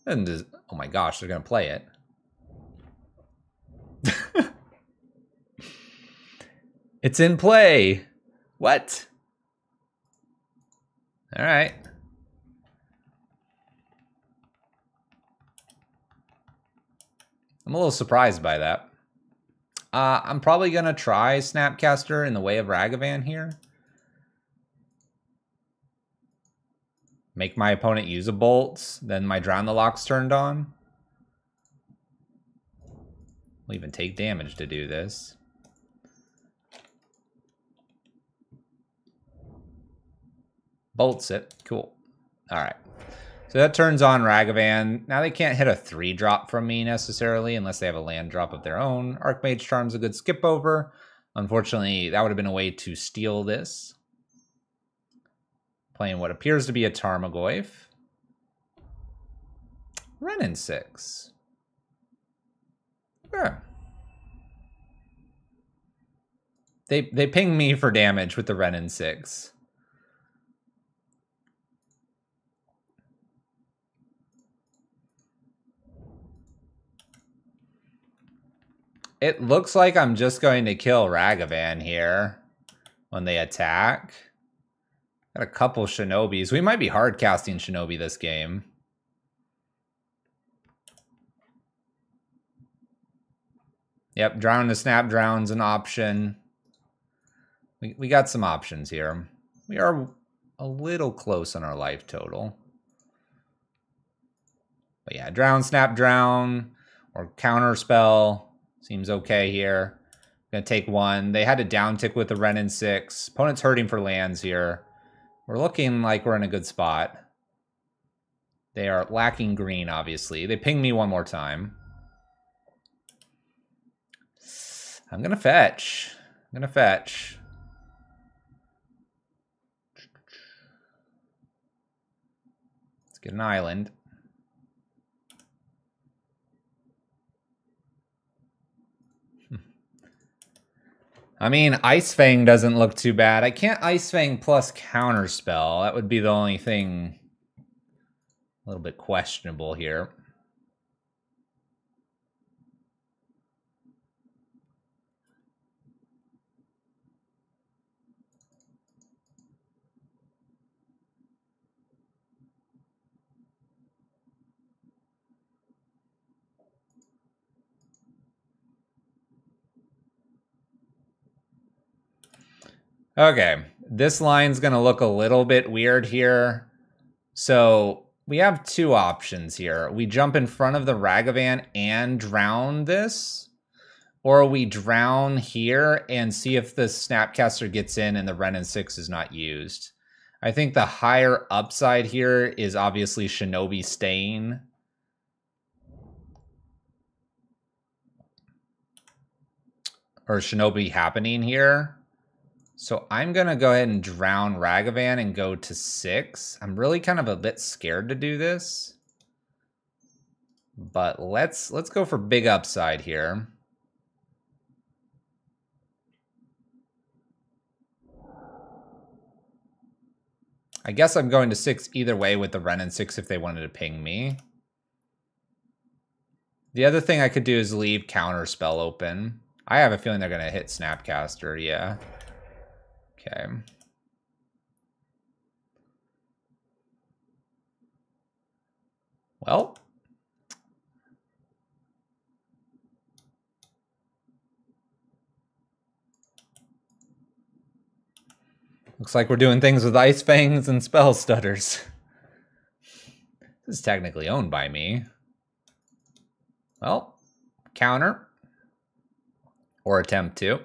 And oh my gosh, they're gonna play it. It's in play. What? All right. I'm a little surprised by that. I'm probably gonna try Snapcaster in the way of Ragavan here. Make my opponent use a bolt, then my Drown the Lock's turned on. We'll even take damage to do this. Bolts it. Cool. All right. So that turns on Ragavan. Now they can't hit a 3-drop from me necessarily unless they have a land drop of their own. Archmage Charm's a good skip over. Unfortunately, that would have been a way to steal this. Playing what appears to be a Tarmogoyf. Renin 6. Yeah. They ping me for damage with the Renin 6. It looks like I'm just going to kill Ragavan here when they attack. Got a couple Shinobis. We might be hard casting Shinobi this game. Yep, Drown to Snap Drown's an option. We got some options here. We are a little close on our life total. But yeah, Drown, Snap Drown, or Counter Spell seems okay here. Gonna take 1. They had to down tick with the Renin 6. Opponent's hurting for lands here. We're looking like we're in a good spot. They are lacking green, obviously. They ping me one more time. I'm gonna fetch. I'm gonna fetch. Let's get an island. I mean, Ice Fang doesn't look too bad. I can't Ice Fang plus Counterspell. That would be the only thing a little bit questionable here. Okay, this line's gonna look a little bit weird here. So we have 2 options here. We jump in front of the Ragavan and drown this, or we drown here and see if the Snapcaster gets in and the Renin 6 is not used. I think the higher upside here is obviously Shinobi staying. Or Shinobi happening here. So I'm going to go ahead and drown Ragavan and go to 6. I'm really kind of a bit scared to do this. But let's go for big upside here. I guess I'm going to 6 either way with the Renin 6 if they wanted to ping me. The other thing I could do is leave Counterspell open. I have a feeling they're going to hit Snapcaster, yeah. Okay. Well. Looks like we're doing things with Ice Fangs and Spell Stutters. This is technically owned by me. Well, counter. Or attempt to.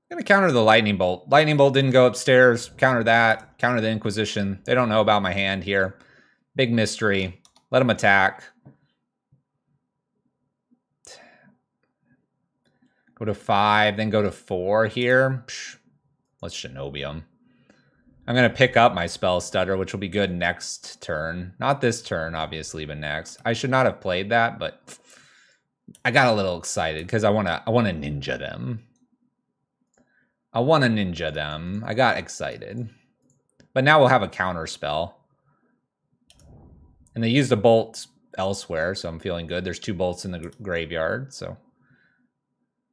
I'm going to counter the lightning bolt. Lightning bolt didn't go upstairs. Counter that. Counter the Inquisition. They don't know about my hand here. Big mystery. Let them attack. Go to 5, then go to 4 here. Psh, let's Shinobi them. I'm going to pick up my Spell Stutter, which will be good next turn. Not this turn, obviously, but next. I should not have played that, but I got a little excited because I want to ninja them. I want to ninja them. I got excited. But now we'll have a counter spell. And they used a bolt elsewhere, so I'm feeling good. There's 2 bolts in the graveyard, so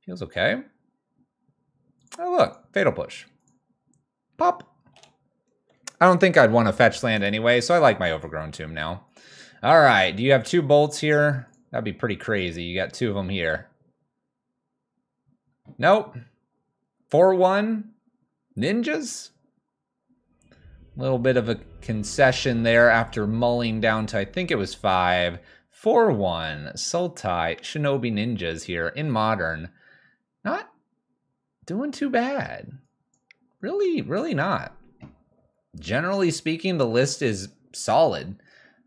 feels okay. Oh, look. Fatal Push. Pop. I don't think I'd want to fetch land anyway, so I like my Overgrown Tomb now. All right. Do you have 2 bolts here? That'd be pretty crazy. You got 2 of them here. Nope. 4-1 ninjas. A little bit of a concession there after mulling down to, I think it was 5. 4-1 Sultai Shinobi ninjas here in Modern. Not doing too bad. Really, really not. Generally speaking, the list is solid.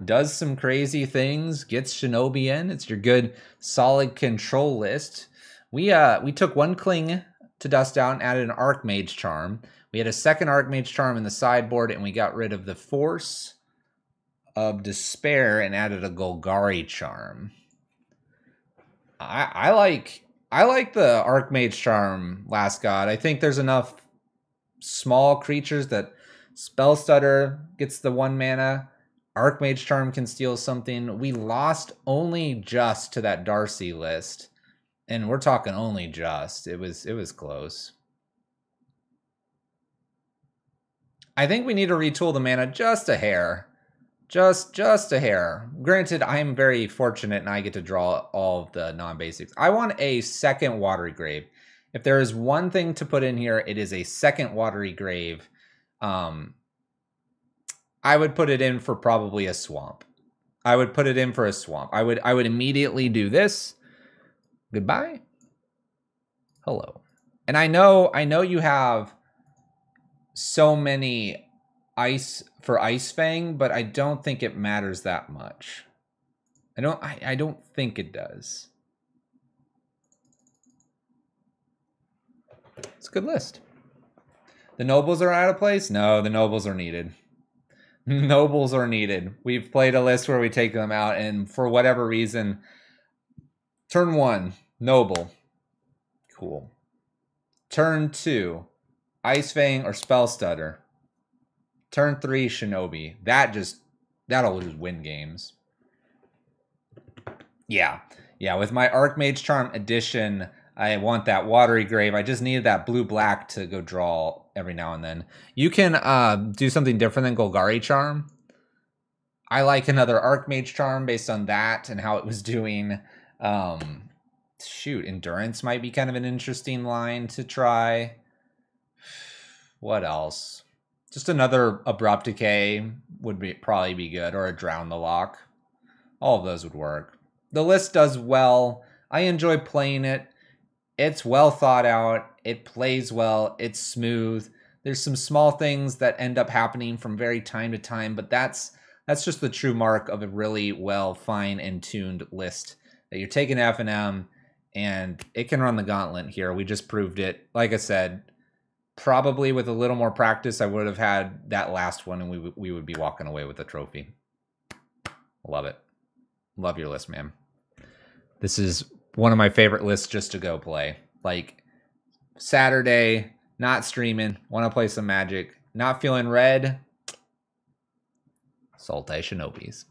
Does some crazy things, gets Shinobi in. It's your good, solid control list. We took 1 Cling to dust out and added an Archmage Charm. We had a second Archmage Charm in the sideboard, and we got rid of the Force of Despair and added a Golgari Charm. I like the Archmage Charm, Last God. I think there's enough small creatures that Spell Stutter gets the 1 mana. Archmage Charm can steal something. We lost only just to that Darcy list. And we're talking only just. It was close. I think we need to retool the mana just a hair. Just a hair. Granted, I'm very fortunate and I get to draw all of the non-basics. I want a second Watery Grave. If there is one thing to put in here, it is a second Watery Grave. I would put it in for probably a swamp. I would put it in for a swamp. I would immediately do this. Goodbye. Hello. And I know you have so many ice for Ice Fang, but I don't think it matters that much. I don't think it does. It's a good list. The nobles are out of place? No, the nobles are needed. Nobles are needed. We've played a list where we take them out, and for whatever reason, turn 1, noble. Cool. Turn 2, Ice Fang or Spell Stutter. Turn 3, Shinobi. That'll just win games. Yeah, with my Archmage Charm Edition, I want that Watery Grave. I just needed that blue-black to go draw every now and then. You can do something different than Golgari Charm. I like another Archmage Charm based on that and how it was doing. Shoot, Endurance might be kind of an interesting line to try. What else? Just another Abrupt Decay would probably be good, or a Drown the Lock. All of those would work. The list does well. I enjoy playing it. It's well thought out. It plays well. It's smooth. There's some small things that end up happening from very time to time, but that's just the true mark of a really well, fine, and tuned list. That you're taking F&M, and it can run the gauntlet here. We just proved it. Like I said, probably with a little more practice, I would have had that last one, and we would be walking away with a trophy. Love it. Love your list, man. This is one of my favorite lists just to go play. Like, Saturday, not streaming, want to play some Magic, not feeling red. Sultai Shinobis.